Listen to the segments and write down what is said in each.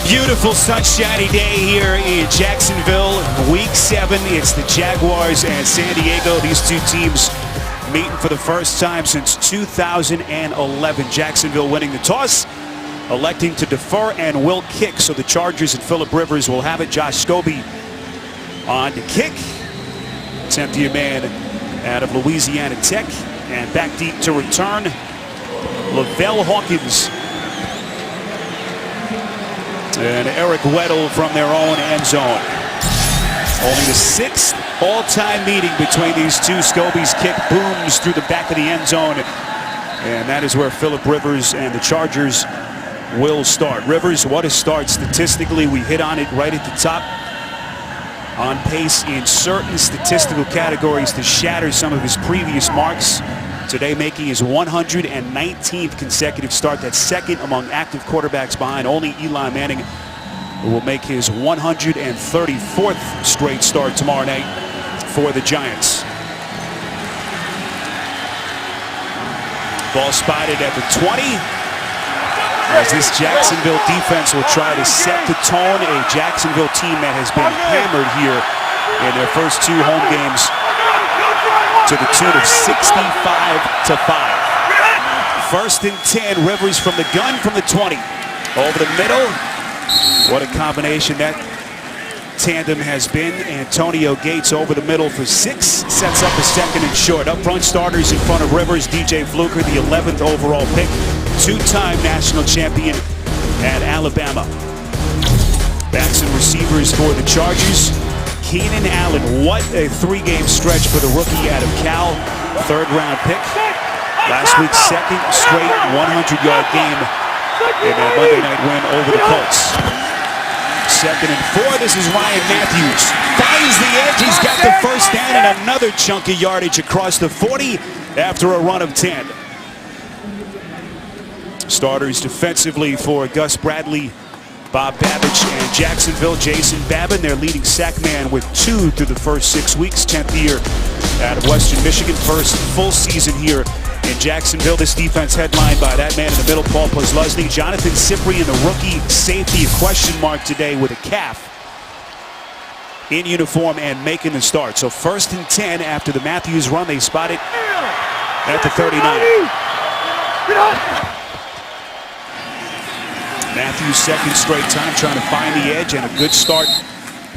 Beautiful sunshiny day here in Jacksonville. Week 7, it's the Jaguars and San Diego. These two teams meeting for the first time since 2011. Jacksonville winning the toss, electing to defer and will kick. So the Chargers and Phillip Rivers will have it. Josh Scobie on to kick. 10th-year man out of Louisiana Tech. And back deep to return, Lavelle Hawkins. And Eric Weddle from their own end zone. Only the 6th all-time meeting between these two. Scobie's kick booms through the back of the end zone. And that is where Phillip Rivers and the Chargers will start. Rivers, what a start statistically. We hit on it right at the top. On pace in certain statistical categories to shatter some of his previous marks. Today making his 119th consecutive start. That's second among active quarterbacks behind only Eli Manning, who will make his 134th straight start tomorrow night for the Giants. Ball spotted at the 20. As this Jacksonville defense will try to set the tone. A Jacksonville team that has been hammered here in their first 2 home games, to the tune of 65-5. First and 10, Rivers from the gun from the 20. Over the middle. What a combination that tandem has been. Antonio Gates over the middle for 6. Sets up a second and short. Up front starters in front of Rivers. DJ Fluker, the 11th overall pick. 2-time national champion at Alabama. Backs and receivers for the Chargers. Keenan Allen, what a 3-game stretch for the rookie out of Cal. 3rd-round pick. Last week's 2nd straight 100-yard game in that Monday night win over the Colts. 2nd and 4. This is Ryan Matthews. Finds the edge. He's got the first down and another chunk of yardage across the 40 after a run of 10. Starters defensively for Gus Bradley, Bob Babich, and Jacksonville, Jason Babin, their leading sack man with 2 through the first 6 weeks. 10th year out of Western Michigan. First full season here in Jacksonville. This defense headlined by that man in the middle, Paul Posluszny. Jonathan Cyprien, the rookie safety, a question mark today with a calf, in uniform and making the start. So 1st and 10 after the Matthews run. They spot it at the 39. Matthews' 2nd straight time trying to find the edge, and a good start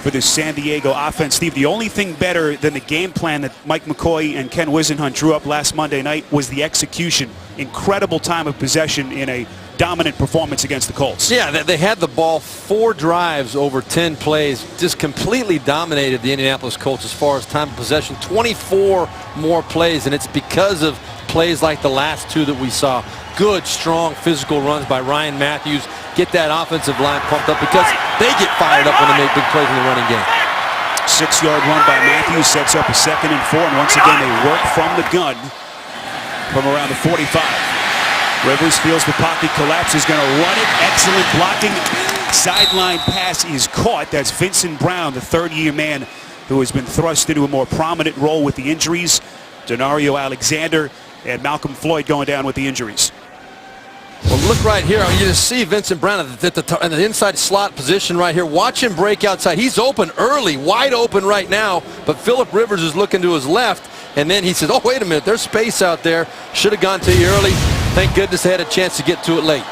for the San Diego offense. Steve, the only thing better than the game plan that Mike McCoy and Ken Wisenhunt drew up last Monday night was the execution. Incredible time of possession in a dominant performance against the Colts. Yeah, they had the ball 4 drives over 10 plays. Just completely dominated the Indianapolis Colts as far as time of possession. 24 more plays, and it's because of plays like the last 2 that we saw. Good, strong, physical runs by Ryan Matthews. Get that offensive line pumped up because they get fired up when they make big plays in the running game. 6-yard run by Matthews sets up a 2nd and 4, and once again they work from the gun from around the 45. Rivers feels the pocket collapse, is going to run it. Excellent blocking. Sideline pass is caught. That's Vincent Brown, the 3rd-year man who has been thrust into a more prominent role with the injuries. Denario Alexander and Malcolm Floyd going down with the injuries. Well, look right here. You just see Vincent Brown in the inside slot position right here. Watch him break outside. He's open early, wide open right now, but Phillip Rivers is looking to his left, and then he says, oh, wait a minute, there's space out there. Should have gone to you early. Thank goodness they had a chance to get to it late.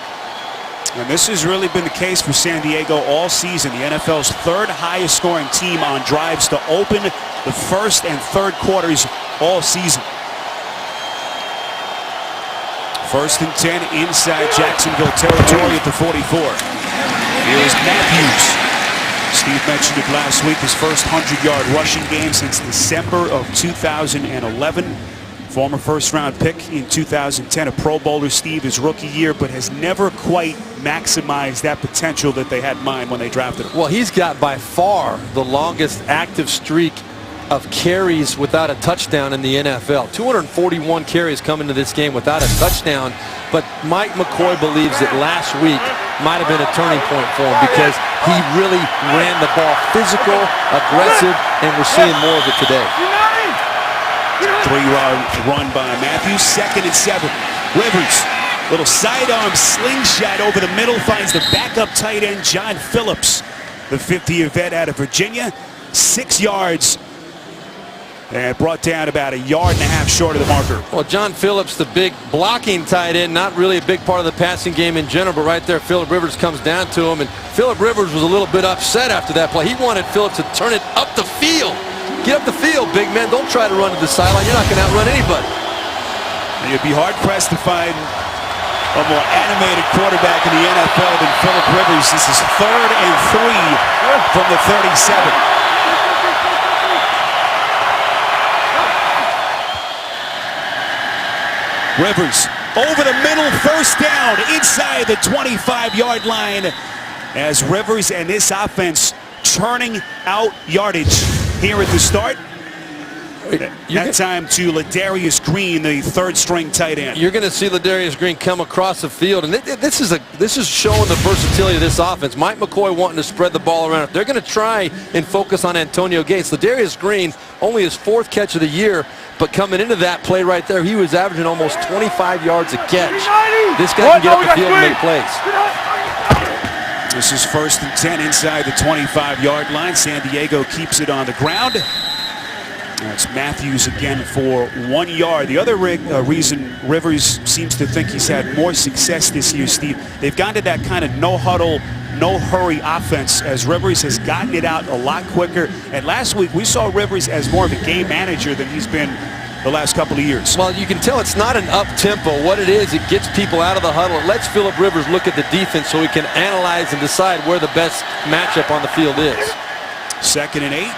And this has really been the case for San Diego all season. The NFL's 3rd highest scoring team on drives to open the 1st and 3rd quarters all season. 1st and 10 inside Jacksonville territory at the 44. Here is Matthews. Steve mentioned it last week, his first 100-yard rushing game since December of 2011. Former 1st-round pick in 2010, a Pro Bowler, Steve, his rookie year, but has never quite maximized that potential that they had in mind when they drafted him. Well, he's got by far the longest active streak of carries without a touchdown in the NFL. 241 carries come into this game without a touchdown, but Mike McCoy believes that last week might have been a turning point for him because he really ran the ball physical, aggressive, and we're seeing more of it today. 3-yard run by Matthews. 2nd and 7. Rivers Little sidearm slingshot over the middle, finds the backup tight end, John Phillips, the 50-year vet out of Virginia. 6 yards, and brought down about 1.5 yards short of the marker. Well, John Phillips, the big blocking tight end, not really a big part of the passing game in general, but right there, Phillip Rivers comes down to him, and Phillip Rivers was a little bit upset after that play. He wanted Phillips to turn it up the field. Get up the field, big man. Don't try to run to the sideline. You're not going to outrun anybody. And you'd be hard-pressed to find a more animated quarterback in the NFL than Phillip Rivers. This is 3rd and 3 from the 37. Rivers over the middle, first down inside the 25-yard line as Rivers and this offense churning out yardage here at the start. That time to Ladarius Green, the 3rd-string tight end. You're going to see Ladarius Green come across the field, and this is showing the versatility of this offense. Mike McCoy wanting to spread the ball around. If they're going to try and focus on Antonio Gates, Ladarius Green, only his 4th catch of the year, but coming into that play right there, he was averaging almost 25 yards a catch. This guy can get up the field and make plays. This is 1st and 10 inside the 25-yard line. San Diego keeps it on the ground. It's Matthews again for 1 yard. The other reason Rivers seems to think he's had more success this year, Steve, they've gone to that kind of no-huddle, no-hurry offense as Rivers has gotten it out a lot quicker. And last week we saw Rivers as more of a game manager than he's been the last couple of years. Well, you can tell it's not an up-tempo. What it is, it gets people out of the huddle. It lets Phillip Rivers look at the defense so he can analyze and decide where the best matchup on the field is. 2nd and 8.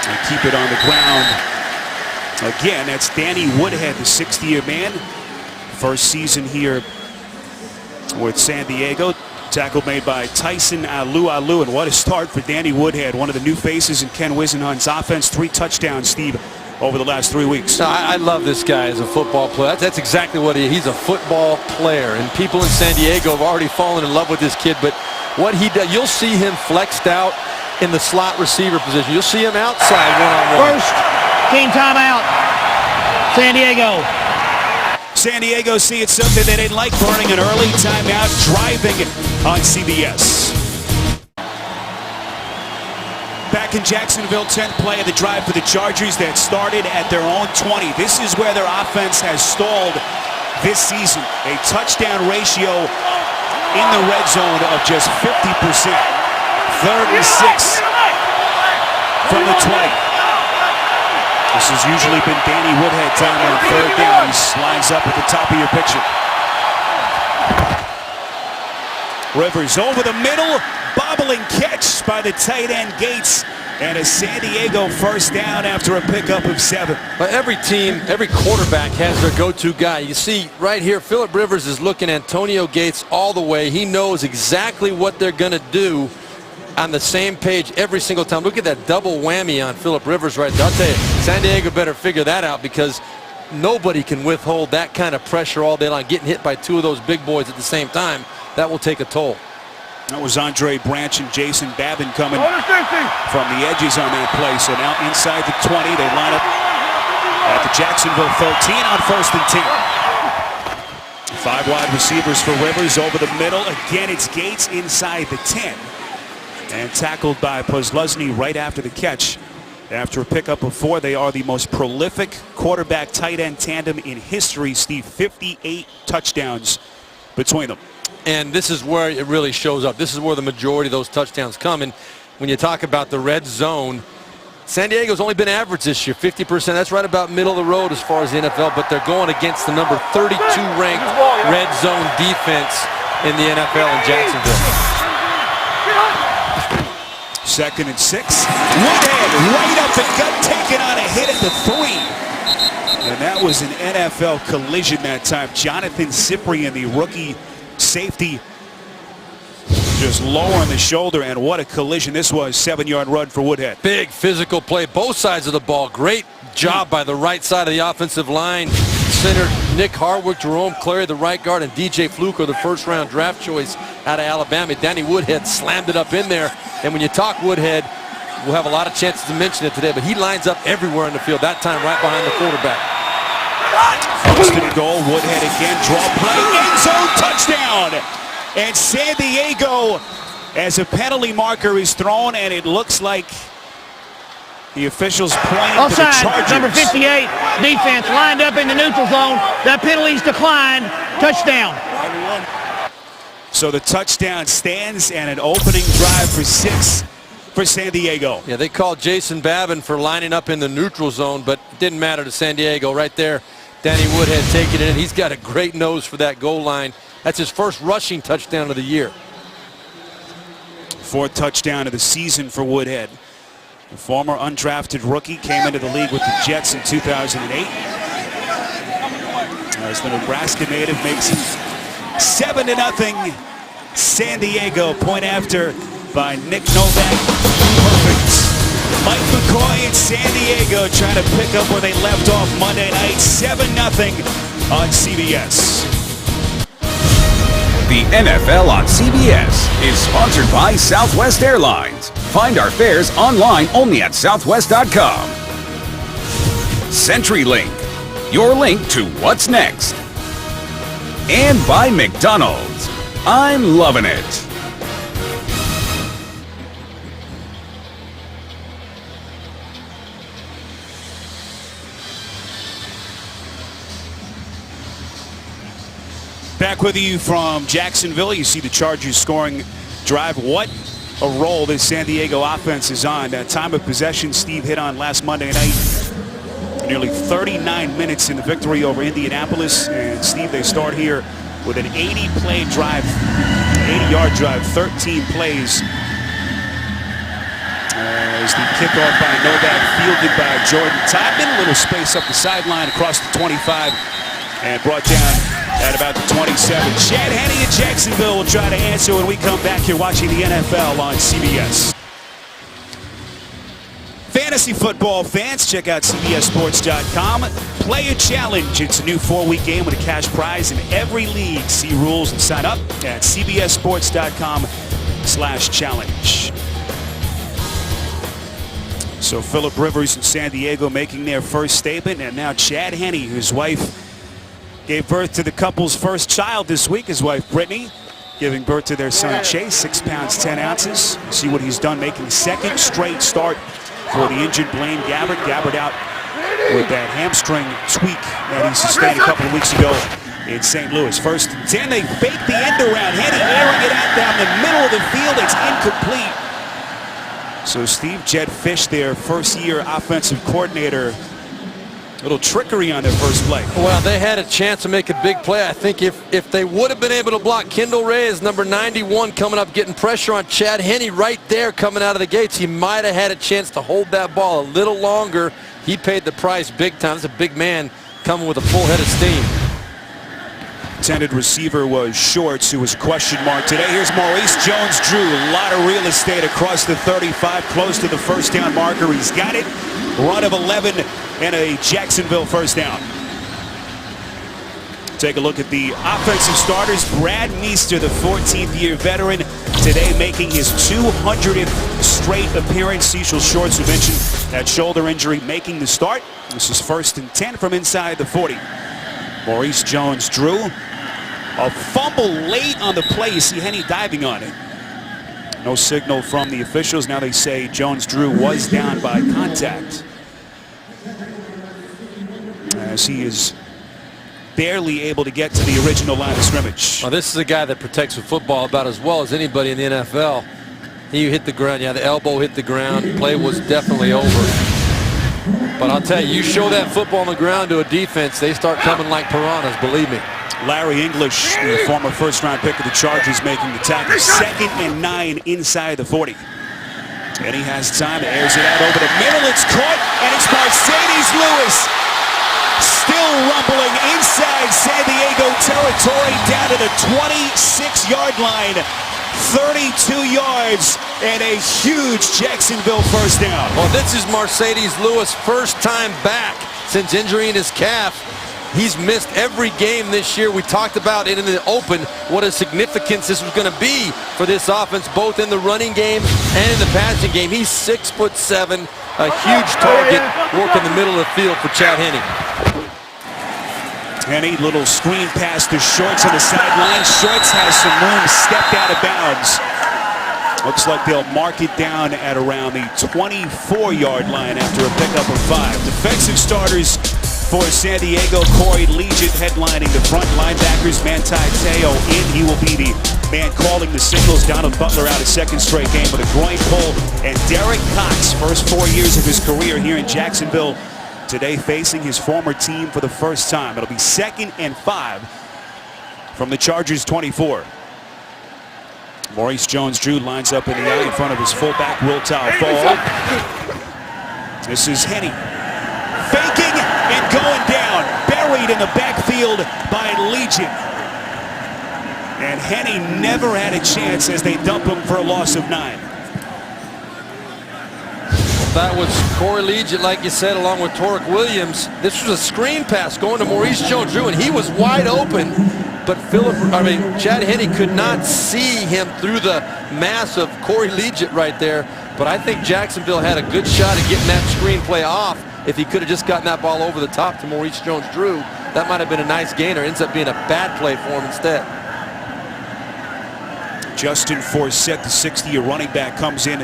And keep it on the ground. Again, that's Danny Woodhead, the 60-year man. First season here with San Diego. Tackle made by Tyson Alu. And what a start for Danny Woodhead, one of the new faces in Ken Wisenhunt's offense. 3 touchdowns, Steve, over the last 3 weeks. I love this guy as a football player. That's exactly what he is. He's a football player. And people in San Diego have already fallen in love with this kid. But what he does, you'll see him flexed out in the slot receiver position. You'll see him outside one-on-one. First team timeout, San Diego. San Diego see it's something they didn't like, burning an early timeout, driving on CBS. Back in Jacksonville, 10th play of the drive for the Chargers that started at their own 20. This is where their offense has stalled this season. A touchdown ratio in the red zone of just 50%. 3rd and 6 from the 20. This has usually been Danny Woodhead time on 3rd down. He lines up at the top of your picture. Rivers over the middle, bobbling catch by the tight end Gates, and a San Diego first down after a pickup of 7. But every team, every quarterback has their go-to guy. You see right here, Phillip Rivers is looking Antonio Gates all the way. He knows exactly what they're going to do on the same page every single time. Look at that double whammy on Phillip Rivers right there. I'll tell you, San Diego better figure that out because nobody can withhold that kind of pressure all day long. Getting hit by 2 of those big boys at the same time, that will take a toll. That was Andre Branch and Jason Babin coming from the edges on that play. So now inside the 20, they line up at the Jacksonville 13 on 1st and 10. 5 wide receivers for Rivers over the middle. Again, it's Gates inside the 10. And tackled by Posluszny right after the catch. After a pickup of 4, they are the most prolific quarterback tight end tandem in history, Steve. 58 touchdowns between them. And this is where it really shows up. This is where the majority of those touchdowns come. And when you talk about the red zone, San Diego's only been average this year, 50%. That's right about middle of the road as far as the NFL, but they're going against the number 32 ranked red zone defense in the NFL in Jacksonville. 2nd and 6. Woodhead right up the gut, taking on a hit at the 3. And that was an NFL collision that time. Jonathan Cyprien, the rookie safety, just lowering the shoulder, and what a collision this was. 7-yard run for Woodhead. Big physical play, both sides of the ball. Great job by the right side of the offensive line. Center Nick Harwick, Jerome Clary, the right guard, and DJ Fluker, the 1st-round draft choice out of Alabama. Danny Woodhead slammed it up in there. And when you talk Woodhead, we'll have a lot of chances to mention it today, but he lines up everywhere in the field, that time right behind the quarterback. First and goal, Woodhead again, draw play, end zone, touchdown! And San Diego, as a penalty marker is thrown, and it looks like the officials pointing to the Offside, Chargers. number 58, defense lined up in the neutral zone. That penalty's declined. Touchdown. So the touchdown stands, and an opening drive for 6 for San Diego. Yeah, they called Jason Babin for lining up in the neutral zone, but it didn't matter to San Diego. Right there, Danny Woodhead taking it in. He's got a great nose for that goal line. That's his first rushing touchdown of the year. 4th touchdown of the season for Woodhead. The former undrafted rookie came into the league with the Jets in 2008. As the Nebraska native makes it 7-0. San Diego, point after by Nick Novak. Perfect. Mike McCoy and San Diego trying to pick up where they left off Monday night. 7-0 on CBS. The NFL on CBS is sponsored by Southwest Airlines. Find our fares online only at southwest.com. CenturyLink, your link to what's next. And by McDonald's. I'm loving it. Back with you from Jacksonville. You see the Chargers scoring drive. What a roll this San Diego offense is on. Time of possession Steve hit on last Monday night. Nearly 39 minutes in the victory over Indianapolis. And Steve, they start here with an 80-play drive, 80-yard drive, 13 plays. As the kickoff by Novak, fielded by Jordan Todman. A little space up the sideline across the 25 and brought down at about the 27. Chad Henne in Jacksonville will try to answer when we come back here watching the NFL on CBS. Fantasy football fans, check out CBSSports.com. Play a challenge. It's a new 4-week game with a cash prize in every league. See rules and sign up at CBSSports.com/challenge. So Phillip Rivers and San Diego making their first statement, and now Chad Henne, whose wife gave birth to the couple's first child this week, his wife Brittany, giving birth to their son Chase, 6 pounds 10 ounces. See what he's done, making second straight start for the injured Blaine Gabbert. Gabbert out with that hamstring tweak that he sustained a couple of weeks ago in St. Louis. First and 10, they fake the end around. Henne airing it out down the middle of the field. It's incomplete. So Steve Jed Fish, their first-year offensive coordinator, a little trickery on their first play. Well, they had a chance to make a big play. I think if they would have been able to block Kendall Reyes, number 91, coming up, getting pressure on Chad Henne right there coming out of the gates, he might have had a chance to hold that ball a little longer. He paid the price big time. It's a big man coming with a full head of steam. Intended receiver was Shorts, who was question mark today. Here's Maurice Jones-Drew. A lot of real estate across the 35, close to the first down marker. He's got it. Run of 11 and a Jacksonville first down. Take a look at the offensive starters. Brad Meester, the 14th-year veteran, today making his 200th straight appearance. Cecil Shorts, who mentioned that shoulder injury, making the start. This is 1st and 10 from inside the 40. Maurice Jones-Drew. A fumble late on the play. You see Henne diving on it. No signal from the officials. Now they say Jones-Drew was down by contact, as he is barely able to get to the original line of scrimmage. Well, this is a guy that protects the football about as well as anybody in the NFL. He hit the ground. Yeah, the elbow hit the ground. Play was definitely over. But I'll tell you, you show that football on the ground to a defense, they start coming like piranhas, believe me. Larry English, the former first-round pick of the Chargers, making the tackle. 2nd and 9 inside the 40. And he has time, airs it out over the middle. It's caught, and it's Mercedes Lewis. Still rumbling inside San Diego territory, down to the 26-yard line. 32 yards and a huge Jacksonville first down. Well, this is Mercedes Lewis' first time back since injuring his calf. He's missed every game this year. We talked about it in the open, what a significance this was going to be for this offense, both in the running game and in the passing game. He's 6'7", a huge target, working the middle of the field for Chad Henne. Henny, little screen pass to Shorts on the sideline. Shorts has some room, stepped out of bounds. Looks like they'll mark it down at around the 24-yard line after a pickup of 5. Defensive starters for San Diego: Corey Leggett headlining the front. Linebackers, Manti Te'o in. He will be the man calling the signals. Donald Butler out a second straight game with a groin pull. And Derek Cox, first 4 years of his career here in Jacksonville, today facing his former team for the first time. It'll be 2nd and 5 from the Chargers' 24. Maurice Jones-Drew lines up in the eye in front of his fullback, Will Tal-Fall. This is Henny. Faking and going down. Buried in the backfield by Legion. And Henny never had a chance as they dump him for a loss of 9. That was Corey Leggett, like you said, along with Torek Williams. This was a screen pass going to Maurice Jones-Drew, and he was wide open. But Chad Henne could not see him through the mass of Corey Leggett right there. But I think Jacksonville had a good shot at getting that screen play off. If he could have just gotten that ball over the top to Maurice Jones-Drew, that might have been a nice gainer. Ends up being a bad play for him instead. Justin Forsett, the 60-year running back, comes in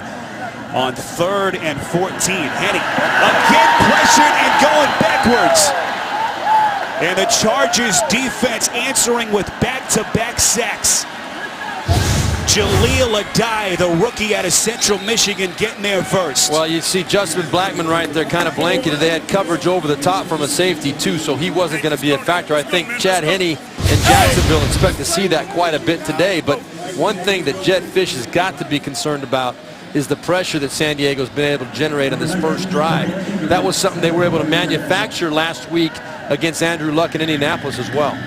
on 3rd and 14. Henny again pressured and going backwards. And the Chargers defense answering with back-to-back sacks. Jaleel Adai, the rookie out of Central Michigan, getting there first. Well, you see Justin Blackmon right there kind of blanketed. They had coverage over the top from a safety, too, so he wasn't going to be a factor. I think Chad Henne and Jacksonville expect to see that quite a bit today. But one thing that Jedd Fisch has got to be concerned about is the pressure that San Diego's been able to generate on this first drive. That was something they were able to manufacture last week against Andrew Luck in Indianapolis as well.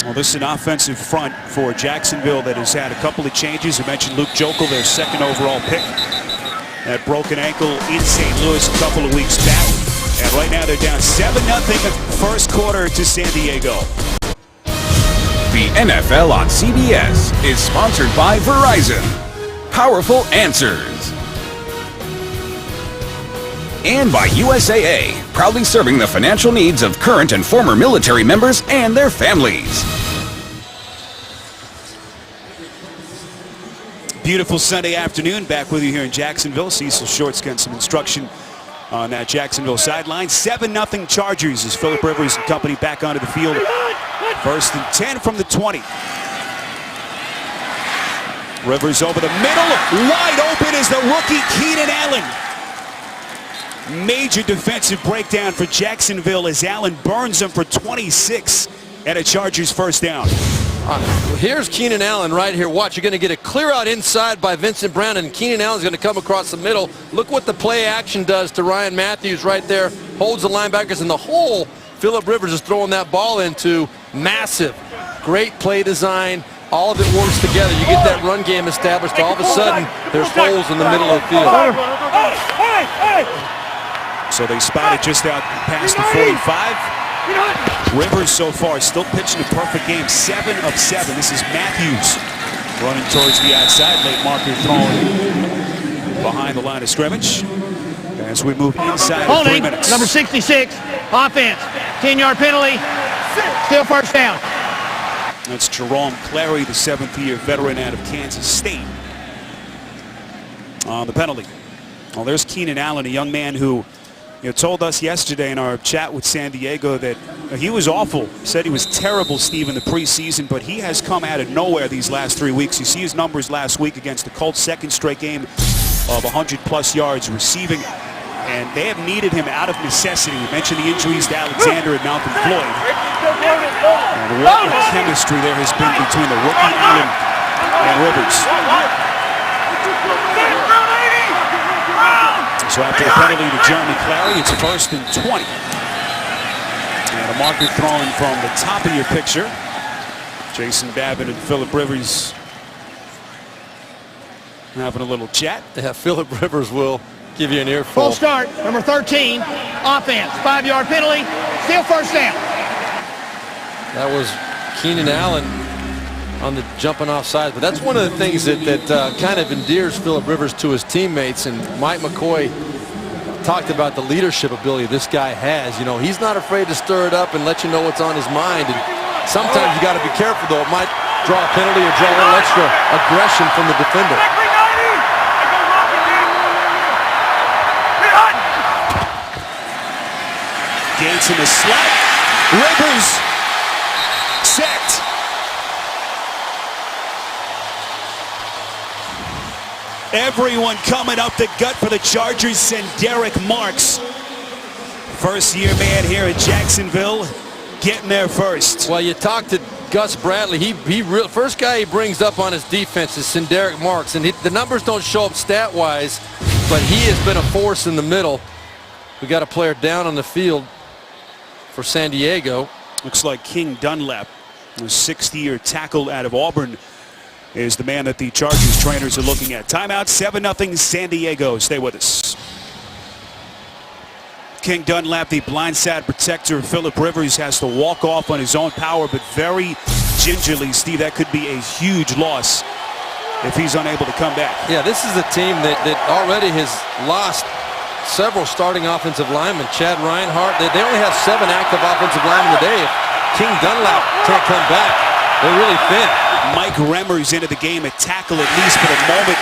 Well, this is an offensive front for Jacksonville that has had a couple of changes. I mentioned Luke Joeckel, their 2nd overall pick. That broken ankle in St. Louis a couple of weeks back. And right now they're down 7-0 first quarter to San Diego. The NFL on CBS is sponsored by Verizon. Powerful answers. And by USAA, proudly serving the financial needs of current and former military members and their families. Beautiful Sunday afternoon, back with you here in Jacksonville. Cecil Shorts getting some instruction on that Jacksonville sideline. 7-0 Chargers as Philip Rivers and company back onto the field. 1st and 10 from the 20. Rivers over the middle, wide open is the rookie Keenan Allen. Major defensive breakdown for Jacksonville as Allen burns him for 26 and a Chargers first down. Here's Keenan Allen right here. Watch, you're going to get a clear out inside by Vincent Brown, and Keenan Allen's going to come across the middle. Look what the play action does to Ryan Matthews right there. Holds the linebackers in the hole. Philip Rivers is throwing that ball into. Massive. Great play design. All of it works together. You get that run game established. All of a sudden, there's holes in the middle of the field. So they spotted just out past the 45. Rivers so far still pitching a perfect game. 7 of 7. This is Matthews running towards the outside. Late marker thrown behind the line of scrimmage. As we move inside of 3 minutes. Number 66, offense. 10-yard penalty. Still first down. That's Jerome Clary, the 7th-year veteran out of Kansas State, on the penalty. Well, there's Keenan Allen, a young man who told us yesterday in our chat with San Diego that he was awful. Said he was terrible, Steve, in the preseason, but he has come out of nowhere these last 3 weeks. You see his numbers last week against the Colts, 2nd straight game of 100-plus yards receiving, and they have needed him out of necessity. We mentioned the injuries to Alexander and Malcolm Floyd. And what a chemistry there has been between the rookie Allen and Rivers. So after the penalty to Jeremy Clary, it's 1st and 20. And a marker thrown from the top of your picture. Jason Babbitt and Philip Rivers having a little chat. Yeah, Philip Rivers will give you an earful. Full start, number 13, offense, 5-yard penalty, still first down. That was Keenan Allen on the jumping off side. But that's one of the things that kind of endears Philip Rivers to his teammates. And Mike McCoy talked about the leadership ability this guy has. You know, he's not afraid to stir it up and let you know what's on his mind. And sometimes you got to be careful, though. It might draw a penalty or draw a little extra aggression from the defender. Gates in the slot. Rivers sacked. Everyone coming up the gut for the Chargers send Derek Marks. First-year man here in Jacksonville, getting there first. Well, you talked to Gus Bradley. First guy he brings up on his defense is Derek Marks, and the numbers don't show up stat-wise, but he has been a force in the middle. We got a player down on the field for San Diego. Looks like King Dunlap, a 60-year tackle out of Auburn, is the man that the Chargers trainers are looking at. Timeout, 7-0 San Diego. Stay with us. King Dunlap, the blindside protector. Phillip Rivers has to walk off on his own power, but very gingerly. Steve, that could be a huge loss if he's unable to come back. Yeah, this is a team that already has lost several starting offensive linemen. Chad Reinhardt, they only have 7 active offensive linemen today. If King Dunlap can't come back, they're really thin. Mike Remmers into the game at tackle at least for the moment.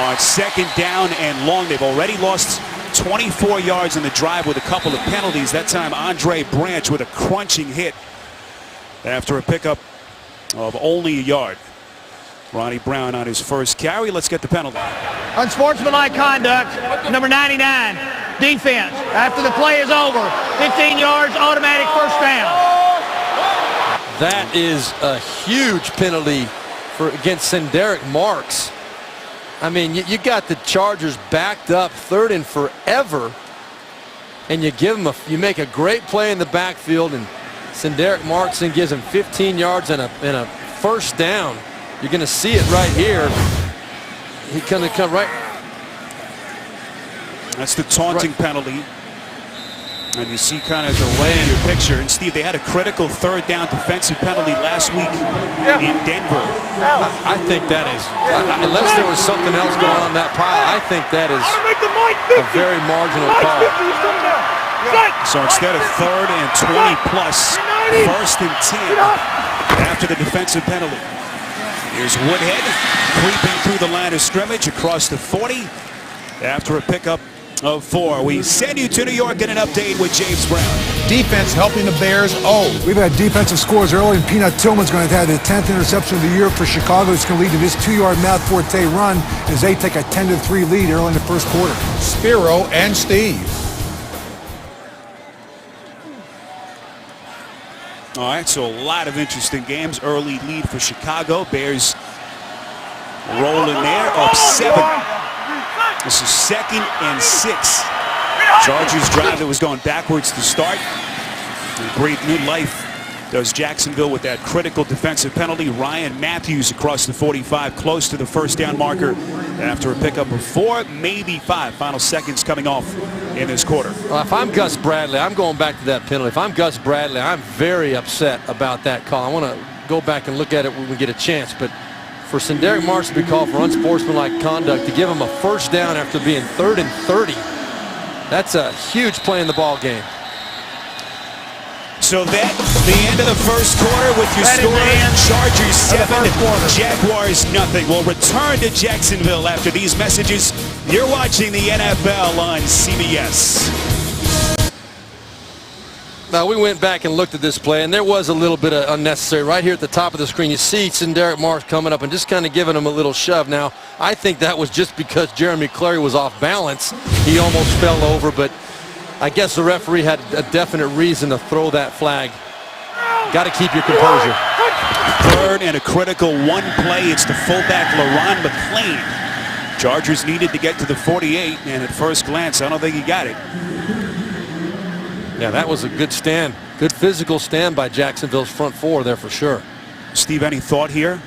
On second down and long, they've already lost 24 yards in the drive with a couple of penalties. That time Andre Branch with a crunching hit after a pickup of only a yard. Ronnie Brown on his first carry. Let's get the penalty. Unsportsmanlike conduct, number 99, defense. After the play is over, 15 yards, automatic first down. That is a huge penalty against Derek Marks. I mean, you got the Chargers backed up 3rd and forever, and you give them you make a great play in the backfield, and Derek Marks gives him 15 yards and a first down. You're going to see it right here. He's going to come right. That's the taunting penalty. And you see kind of the way in your picture. And Steve, they had a critical 3rd down defensive penalty last week in Denver. I think that is, unless there was something else going on that pile, I think that is a very marginal call. So instead of 3rd and 20 plus, 1st and 10 after the defensive penalty. Here's Woodhead creeping through the line of scrimmage across the 40 after a pickup of 4. We send you to New York and an update with James Brown. Defense helping the Bears. We've had defensive scores early, and Peanut Tillman's going to have the 10th interception of the year for Chicago. It's going to lead to this 2-yard Matt Forte run as they take a 10-3 lead early in the first quarter. Spiro and Steve. All right, so a lot of interesting games. Early lead for Chicago. Bears rolling there, up 7. This is 2nd and 6. Chargers drive that was going backwards to start. And great new life does Jacksonville with that critical defensive penalty. Ryan Matthews across the 45, close to the first down marker after a pickup of 4, maybe 5. Final seconds coming off in this quarter. Well, if I'm Gus Bradley, I'm going back to that penalty. If I'm Gus Bradley, I'm very upset about that call. I want to go back and look at it when we get a chance, but for Derek Marks to be called for unsportsmanlike conduct, to give him a first down after being 3rd and 30, that's a huge play in the ball game. So that's the end of the first quarter with your score. Chargers 7, Jaguars nothing. We'll return to Jacksonville after these messages. You're watching the NFL on CBS. Now, we went back and looked at this play, and there was a little bit of unnecessary. Right here at the top of the screen, you see Derek Marks coming up and just kind of giving him a little shove. Now, I think that was just because Jeremy Clary was off balance. He almost fell over, but I guess the referee had a definite reason to throw that flag. Got to keep your composure. 3rd and a critical 1 play. It's the fullback, LaRon McClain. Chargers needed to get to the 48, and at first glance, I don't think he got it. Yeah, that was a good stand. Good physical stand by Jacksonville's front 4 there for sure. Steve, any thought here?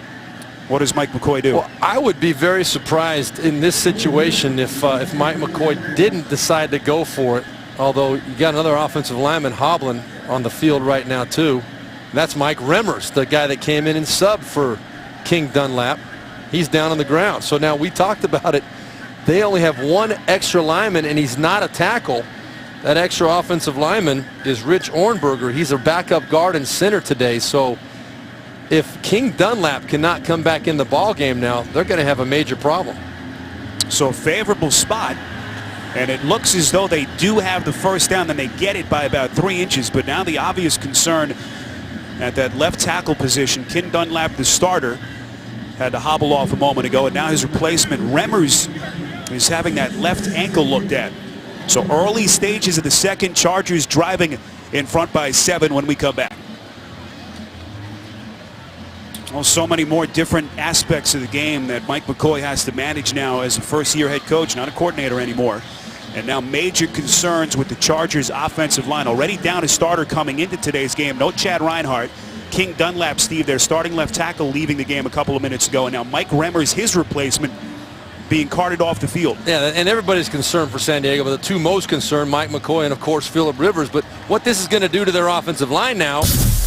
What does Mike McCoy do? Well, I would be very surprised in this situation if Mike McCoy didn't decide to go for it. Although you got another offensive lineman hobbling on the field right now too. That's Mike Remmers, the guy that came in and subbed for King Dunlap. He's down on the ground. So now we talked about it. they only have one extra lineman, and he's not a tackle. That extra offensive lineman is Rich Ornberger. He's a backup guard and center today. So if King Dunlap cannot come back in the ball game now, they're going to have a major problem. So a favorable spot, and it looks as though they do have the first down, and they get it by about 3 inches. But now the obvious concern at that left tackle position, King Dunlap, the starter, had to hobble off a moment ago, and now his replacement, Remmers, is having that left ankle looked at. So early stages of the second, Chargers driving in front by 7 when we come back. Well, so many more different aspects of the game that Mike McCoy has to manage now as a first-year head coach, not a coordinator anymore. And now major concerns with the Chargers offensive line. Already down a starter coming into today's game. No Chad Reinhardt. King Dunlap, Steve, their starting left tackle, leaving the game a couple of minutes ago. And now Mike Remmers, his replacement, being carted off the field. Yeah, and everybody's concerned for San Diego, but the two most concerned, Mike McCoy and, of course, Phillip Rivers. But what this is going to do to their offensive line now,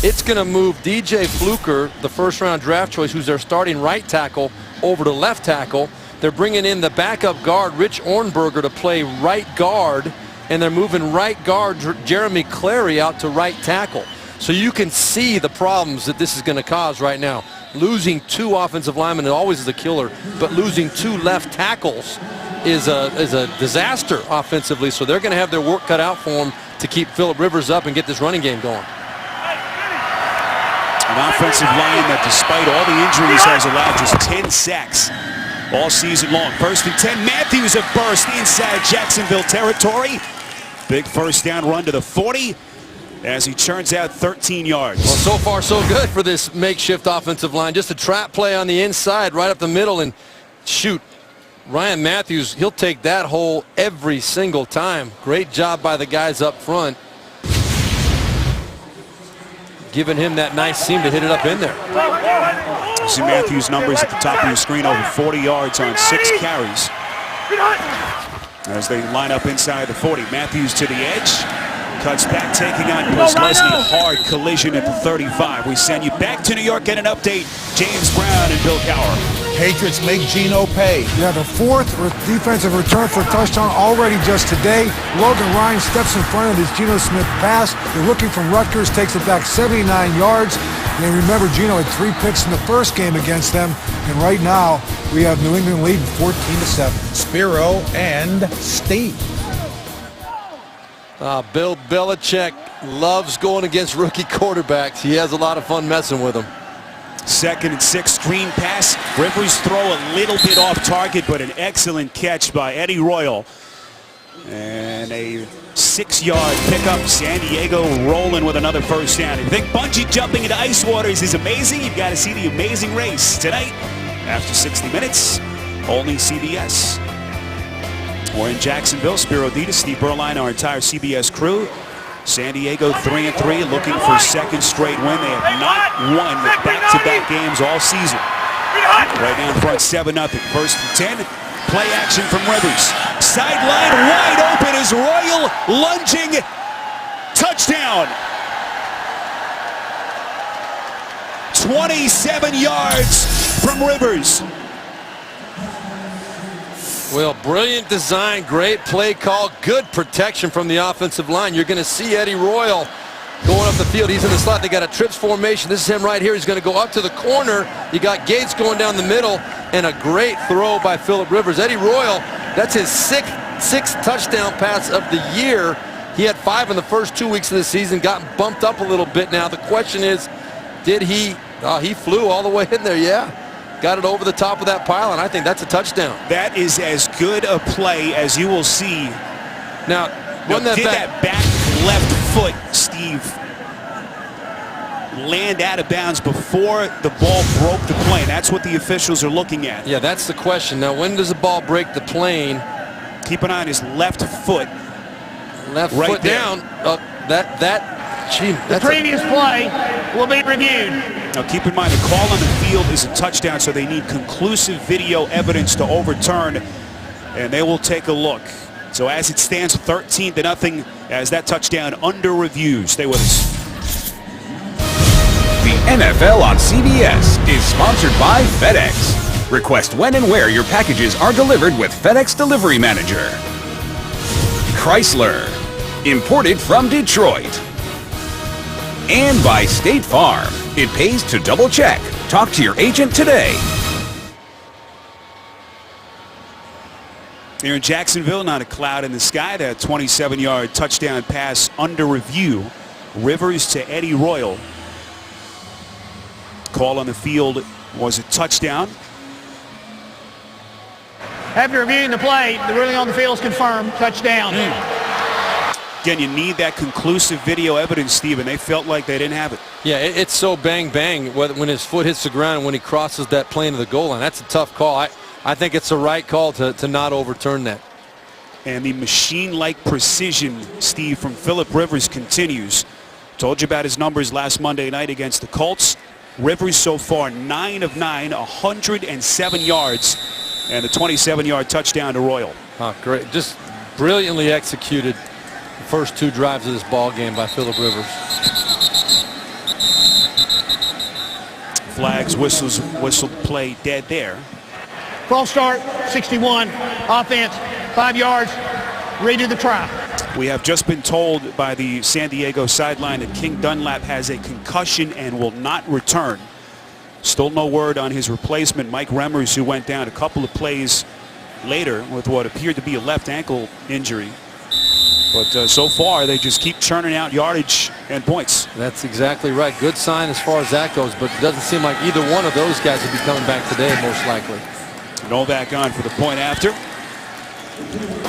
it's going to move DJ Fluker, the first-round draft choice, who's their starting right tackle, over to left tackle. They're bringing in the backup guard, Rich Ornberger, to play right guard, and they're moving right guard Jeremy Clary out to right tackle. So you can see the problems that this is going to cause right now. Losing 2 offensive linemen always is a killer, but losing 2 left tackles is a disaster offensively. So they're going to have their work cut out for them to keep Phillip Rivers up and get this running game going. An offensive line that, despite all the injuries, has allowed just 10 sacks all season long. 1st and 10. Matthews a burst inside Jacksonville territory. Big first down run to the 40 as he churns out 13 yards. Well, so far so good for this makeshift offensive line. Just a trap play on the inside, right up the middle, and shoot. Ryan Matthews, he'll take that hole every single time. Great job by the guys up front, giving him that nice seam to hit it up in there. You see Matthews' numbers at the top of your screen, over 40 yards on 6 carries. As they line up inside the 40. Matthews to the edge. Cuts back, taking on Leslie. Hard collision at the 35. We send you back to New York, get an update. James Brown and Bill Cowher. Patriots make Geno pay. Yeah, the 4th defensive return for a touchdown already just today. Logan Ryan steps in front of his Geno Smith pass. The rookie from Rutgers takes it back 79 yards. And remember, Geno had 3 picks in the first game against them. And right now, we have New England leading 14-7. Spiro and Steve. Bill Belichick loves going against rookie quarterbacks. He has a lot of fun messing with them. 2nd and 6, screen pass. Rivers throw a little bit off target, but an excellent catch by Eddie Royal. And a 6-yard pickup. San Diego rolling with another first down. If you think bungee jumping into ice waters is amazing, you've got to see the Amazing Race tonight after 60 minutes. Only CBS. We're in Jacksonville. Spiro Ditas, Steve Berline, our entire CBS crew. San Diego 3-3, looking for 2nd straight win. They have not won back-to-back games all season. Right now in front, 7-0. 1st and 10. Play action from Rivers. Sideline wide open is Royal lunging. Touchdown. 27 yards from Rivers. Well, brilliant design, great play call, good protection from the offensive line. You're going to see Eddie Royal going up the field. He's in the slot. They got a trips formation. This is him right here. He's going to go up to the corner. You got Gates going down the middle, and a great throw by Phillip Rivers. Eddie Royal, that's his sixth touchdown pass of the year. He had 5 in the first 2 weeks of the season, got bumped up a little bit now. The question is, did he flew all the way in there, yeah. Got it over the top of that pile, and I think that's a touchdown. That is as good a play as you will see. Now, that back left foot, Steve, land out of bounds before the ball broke the plane. That's what the officials are looking at. Yeah, that's the question. Now, when does the ball break the plane? Keep an eye on his left foot. Left right foot there. down. The previous play will be reviewed. Now keep in mind the call on the field is a touchdown, so they need conclusive video evidence to overturn, and they will take a look. So as it stands, 13-0 as that touchdown under review. Stay with us. The NFL on CBS is sponsored by FedEx. Request when and where your packages are delivered with FedEx Delivery Manager. Chrysler, imported from Detroit. And by State Farm, it pays to double check. Talk to your agent today. Here in Jacksonville, not a cloud in the sky. That 27-yard touchdown pass under review. Rivers to Eddie Royal. Call on the field was a touchdown. After reviewing the play, the ruling on the field is confirmed. Touchdown. Again, you need that conclusive video evidence, Stephen. They felt like they didn't have it. Yeah, it's so bang when his foot hits the ground and when he crosses that plane to the goal line. That's a tough call. I think it's the right call to not overturn that. And the machine-like precision, Steve, from Phillip Rivers continues. Told you about his numbers last Monday night against the Colts. Rivers so far 9 of 9, 107 yards, and a 27-yard touchdown to Royal. Oh, great. Just brilliantly executed the first 2 drives of this ball game by Phillip Rivers. Flags, whistles, whistle play dead there. False start, 61. Offense, 5 yards. Redo the try. We have just been told by the San Diego sideline that King Dunlap has a concussion and will not return. Still no word on his replacement, Mike Remmers, who went down a couple of plays later with what appeared to be a left ankle injury. But so far, they just keep churning out yardage and points. That's exactly right. Good sign as far as that goes, but it doesn't seem like either one of those guys will be coming back today, most likely. Novak on for the point after.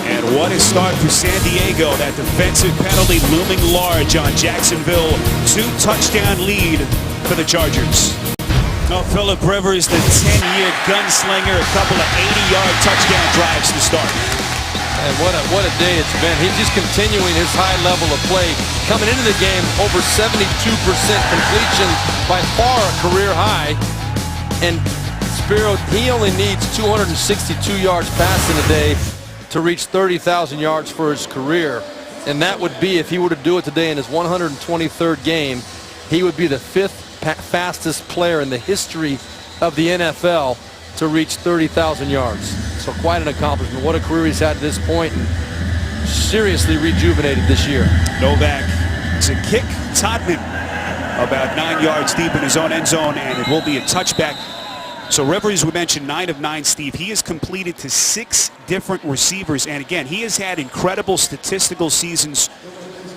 And what a start for San Diego. That defensive penalty looming large on Jacksonville. 2-touchdown lead for the Chargers. Oh, Phillip Rivers, the 10-year gunslinger, a couple of 80-yard touchdown drives to start. And what a day it's been. He's just continuing his high level of play. Coming into the game, over 72% completion, by far a career high. And Spiro, he only needs 262 yards passing a day to reach 30,000 yards for his career. And that would be, if he were to do it today in his 123rd game, he would be the 5th fastest player in the history of the NFL to reach 30,000 yards. So quite an accomplishment. What a career he's had to this point, and seriously rejuvenated this year. Novak to kick. Todman about 9 yards deep in his own end zone, and it will be a touchback. So Rivers, we mentioned 9 of 9, Steve. He has completed to 6 different receivers. And again, he has had incredible statistical seasons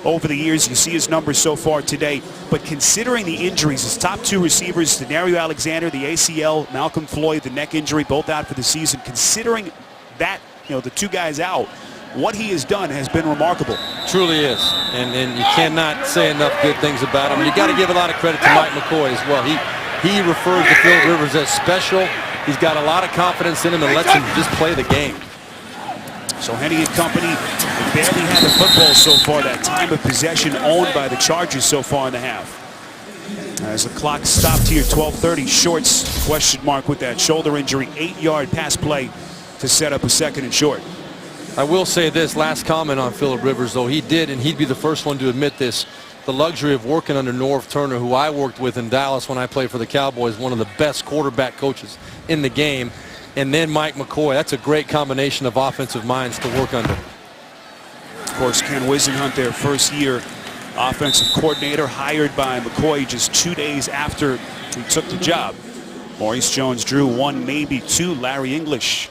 over the years. You see his numbers so far today. But considering the injuries, his top 2 receivers, Denario Alexander, the ACL, Malcolm Floyd, the neck injury, both out for the season. Considering that, the 2 guys out, what he has done has been remarkable. Truly is. And you cannot say enough good things about him. You got to give a lot of credit to Mike McCoy as well. He refers to Phillip Rivers as special. He's got a lot of confidence in him and lets him just play the game. So Henny and company barely had the football so far. That time of possession owned by the Chargers so far in the half. As the clock stopped here, 12:30. Shorts, question mark with that shoulder injury. 8-yard pass play to set up a 2nd and short. I will say this, last comment on Phillip Rivers, though. He did, and he'd be the first one to admit this, the luxury of working under Norv Turner, who I worked with in Dallas when I played for the Cowboys, one of the best quarterback coaches in the game. And then Mike McCoy. That's a great combination of offensive minds to work under. Of course, Ken Wisenhunt, their first year offensive coordinator, hired by McCoy just 2 days after he took the job. Maurice Jones-Drew 1, maybe 2. Larry English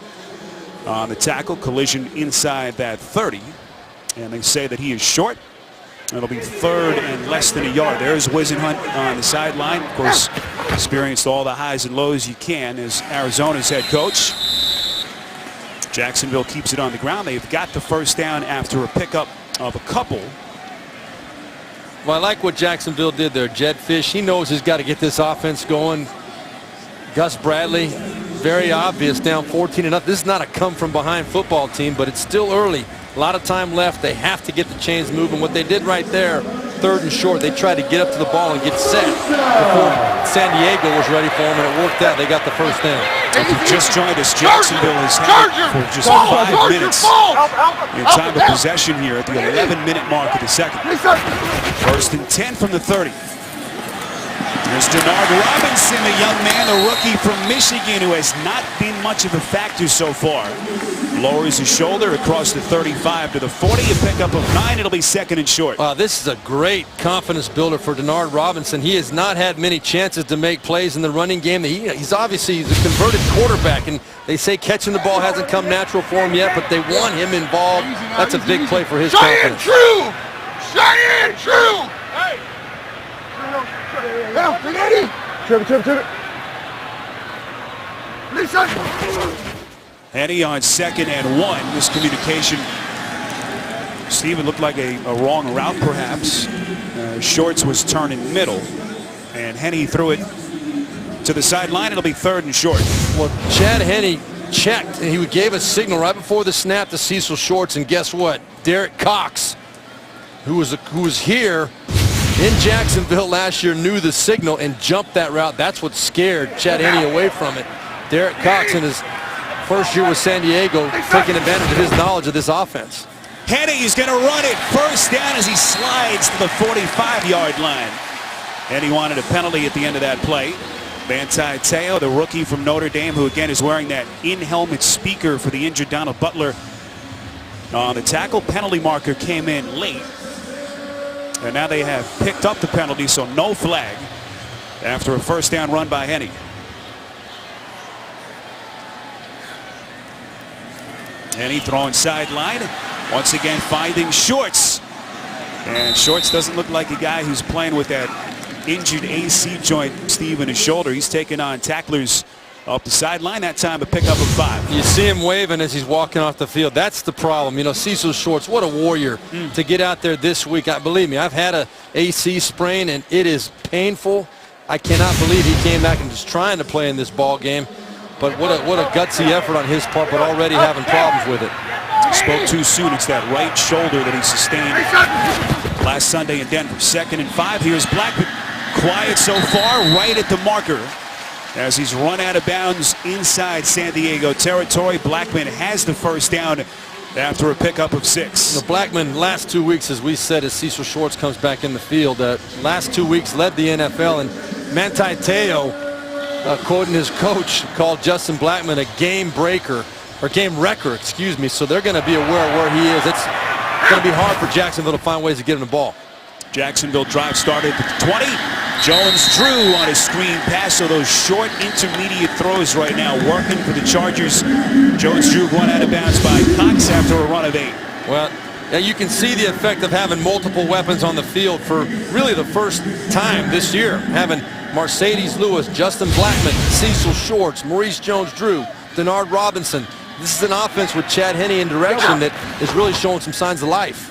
on the tackle. Collision inside that 30. And they say that he is short. It'll be 3rd and less than a yard. There's Wisenhunt on the sideline. Of course, experienced all the highs and lows you can as Arizona's head coach. Jacksonville keeps it on the ground. They've got the first down after a pickup of a couple. Well, I like what Jacksonville did there. Jed Fish, he knows he's got to get this offense going. Gus Bradley, very obvious, down 14-0. This is not a come-from-behind football team, but it's still early. A lot of time left. They have to get the chains moving. What they did right there, 3rd and short, they tried to get up to the ball and get set before San Diego was ready for them, and it worked out. They got the first down. If you just joined us, Jacksonville has had it for just 5 minutes in time of possession here at the 11-minute mark of the 2nd. 1st and 10 from the 30. There's Denard Robinson, the young man, the rookie from Michigan, who has not been much of a factor so far. Lowers his shoulder across the 35 to the 40, a pickup of 9. It'll be second and short. This is a great confidence builder for Denard Robinson. He has not had many chances to make plays in the running game. He's a converted quarterback, and they say catching the ball hasn't come natural for him yet, but they want him involved. That's a big play for his confidence. Cheyenne True! Hey! Henny on 2nd and 1. Miscommunication. Steven looked like a wrong route, perhaps. Shorts was turning middle, and Henny threw it to the sideline. It'll be 3rd and short. Well, Chad Henne checked, and he gave a signal right before the snap to Cecil Shorts, and guess what? Derek Cox, who was here in Jacksonville last year, knew the signal and jumped that route. That's what scared Chad Henne away from it. Derek Cox, in his first year with San Diego, taking advantage of his knowledge of this offense. Henny is going to run it. First down as he slides to the 45-yard line. And he wanted a penalty at the end of that play. Manti Te'o, the rookie from Notre Dame, who again is wearing that in-helmet speaker for the injured Donald Butler. The tackle penalty marker came in late. And now they have picked up the penalty, so no flag after a first down run by Henny. Henny throwing sideline. Once again finding Shorts. And Shorts doesn't look like a guy who's playing with that injured AC joint, Steve, in his shoulder. He's taking on tacklers up the sideline. That time a pickup of 5. You see him waving as he's walking off the field. That's the problem. You know, Cecil Shorts, what a warrior to get out there this week. Believe me, I've had a AC sprain, and it is painful. I cannot believe he came back and just trying to play in this ball game. But what a gutsy effort on his part, but already having problems with it. Spoke too soon. It's that right shoulder that he sustained last Sunday in Denver. 2nd and 5. Here's Blackman. Quiet so far, right at the marker. As he's run out of bounds inside San Diego territory. Blackman has the first down after a pickup of 6. The Blackman, last 2 weeks, as we said, as Cecil Shorts comes back in the field, last 2 weeks led the NFL, and Manti Te'o, quoting his coach, called Justin Blackman a game breaker, or game wrecker, excuse me. So they're going to be aware of where he is. It's going to be hard for Jacksonville to find ways to get him the ball. Jacksonville drive started at the 20. Jones-Drew on his screen pass, so those short intermediate throws right now working for the Chargers. Jones-Drew run out of bounds by Cox after a run of 8. Well, yeah, you can see the effect of having multiple weapons on the field for really the first time this year. Having Mercedes Lewis, Justin Blackman, Cecil Shorts, Maurice Jones-Drew, Denard Robinson. This is an offense with Chad Henne in direction that is really showing some signs of life.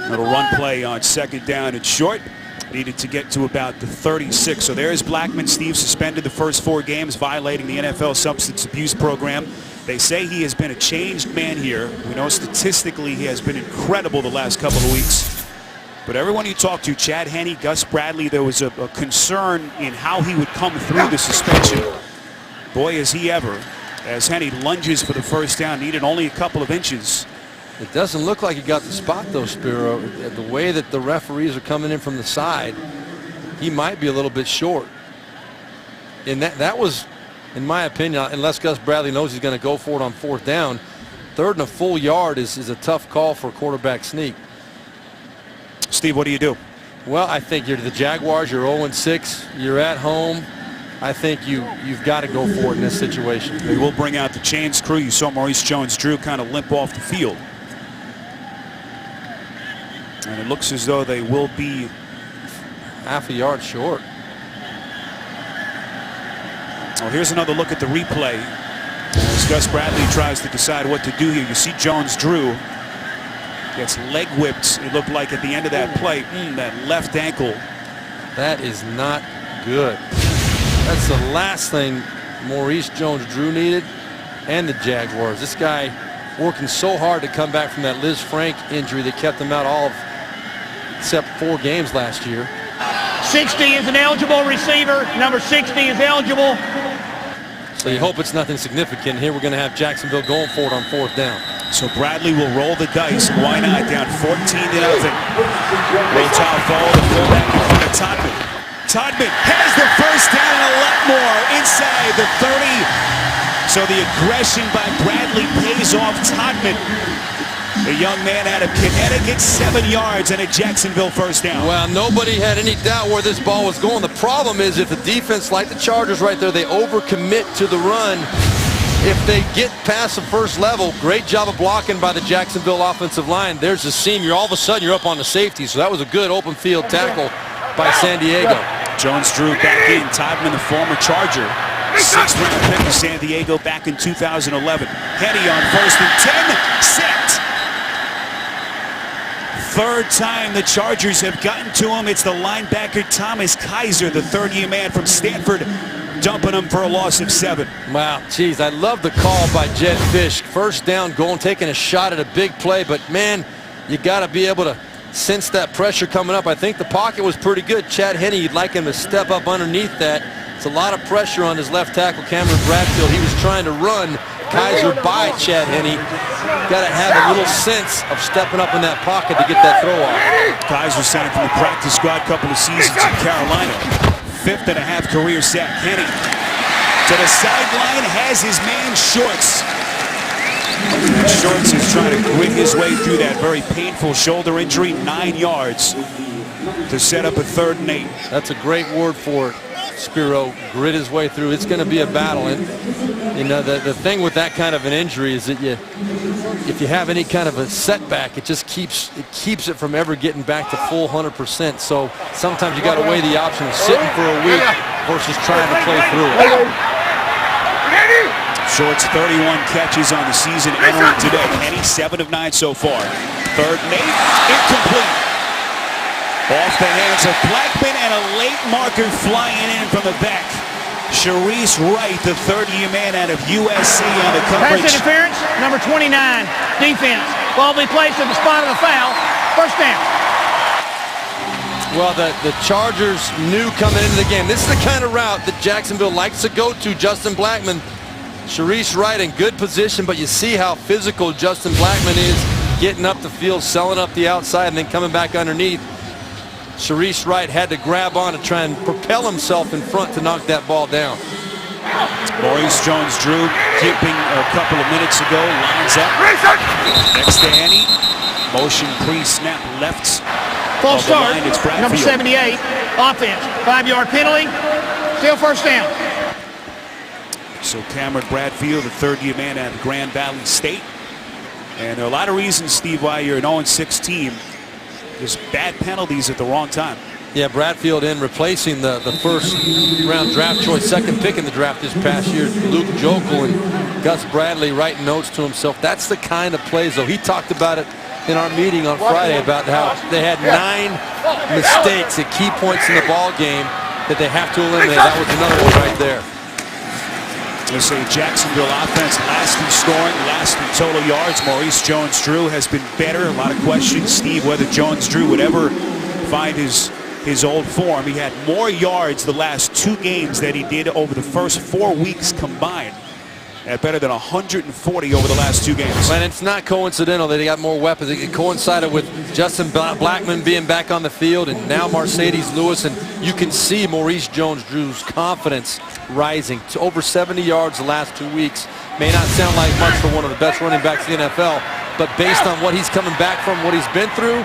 Little run play on 2nd down and short. Needed to get to about the 36. So there's Blackman. Steve suspended the first 4 games, violating the NFL substance abuse program. They say he has been a changed man here. We know statistically he has been incredible the last couple of weeks. But everyone you talk to, Chad Henne, Gus Bradley, there was a concern in how he would come through the suspension. Boy, is he ever. As Henne lunges for the first down, needed only a couple of inches. It doesn't look like he got the spot, though, Spiro. The way that the referees are coming in from the side, he might be a little bit short. And that was, in my opinion, unless Gus Bradley knows he's going to go for it on 4th down, 3rd and a full yard is a tough call for a quarterback sneak. Steve, what do you do? Well, I think you're the Jaguars. You're 0-6. You're at home. I think you've got to go for it in this situation. They will bring out the chains crew. You saw Maurice Jones-Drew kind of limp off the field. And it looks as though they will be half a yard short. Well, here's another look at the replay. As Gus Bradley tries to decide what to do here. You see Jones-Drew gets leg whipped, it looked like, at the end of that play. That left ankle. That is not good. That's the last thing Maurice Jones-Drew needed, and the Jaguars. This guy working so hard to come back from that Liz Frank injury that kept him out all of except 4 games last year. 60 is an eligible receiver. Number 60 is eligible. So you hope it's nothing significant. Here we're going to have Jacksonville going for it on 4th down. So Bradley will roll the dice. Why not? Down 14-0. Will Taufo, the fullback in front of Todman. Todman has the first down and a lot more inside the 30. So the aggression by Bradley pays off. Todman, the young man out of Connecticut, 7 yards and a Jacksonville first down. Well, nobody had any doubt where this ball was going. The problem is if the defense, like the Chargers right there, they overcommit to the run. If they get past the first level, great job of blocking by the Jacksonville offensive line. There's a seam. All of a sudden, you're up on the safety. So that was a good open field tackle by San Diego. Jones-Drew back in. Todman, the former Charger. 6th round pick of San Diego back in 2011. Henny on 1st and 10. Set. 3rd time the Chargers have gotten to him. It's the linebacker Thomas Kaiser, the 3rd-year man from Stanford, dumping him for a loss of 7. Wow, geez, I love the call by Jed Fish. First down, going, taking a shot at a big play, but man, you got to be able to sense that pressure coming up. I think the pocket was pretty good. Chad Henne, you'd like him to step up underneath that. It's a lot of pressure on his left tackle, Cameron Bradfield. He was trying to run Kaiser by Chad Henne. Got to have a little sense of stepping up in that pocket to get that throw off. Kaiser signed from the practice squad a couple of seasons in Carolina. 5th and a half career sack. Henne to the sideline, has his man Shorts. And Shorts is trying to grit his way through that very painful shoulder injury. 9 yards to set up a 3rd and 8. That's a great word for it, Spiro. Grit his way through. It's going to be a battle. And you know, the thing with that kind of an injury is that if you have any kind of a setback, it just keeps it from ever getting back to full 100%. So sometimes you got to weigh the option of sitting for a week versus trying to play through it. Shorts 31 catches on the season entering today. Henne 7 of 9 so far. 3rd and 8, incomplete. Off the hands of Blackman and a late marker flying in from the back. Sharice Wright, the 3rd-year man out of USC on the coverage. Pass interference, number 29, defense. Ball will be placed at the spot of the foul. First down. Well, the Chargers knew coming into the game. This is the kind of route that Jacksonville likes to go to. Justin Blackman, Sharice Wright in good position, but you see how physical Justin Blackman is, getting up the field, selling up the outside, and then coming back underneath. Sharice Wright had to grab on to try and propel himself in front to knock that ball down. Maurice Jones-Drew keeping a couple of minutes ago, lines up. Next to Henne. Motion pre-snap left. False start, It's number 78, offense. 5-yard penalty, still first down. So Cameron Bradfield, the 3rd-year man out of Grand Valley State. And there are a lot of reasons, Steve, why you're an 0-6 team. Just bad penalties at the wrong time. Yeah, Bradfield in replacing the 1st-round draft choice, 2nd pick in the draft this past year, Luke Jokel, and Gus Bradley writing notes to himself. That's the kind of plays, though. He talked about it in our meeting on Friday about how they had 9 mistakes at key points in the ball game that they have to eliminate. That was another one right there. Let's say Jacksonville offense last in scoring, last in total yards. Maurice Jones-Drew has been better. A lot of questions, Steve, whether Jones-Drew would ever find his old form. He had more yards the last 2 games than he did over the first 4 weeks combined. At better than 140 over the last 2 games. And it's not coincidental that he got more weapons. It coincided with Justin Blackman being back on the field, and now Mercedes Lewis, and you can see Maurice Jones-Drew's confidence rising to over 70 yards the last 2 weeks. May not sound like much for one of the best running backs in the NFL, but based on what he's coming back from, what he's been through,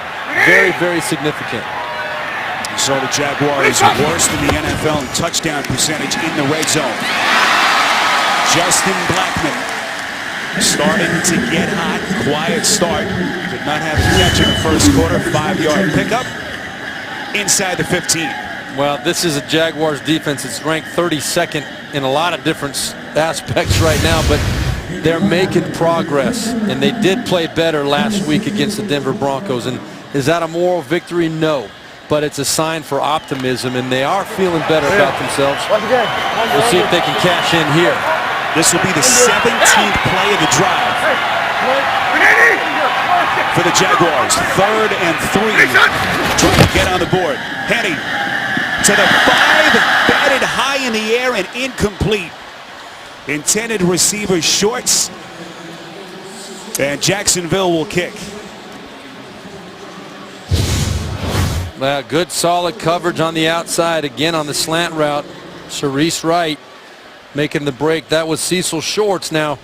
very, very significant. So the Jaguars are worst in the NFL in touchdown percentage in the red zone. Justin Blackman starting to get hot. Quiet start. Did not have a catch in the first quarter. 5-yard pickup inside the 15. Well, this is a Jaguars defense. It's ranked 32nd in a lot of different aspects right now, but they're making progress, and they did play better last week against the Denver Broncos. And is that a moral victory? No, but it's a sign for optimism, and they are feeling better about themselves. We'll see if they can cash in here. This will be the 17th play of the drive for the Jaguars. 3rd and 3. Trying to get on the board. Henne to the 5. Batted high in the air and incomplete. intended receiver shorts. And Jacksonville will kick. Good solid coverage on the outside. Again on the slant route. Sharice Wright making the break. That was Cecil Shorts. Now,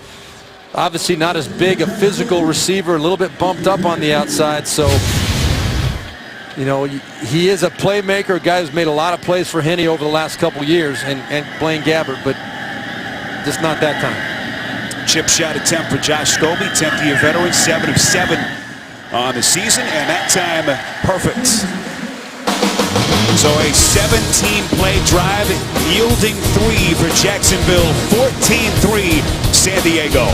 obviously not as big a physical receiver, a little bit bumped up on the outside. So, you know, he is a playmaker, a guy who's made a lot of plays for Henny over the last couple years, and Blaine Gabbert, but just not that time. Chip shot attempt for Josh Scobie, 10th year veteran, 7 of 7 on the season, and that time perfect. So a 17-play drive yielding 3 for Jacksonville, 14-3 San Diego.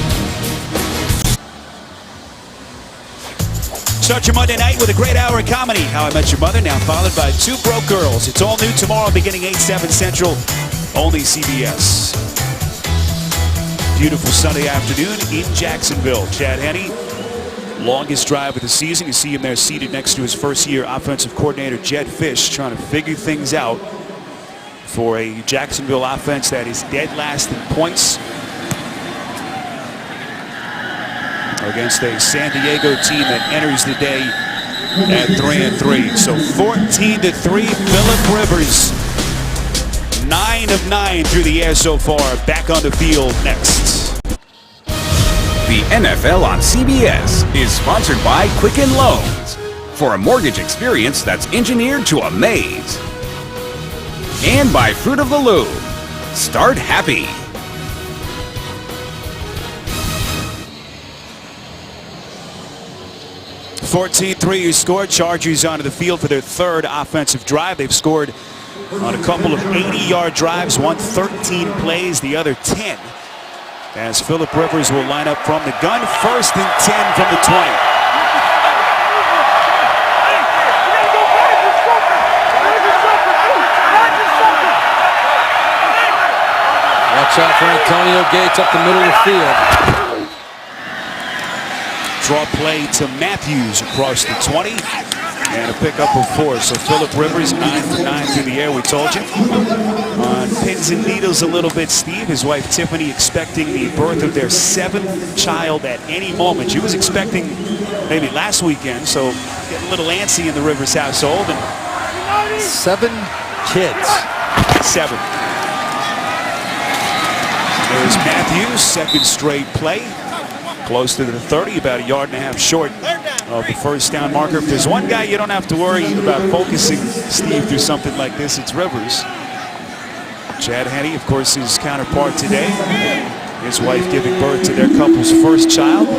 Start your Monday night with a great hour of comedy. How I Met Your Mother, now followed by Two Broke Girls. It's all new tomorrow beginning 8/7 Central, only CBS. Beautiful Sunday afternoon in Jacksonville. Chad Henne, longest drive of the season. You see him there seated next to his first-year offensive coordinator, Jed Fish, trying to figure things out for a Jacksonville offense that is dead last in points against a San Diego team that enters the day at 3-3. So 14-3, Phillip Rivers, 9 of 9 through the air so far. Back on the field next. The NFL on CBS is sponsored by Quicken Loans for a mortgage experience that's engineered to amaze. And by Fruit of the Loom. Start happy. You scored. Chargers onto the field for their third offensive drive. They've scored on a couple of 80-yard drives, one 13 plays, the other 10. As Phillip Rivers will line up from the gun, 1st and 10 from the 20. Watch out for Antonio Gates up the middle of the field. Draw play to Matthews across the 20. And a pickup of 4. So Phillip Rivers, 9 for 9 through the air, we told you. On pins and needles a little bit, Steve. His wife Tiffany expecting the birth of their 7th child at any moment. She was expecting maybe last weekend, so getting a little antsy in the Rivers household. And 7 kids. 7. There's Matthews, 2nd straight play. Close to the 30, about a yard and a half short of the first down marker. If there's one guy you don't have to worry about focusing, Steve, through something like this, it's Rivers. Chad Henne, of course, his counterpart today. His wife giving birth to their couple's first child,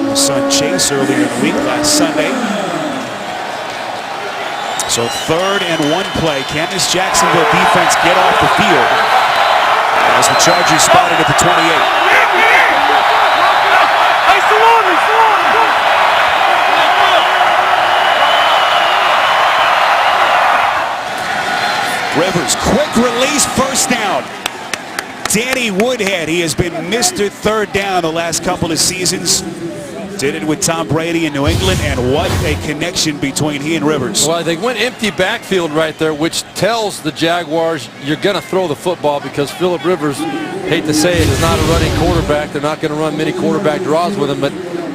his son Chase, earlier in the week, last Sunday. So 3rd and 1 play. Can this Jacksonville defense get off the field as the Chargers spotted at the 28? Rivers, quick release, 1st down. Danny Woodhead, he has been Mr. 3rd down the last couple of seasons. Did it with Tom Brady in New England, and what a connection between he and Rivers. Well, they went empty backfield right there, which tells the Jaguars you're going to throw the football, because Phillip Rivers, hate to say it, is not a running quarterback. They're not going to run many quarterback draws with him, but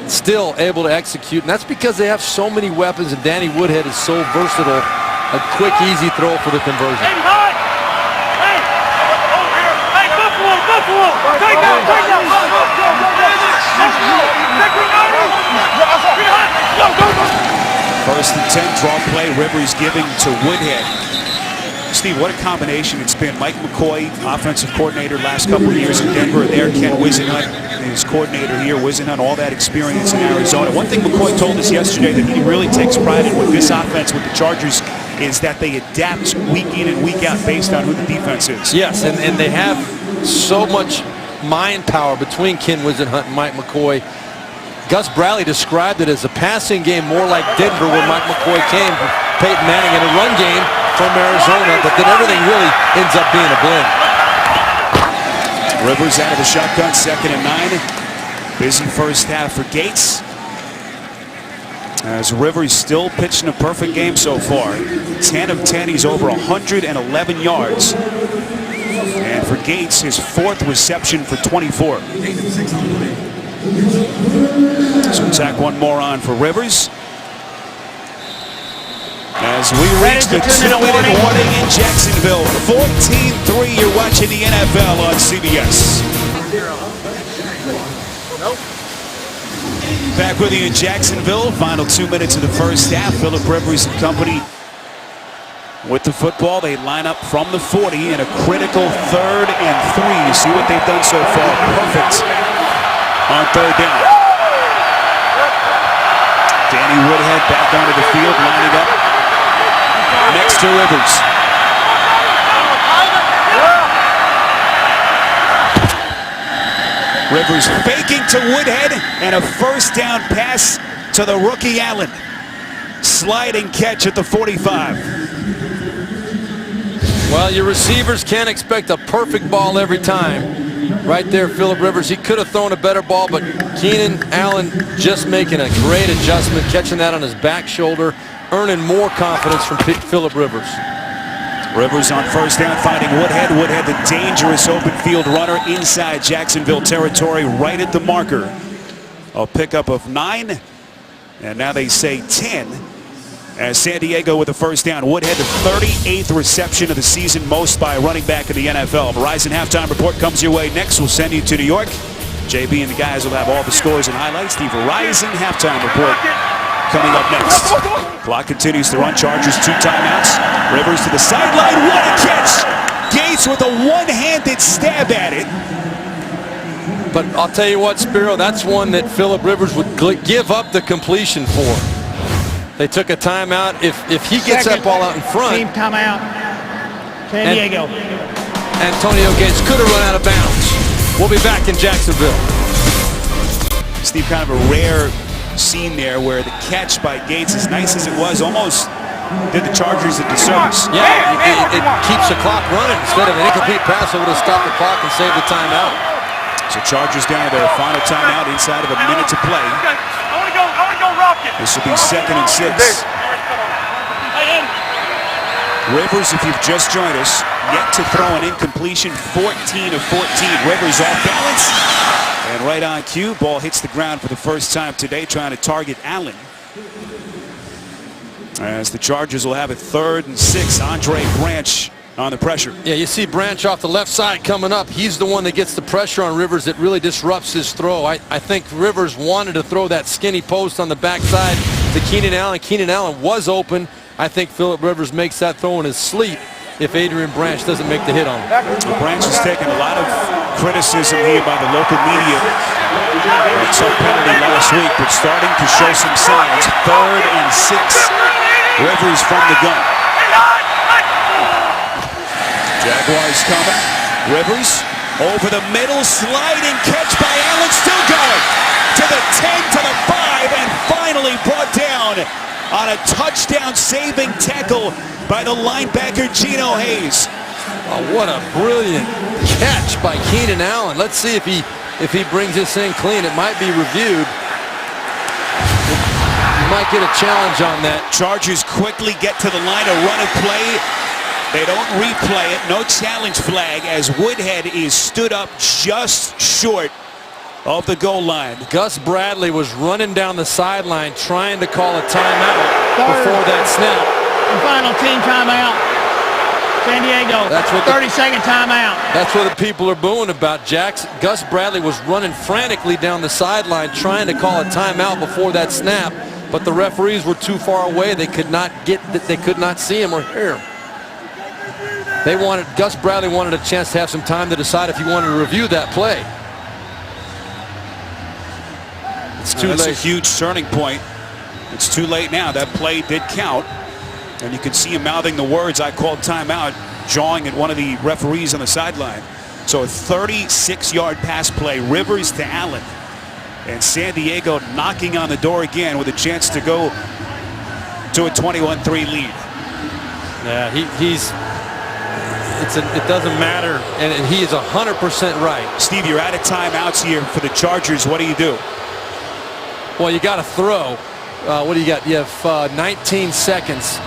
still able to execute. And that's because they have so many weapons, and Danny Woodhead is so versatile. A quick, easy throw for the conversion. Hey, Buffalo! Take down! 1st and 10, draw play. Rivers giving to Woodhead. Steve, what a combination it's been. Mike McCoy, offensive coordinator last couple of years in Denver. There, Ken Whisenhunt, his coordinator here. Whisenhunt, all that experience in Arizona. One thing McCoy told us yesterday that he really takes pride in with this offense with the Chargers is that they adapt week in and week out based on who the defense is. Yes, and they have so much mind power between Ken Whisenhunt and Mike McCoy. Gus Bradley described it as a passing game more like Denver, where Mike McCoy came from Peyton Manning, and a run game from Arizona, but then everything really ends up being a blend. Rivers out of the shotgun, 2nd and 9. Busy 1st half for Gates. As Rivers still pitching a perfect game so far. 10 of 10, he's over 111 yards. And for Gates his 4th reception for 24. So tack one more on for Rivers. As we reach the 2-minute warning in Jacksonville, 14-3, you're watching the NFL on CBS. Back with you in Jacksonville, final 2 minutes of the first half. Philip Rivers and company with the football. They line up from the 40 in a critical 3rd and 3. You see what they've done so far. Perfect on 3rd down. Danny Woodhead back onto the field, lining up next to Rivers. Rivers faking to Woodhead, and a 1st down pass to the rookie Allen. Sliding catch at the 45. Well, your receivers can't expect a perfect ball every time. Right there, Philip Rivers, he could have thrown a better ball, but Keenan Allen just making a great adjustment, catching that on his back shoulder, earning more confidence from Philip Rivers. Rivers on 1st down, finding Woodhead. Woodhead, the dangerous open field runner inside Jacksonville territory, right at the marker. A pickup of 9, and now they say 10. As San Diego with the 1st down. Woodhead, the 38th reception of the season, most by a running back in the NFL. Verizon halftime report comes your way next. We'll send you to New York. JB and the guys will have all the scores and highlights. The Verizon halftime report coming up next. Clock continues to run. Chargers 2 timeouts. Rivers to the sideline. What a catch! Gates with a one-handed stab at it. But I'll tell you what, Spiro, that's one that Philip Rivers would give up the completion for. They took a timeout. If he gets that ball out in front. Team timeout. San Diego. Antonio Gates could have run out of bounds. We'll be back in Jacksonville. Steve, kind of a rare scene there where the catch by Gates, as nice as it was, almost did the Chargers a disservice. Yeah, it keeps the clock running. Instead of an incomplete pass, it would have stopped the clock and saved the timeout. So Chargers down to their final timeout inside of a minute to play. This will be 2nd and 6. Rivers, if you've just joined us, yet to throw an incompletion, 14 of 14. Rivers off balance and right on cue. Ball hits the ground for the first time today, trying to target Allen. As the Chargers will have it 3rd and 6. Andre Branch on the pressure. Yeah, you see Branch off the left side coming up. He's the one that gets the pressure on Rivers that really disrupts his throw. I think Rivers wanted to throw that skinny post on the backside to Keenan Allen. Keenan Allen was open. I think Philip Rivers makes that throw in his sleep if Adrian Branch doesn't make the hit on him. Well, Branch has taken a lot of criticism here by the local media. Tough penalty last week, but starting to show some signs. 3rd and 6. Rivers from the gun. Jaguars coming. Rivers over the middle, sliding catch by Allen, still going to the 10, to the 5, and finally brought down on a touchdown saving tackle by the linebacker Geno Hayes. Oh, what a brilliant catch by Keenan Allen. Let's see if he brings this thing clean. It might be reviewed. You might get a challenge on that. Chargers quickly get to the line, a run of play. They don't replay it. No challenge flag as Woodhead is stood up just short of the goal line. Gus Bradley was running down the sideline trying to call a timeout before that snap. And final team timeout. San Diego. That's what 30-second timeout. That's what the people are booing about, Jax. Gus Bradley was running frantically down the sideline trying to call a timeout before that snap, but the referees were too far away. They could not see him or hear him. Gus Bradley wanted a chance to have some time to decide if he wanted to review that play. It's too late. That's a huge turning point. It's too late now. That play did count. And you can see him mouthing the words, "I called timeout," jawing at one of the referees on the sideline. So a 36-yard pass play, Rivers to Allen. And San Diego knocking on the door again with a chance to go to a 21-3 lead. Yeah, it doesn't matter, and he is 100% right. Steve, you're out of timeouts here for the Chargers. What do? Well, you got to throw. What do you got? You have 19 seconds.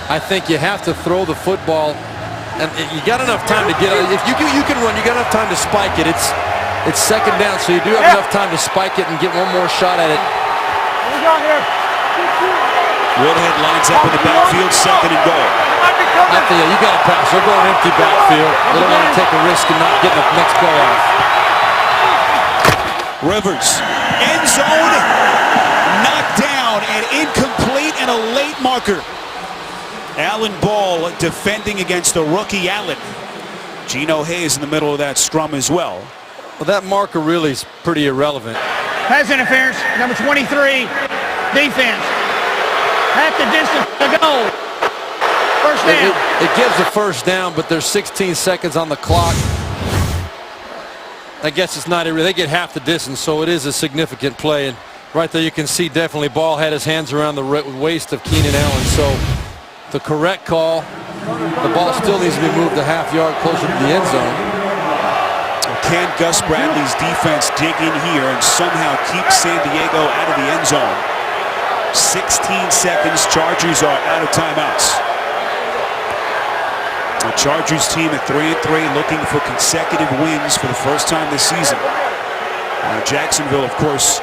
I think you have to throw the football And you got enough time to get it. If you can run, you got enough time to spike it. It's second down, so you do have enough time to spike it and get one more shot at it. Woodhead lines up in the backfield, second and goal. I think you got to pass. They're going empty backfield. They don't want to take a risk and not get the next play off. Rivers, end zone, knocked down and incomplete, and a late marker. Allen Ball defending against the rookie Allen. Geno Hayes in the middle of that scrum as well. Well, that marker really is pretty irrelevant. Pass interference, number 23, defense. Half the distance to goal. First down. It gives a first down, but there's 16 seconds on the clock. I guess it's not, they get half the distance, so it is a significant play. And right there you can see definitely Ball had his hands around the waist of Keenan Allen. So the correct call, the ball still needs to be moved a half yard closer to the end zone. Can Gus Bradley's defense dig in here and somehow keep San Diego out of the end zone? 16 seconds, Chargers are out of timeouts. The Chargers team at 3-3 looking for consecutive wins for the first time this season. Jacksonville, of course,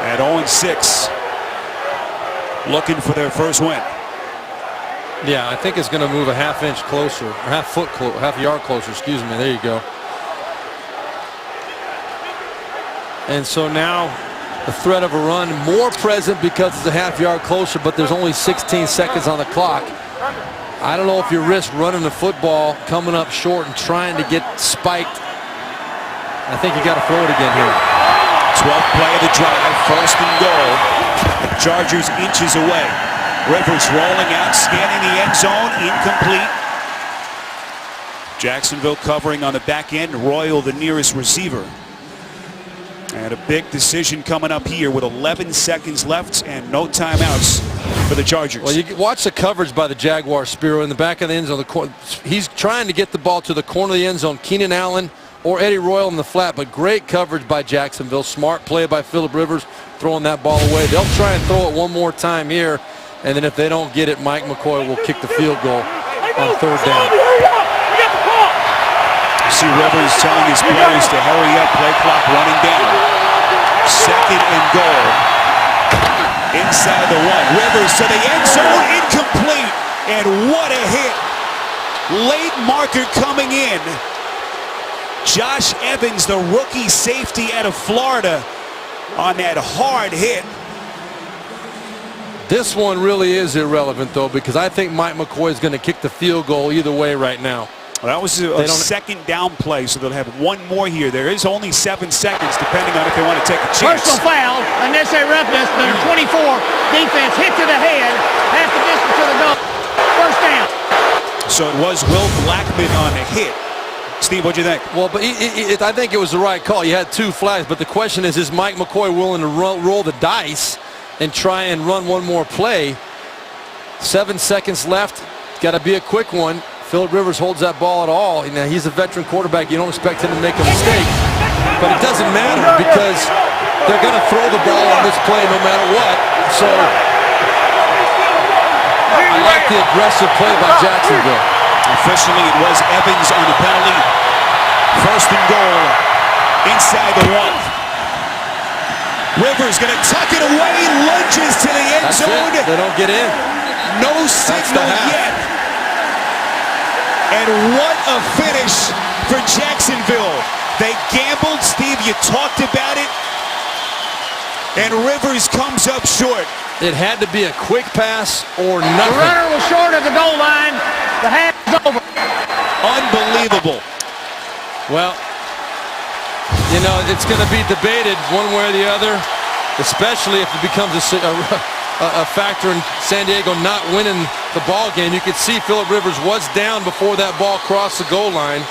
at 0-6, looking for their first win. Yeah, I think it's going to move a half inch closer, or half yard closer, excuse me. There you go. And so now the threat of a run more present because it's a half yard closer, but there's only 16 seconds on the clock. I don't know if you risk running the football, coming up short and trying to get spiked. I think you got to throw it again here. 12th play of the drive, first and goal. The Chargers inches away. Rivers rolling out, scanning the end zone, incomplete. Jacksonville covering on the back end, Royal the nearest receiver. And a big decision coming up here with 11 seconds left and no timeouts for the Chargers. Well, you watch the coverage by the Jaguars, Spiro, in the back of the end zone. He's trying to get the ball to the corner of the end zone. Keenan Allen or Eddie Royal in the flat, but great coverage by Jacksonville. Smart play by Phillip Rivers throwing that ball away. They'll try and throw it one more time here, and then if they don't get it, Mike McCoy will kick the field goal on third down. You see Rivers telling his players to hurry up, play clock running down. Second and goal. Inside the one. Rivers to the end zone, incomplete. And what a hit. Late marker coming in. Josh Evans, the rookie safety out of Florida, on that hard hit. This one really is irrelevant, though, because I think Mike McCoy is going to kick the field goal either way right now. Well, that was a second down play, so they'll have one more here. There is only 7 seconds, depending on if they want to take a chance. Personal foul, unnecessary roughness, number 24, defense hit to the head, half the distance to the goal. First down. So it was Will Blackman on the hit. Steve, what'd you think? Well, but I think it was the right call. You had 2 flags, but the question is Mike McCoy willing to roll the dice and try and run one more play? 7 seconds left. Got to be a quick one. Phillip Rivers holds that ball at all. Now, he's a veteran quarterback. You don't expect him to make a mistake. But it doesn't matter because they're going to throw the ball on this play no matter what. So I like the aggressive play by Jacksonville. Officially, it was Evans on the penalty. First and goal inside the one. Rivers going to tuck it away, lunges to the end zone. They don't get in. No signal yet. And what a finish for Jacksonville. They gambled, Steve, you talked about it. And Rivers comes up short. It had to be a quick pass or nothing. The runner was short of the goal line. The half is over. Unbelievable. Well, you know, it's going to be debated one way or the other, especially if it becomes a factor in San Diego not winning the ball game. You could see Phillip Rivers was down before that ball crossed the goal line.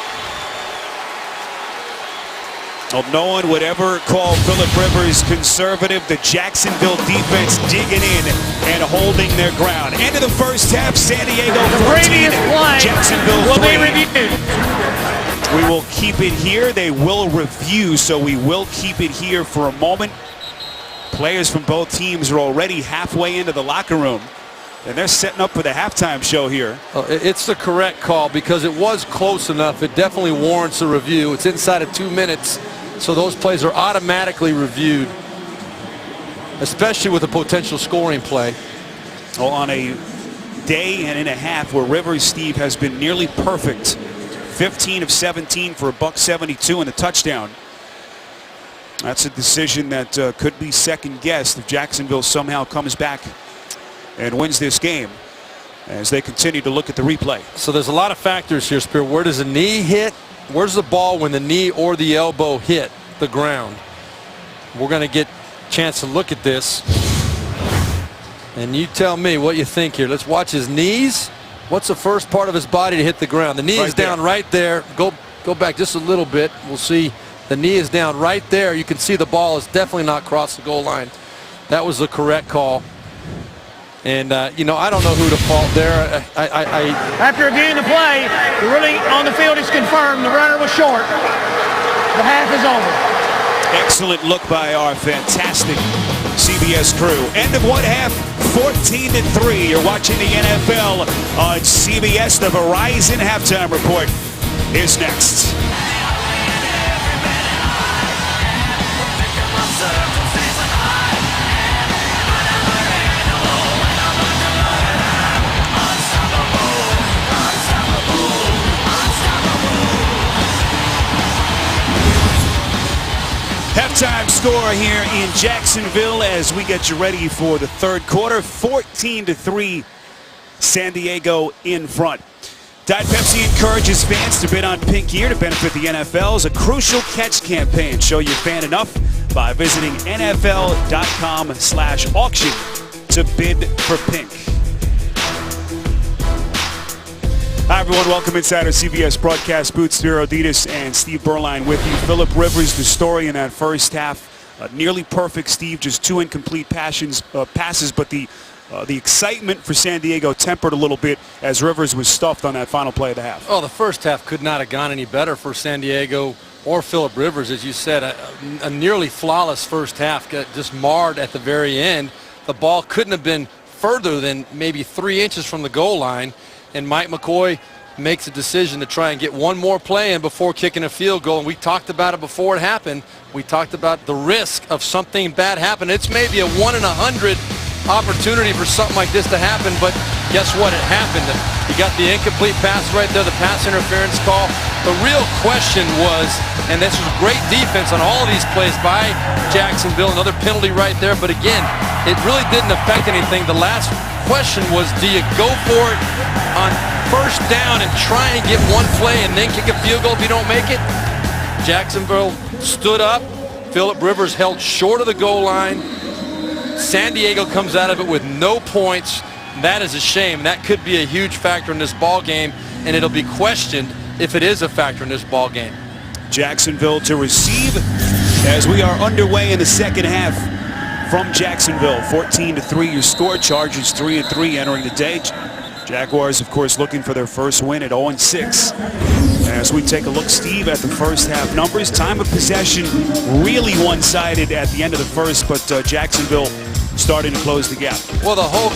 Well, no one would ever call Phillip Rivers conservative. The Jacksonville defense digging in and holding their ground. End of the first half, San Diego 14, Jacksonville 3. Will be reviewed. We will keep it here. They will review, so we will keep it here for a moment. Players from both teams are already halfway into the locker room. And they're setting up for the halftime show here. It's the correct call because it was close enough. It definitely warrants a review. It's inside of 2 minutes, so those plays are automatically reviewed, especially with a potential scoring play. Well, on a day and a half where Rivers, Steve, has been nearly perfect. 15 of 17 for a $172 and a touchdown. That's a decision that could be second-guessed if Jacksonville somehow comes back and wins this game as they continue to look at the replay. So there's a lot of factors here, Spear. Where does the knee hit? Where's the ball when the knee or the elbow hit the ground? We're going to get a chance to look at this. And you tell me what you think here. Let's watch his knees. What's the first part of his body to hit the ground? The knee is down right there. Go back just a little bit. We'll see. The knee is down right there. You can see the ball is definitely not crossed the goal line. That was the correct call. And, you know, I don't know who to fault there. After reviewing the play, the ruling on the field is confirmed. The runner was short. The half is over. Excellent look by our fantastic CBS crew. End of one half, 14-3. You're watching the NFL on CBS. The Verizon Halftime Report is next. Halftime score here in Jacksonville as we get you ready for the third quarter. 14-3, San Diego in front. Diet Pepsi encourages fans to bid on pink gear to benefit the NFL's A Crucial Catch campaign. Show your fan enough by visiting NFL.com/auction to bid for pink. Hi, everyone. Welcome inside our CBS broadcast booth. Spiro Ditas and Steve Berline with you. Phillip Rivers, the story in that first half. Nearly perfect, Steve. Just 2 incomplete passes, but the excitement for San Diego tempered a little bit as Rivers was stuffed on that final play of the half. Oh, the first half could not have gone any better for San Diego or Phillip Rivers. As you said, a nearly flawless first half got just marred at the very end. The ball couldn't have been further than maybe 3 inches from the goal line. And Mike McCoy makes a decision to try and get one more play in before kicking a field goal. And we talked about it before it happened. We talked about the risk of something bad happening. It's maybe a 1 in 100 opportunity for something like this to happen, but guess what? It happened. You got the incomplete pass right there, the pass interference call. The real question was, and this was great defense on all of these plays by Jacksonville, another penalty right there, but again, it really didn't affect anything. The last question was, do you go for it on first down and try and get one play and then kick a field goal if you don't make it? Jacksonville stood up. Phillip Rivers held short of the goal line. San Diego comes out of it with no points. That is a shame. That could be a huge factor in this ball game, and it'll be questioned if it is a factor in this ball game. Jacksonville to receive as we are underway in the second half from Jacksonville. 14-3 your score. Chargers 3-3 entering the day. Jaguars, of course, looking for their first win at 0-6. As we take a look, Steve, at the first half numbers, time of possession really one-sided at the end of the first, but Jacksonville starting to close the gap. Well, the whole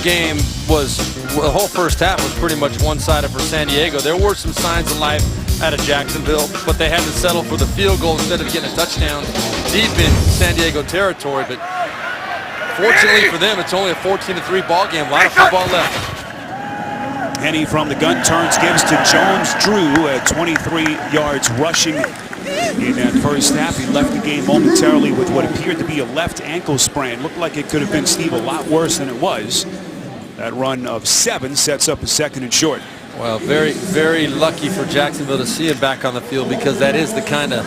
first half was pretty much one-sided for San Diego. There were some signs of life out of Jacksonville, but they had to settle for the field goal instead of getting a touchdown deep in San Diego territory. But fortunately for them, it's only a 14-3 ball game. A lot of football left. Henny from the gun turns, gives to Jones-Drew at 23 yards rushing in that first half. He left the game momentarily with what appeared to be a left ankle sprain. Looked like it could have been, Steve, a lot worse than it was. That run of 7 sets up a 2nd and short. Well, very, very lucky for Jacksonville to see him back on the field, because that is the kind of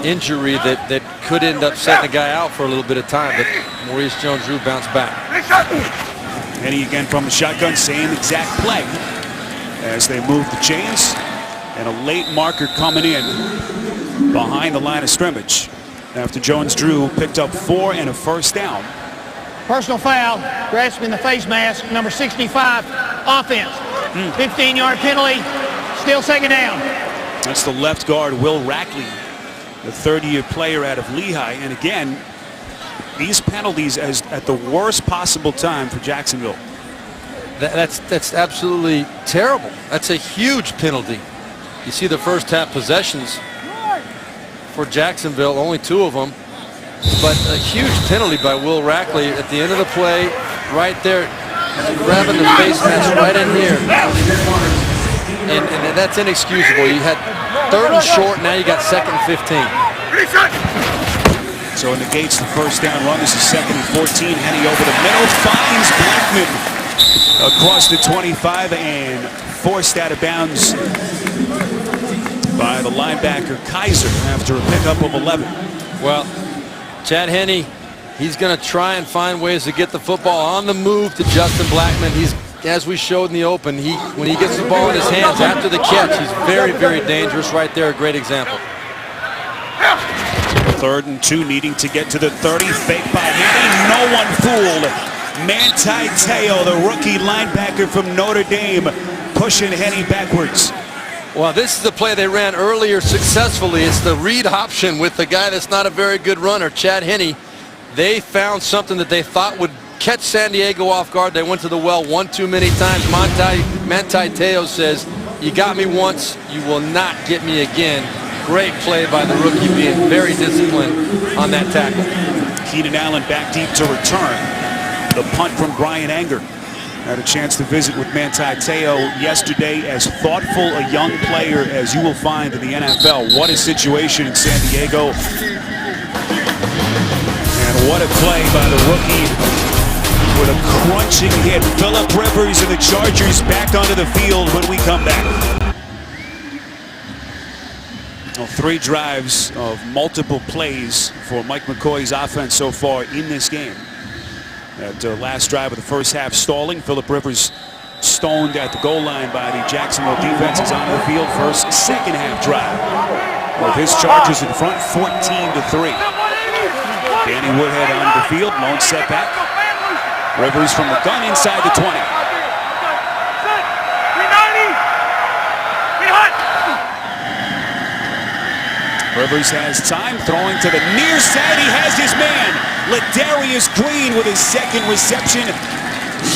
injury that could end up setting a guy out for a little bit of time. But Maurice Jones-Drew bounced back. Henny again from the shotgun, same exact play as they move the chains, and a late marker coming in behind the line of scrimmage after Jones-Drew picked up 4 and a first down. Personal foul, grasping the face mask, number 65, offense. 15-yard penalty, still 2nd down. That's the left guard, Will Rackley, the 30-year player out of Lehigh. And again, these penalties as at the worst possible time for Jacksonville. That's absolutely terrible. That's a huge penalty. You see the first half possessions for Jacksonville, only 2 of them, but a huge penalty by Will Rackley at the end of the play, right there, grabbing the face mask right in here, and that's inexcusable. You had 3rd and short, now you got 2nd and 15. So it negates the first down run. This is 2nd and 14. Henny over the middle, finds Blackman across the 25 and forced out of bounds by the linebacker Kaiser after a pickup of 11. Well, Chad Henne, he's going to try and find ways to get the football on the move to Justin Blackman. He's, as we showed in the open, when he gets the ball in his hands after the catch, he's very, very dangerous right there. A great example. 3rd and 2, needing to get to the 30. Fake by Henne. No one fooled. Manti Te'o, the rookie linebacker from Notre Dame, pushing Henne backwards. Well, this is the play they ran earlier successfully. It's the read option with the guy that's not a very good runner, Chad Henne. They found something that they thought would catch San Diego off guard. They went to the well one too many times. Manti Te'o says, "You got me once, you will not get me again." Great play by the rookie, being very disciplined on that tackle. Keenan Allen back deep to return. The punt from Brian Anger. Had a chance to visit with Manti Te'o yesterday. As thoughtful a young player as you will find in the NFL. What a situation in San Diego. And what a play by the rookie with a crunching hit. Phillip Rivers and the Chargers back onto the field when we come back. Well, 3 drives of multiple plays for Mike McCoy's offense so far in this game. That last drive of the first half stalling. Phillip Rivers stoned at the goal line by the Jacksonville defense. Is on the field. First, second half drive with his Chargers in front, 14-3. Danny Woodhead on the field, lone setback. Rivers from the gun inside the 20. Rivers has time, throwing to the near side. He has his man, Ladarius Green, with his 2nd reception.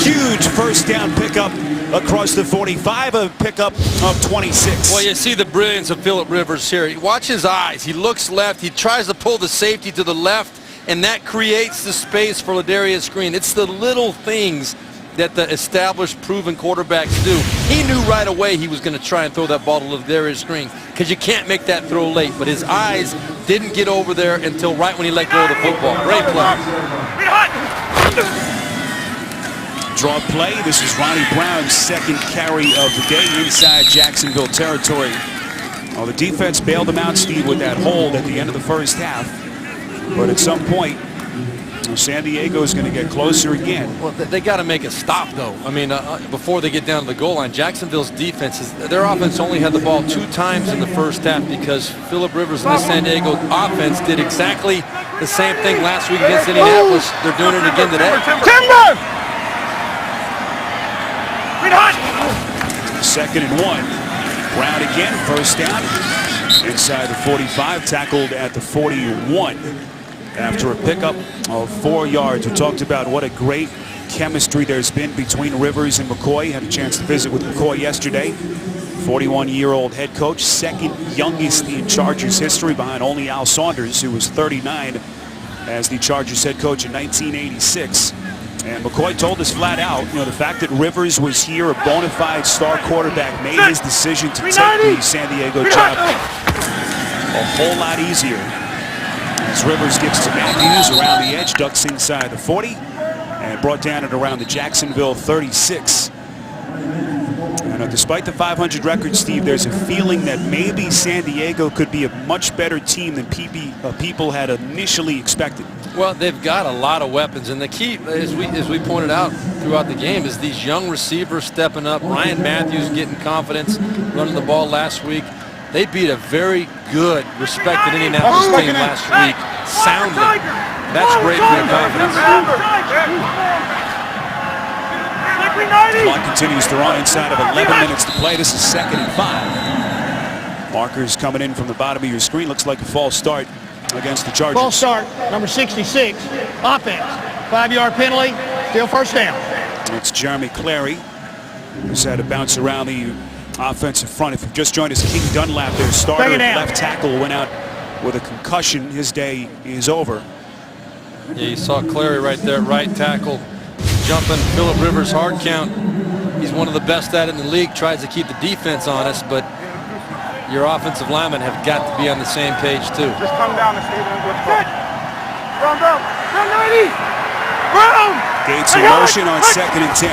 Huge first down pickup across the 45, a pickup of 26. Well, you see the brilliance of Phillip Rivers here. Watch his eyes. He looks left. He tries to pull the safety to the left, and that creates the space for Ladarius Green. It's the little things that the established, proven quarterbacks do. He knew right away he was going to try and throw that ball to Ladarius Green, because you can't make that throw late. But his eyes didn't get over there until right when he let go of the football. Great play. Draw play. This is Ronnie Brown's 2nd carry of the day inside Jacksonville territory. Well, the defense bailed him out, Steve, with that hold at the end of the first half. But at some point, San Diego is going to get closer again. Well, they got to make a stop, though. I mean, before they get down to the goal line, Jacksonville's defense, their offense only had the ball 2 times in the first half, because Phillip Rivers and the San Diego offense did exactly the same thing last week against Indianapolis. They're doing it again today. Timber! 2nd and 1. Brown again, first down. Inside the 45, tackled at the 41. After a pickup of 4 yards. We talked about what a great chemistry there's been between Rivers and McCoy. Had a chance to visit with McCoy yesterday. 41-year-old head coach, 2nd youngest in Chargers history, behind only Al Saunders, who was 39 as the Chargers head coach in 1986. And McCoy told us flat out, the fact that Rivers was here, a bona fide star quarterback, made his decision to take the San Diego job a whole lot easier. As Rivers gets to Matthews around the edge, ducks inside the 40, and brought down at around the Jacksonville 36. And despite the 500 record, Steve, there's a feeling that maybe San Diego could be a much better team than people had initially expected. Well, they've got a lot of weapons, and the key, as we pointed out throughout the game, is these young receivers stepping up. Ryan Matthews getting confidence, running the ball last week. They beat a very good, respected Indianapolis team last week soundly. That's great for your confidence. Clock continues to run inside of 11 minutes to play. This is 2nd and 5. Markers coming in from the bottom of your screen. Looks like a false start against the Chargers. False start, number 66, offense. 5-yard penalty, still first down. It's Jeremy Clary Just had to bounce around the offensive front. If you just joined us, King Dunlap, their starter left tackle, went out with a concussion. His day is over. Yeah, you saw Clary right there, right tackle, jumping. Phillip Rivers hard count. He's one of the best at it in the league. Tries to keep the defense honest, but your offensive linemen have got to be on the same page too. Just come down and stay there. Run, run, run, run! Gates in motion on 2nd and 10.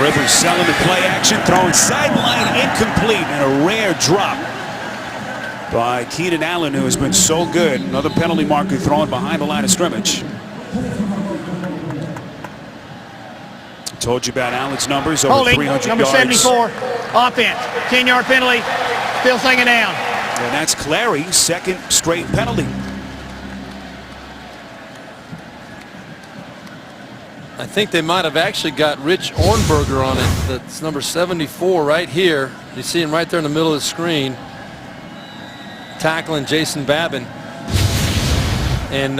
Rivers selling the play action, throwing sideline incomplete, and a rare drop by Keenan Allen, who has been so good. Another penalty marker thrown behind the line of scrimmage. Told you about Allen's numbers, over Holding, 300 number yards. 74, offense, 10-yard penalty, still second down. And that's Clary's second straight penalty. I think they might have actually got Rich Ornberger on it. That's number 74 right here. You see him right there in the middle of the screen, tackling Jason Babin. And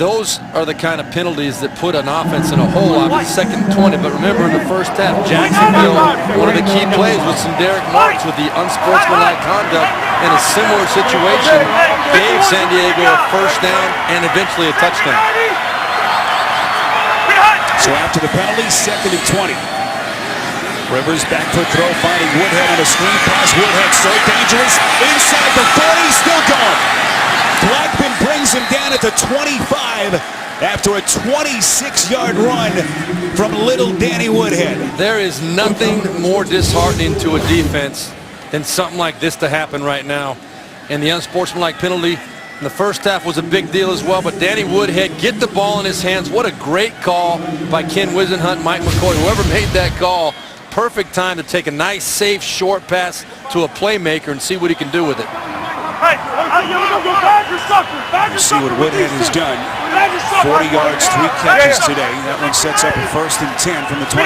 those are the kind of penalties that put an offense in a hole after the second 20. But remember, in the first half, Jacksonville, one of the key plays was some Derek Marks with the unsportsmanlike conduct in a similar situation, gave San Diego a first down and eventually a touchdown. So after the penalty, 2nd and 20. Rivers back foot throw, finding Woodhead on a screen pass. Woodhead so dangerous. Inside the 40, still gone. Blackman brings him down at the 25 after a 26-yard run from little Danny Woodhead. There is nothing more disheartening to a defense than something like this to happen right now. And the unsportsmanlike penalty in the first half was a big deal as well, but Danny Woodhead get the ball in his hands. What a great call by Ken Wisenhunt, Mike McCoy, whoever made that call. Perfect time to take a nice, safe, short pass to a playmaker and see what he can do with it. You see what Woodhead has done. 40 yards, 3 catches today. That one sets up a 1st and 10 from the 25.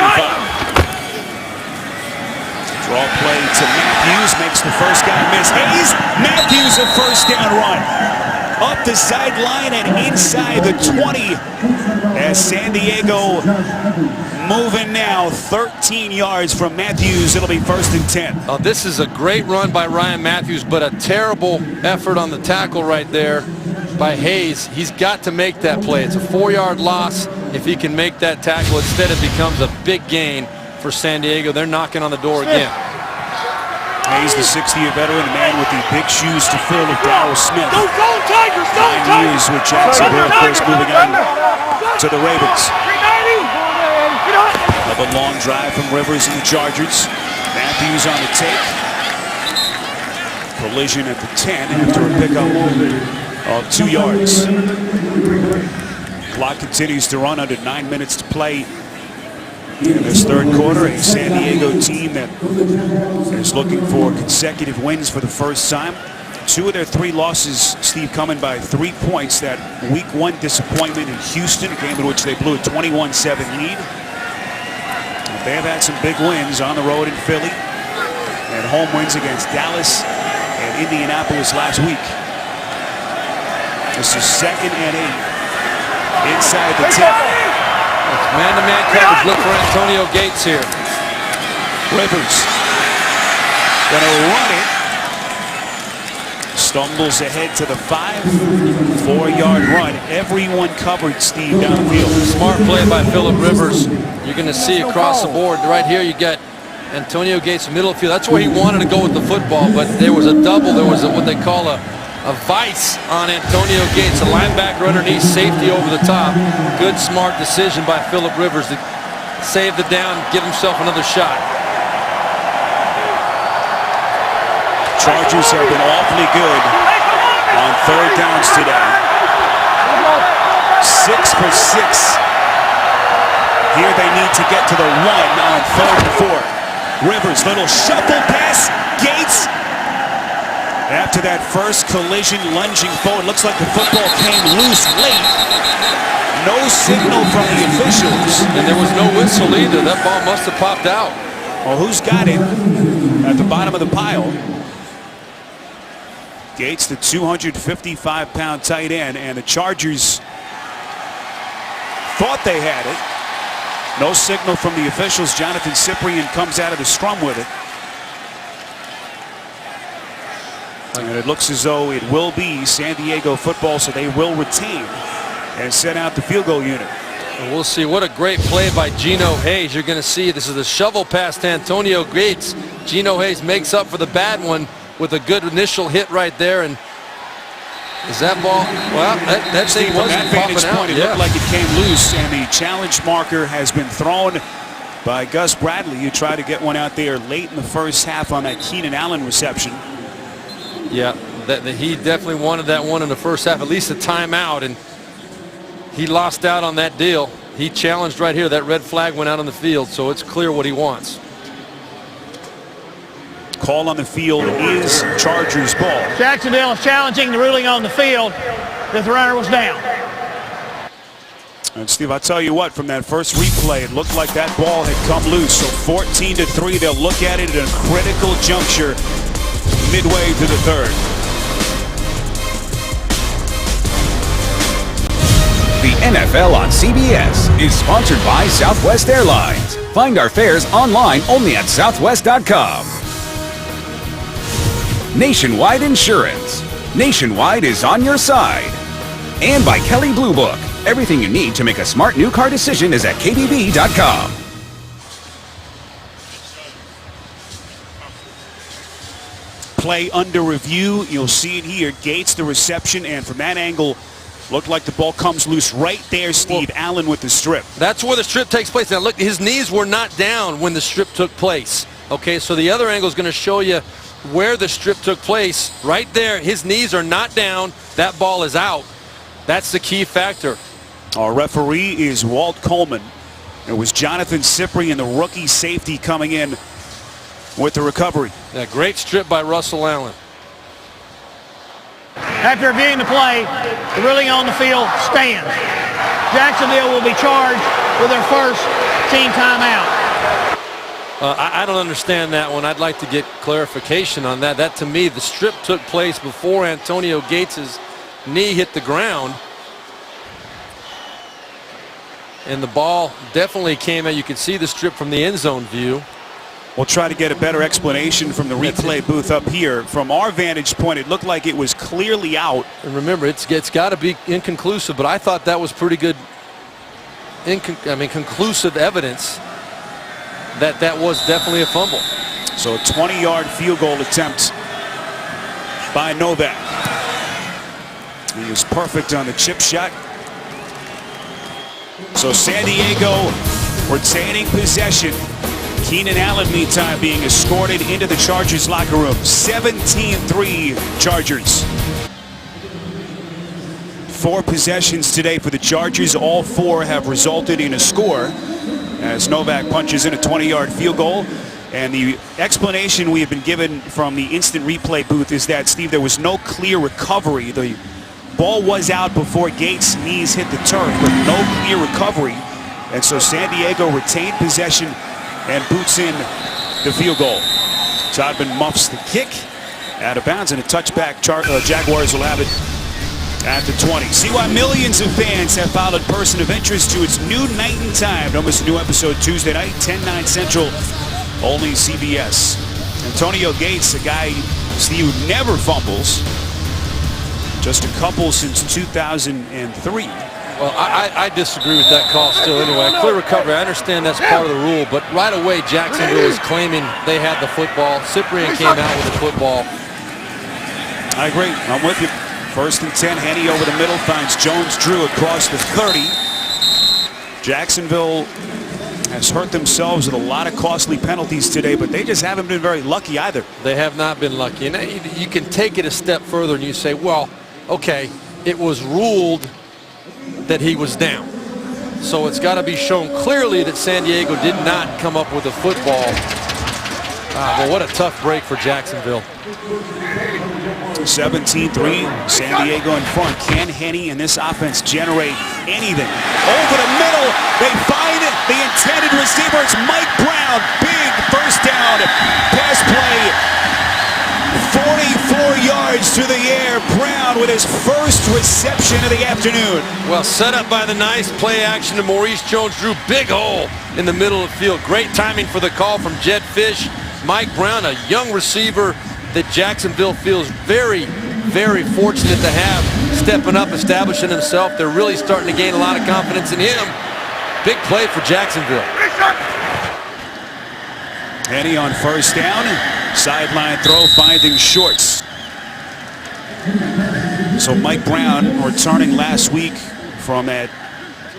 Draw play to Matthews, makes the first guy miss. Hayes, Matthews a first down run. Up the sideline and inside the 20 as San Diego moving now 13 yards from Matthews. It'll be 1st and 10. Oh, this is a great run by Ryan Matthews, but a terrible effort on the tackle right there by Hayes. He's got to make that play. It's a 4-yard loss. If he can make that tackle, instead it becomes a big gain for San Diego. They're knocking on the door again. Hayes, the 60-year veteran, the man with the big shoes to fill of Darryl Smith. 9 years with Jacksonville, of course, moving on to the Ravens. Another long drive from Rivers and the Chargers. Matthews on the take. Collision at the 10 after a pickup of 2 yards. Clock continues to run, under 9 minutes to play in this 3rd quarter. A San Diego team that is looking for consecutive wins for the first time. 2 of their 3 losses, Steve, coming by 3 points. That week 1 disappointment in Houston, a game in which they blew a 21-7 lead. They have had some big wins on the road in Philly and home wins against Dallas and Indianapolis last week. This is 2nd and 8 inside the 10. Man-to-man coverage. Look for Antonio Gates here. Rivers gonna run it. Stumbles ahead to the 5. 4-yard run. Everyone covered, Steve, downfield. Smart play by Phillip Rivers. You're going to see across the board. Right here you get Antonio Gates, middle of the field. That's where he wanted to go with the football, but there was a double. There was what they call a vice on Antonio Gates. A linebacker underneath, safety over the top. Good, smart decision by Phillip Rivers to save the down, give himself another shot. Chargers have been awfully good on 3rd downs today. 6 for 6. Here they need to get to the 1 on 3rd and 4. Rivers, little shuffle pass. Gates, after that first collision, lunging forward. Looks like the football came loose late. No signal from the officials. And there was no whistle either. That ball must have popped out. Well, who's got it at the bottom of the pile? Gates, the 255-pound tight end, and the Chargers thought they had it. No signal from the officials. Jonathan Cyprien comes out of the scrum with it. And it looks as though it will be San Diego football, so they will retain and send out the field goal unit. And we'll see. What a great play by Gino Hayes. You're going to see this is a shovel pass to Antonio Gates. Gino Hayes makes up for the bad one with a good initial hit right there. And is that ball? Well, that thing wasn't from that vantage popping point, out. it looked like it came loose, and the challenge marker has been thrown by Gus Bradley, who tried to get one out there late in the first half on that Keenan Allen reception. Yeah, he definitely wanted that one in the first half, at least a timeout, and he lost out on that deal. He challenged right here. That red flag went out on the field, so it's clear what he wants. Call on the field is Chargers ball. Jacksonville is challenging the ruling on the field that the runner was down. And Steve, I'll tell you what, from that first replay, it looked like that ball had come loose. So 14-3, they'll look at it at a critical juncture midway through the third. The NFL on CBS is sponsored by Southwest Airlines. Find our fares online only at southwest.com. Nationwide Insurance. Nationwide is on your side. And by Kelley Blue Book. Everything you need to make a smart new car decision is at kbb.com. Play under review. You'll see it here. Gates the reception, and from that angle, looked like the ball comes loose right there, Steve. Allen with the strip. That's where the strip takes place. Now look, his knees were not down when the strip took place. Okay, so the other angle is going to show you where the strip took place. Right there, his knees are not down. That ball is out. That's the key factor. Our referee is Walt Coleman. It was Jonathan Cyprien, the rookie safety, coming in with the recovery. Yeah, great strip by Russell Allen. After reviewing the play, the ruling on the field stands. Jacksonville will be charged with their first team timeout. I don't understand that one. I'd like to get clarification on that. That, to me, the strip took place before Antonio Gates' knee hit the ground. And the ball definitely came out. You could see the strip from the end zone view. We'll try to get a better explanation from the replay booth up here. From our vantage point, it looked like it was clearly out. And remember, it's got to be inconclusive, but I thought that was pretty good, conclusive evidence that that was definitely a fumble. So a 20-yard field goal attempt by Novak. He was perfect on the chip shot. So San Diego retaining possession. Keenan Allen, meantime, being escorted into the Chargers locker room. 17-3 Chargers. 4 possessions today for the Chargers. All 4 have resulted in a score as Novak punches in a 20-yard field goal. And the explanation we have been given from the instant replay booth is that, Steve, there was no clear recovery. The ball was out before Gates' knees hit the turf, but no clear recovery. And so San Diego retained possession and boots in the field goal. Todman muffs the kick out of bounds, and a touchback. Jaguars will have it at the 20. See why millions of fans have followed Person of Interest to its new night and time. Don't miss a new episode Tuesday night, 10/9 Central, only CBS. Antonio Gates, a guy, Steve, who never fumbles. Just a couple since 2003. Well, I disagree with that call still anyway. Clear recovery, I understand that's part of the rule, but right away Jacksonville is claiming they had the football. Cyprien came out with the football. I agree. I'm with you. 1st and 10. Henne over the middle finds Jones-Drew across the 30. Jacksonville has hurt themselves with a lot of costly penalties today, but they just haven't been very lucky either. They have not been lucky. And you can take it a step further and you say, well, okay, it was ruled that he was down. So it's got to be shown clearly that San Diego did not come up with a football. Well, what a tough break for Jacksonville. 17-3, San Diego in front. Can Henne and this offense generate anything? Over the middle, they find it. The intended receiver is Mike Brown. Big first down pass play. 44 yards to the air. Brown with his first reception of the afternoon. Well, set up by the nice play action to Maurice Jones-Drew. Big hole in the middle of the field. Great timing for the call from Jed Fish. Mike Brown, a young receiver that Jacksonville feels very, very fortunate to have, stepping up, establishing himself. They're really starting to gain a lot of confidence in him. Big play for Jacksonville. Henny on first down. Sideline throw finding Shorts. So Mike Brown returning last week from that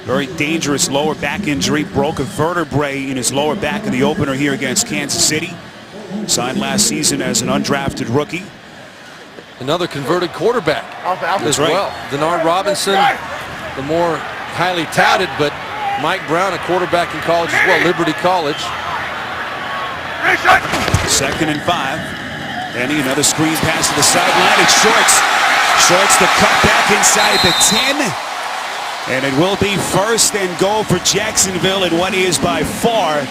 very dangerous lower back injury. Broke a vertebrae in his lower back in the opener here against Kansas City. Signed last season as an undrafted rookie. Another converted quarterback as well. Denard Robinson, the more highly touted, but Mike Brown, a quarterback in college as well, Liberty College. 2nd and 5. Henny, another screen pass to the sideline. It's Shorts. Shorts the cut back inside the 10. And it will be 1st and goal for Jacksonville in what is by far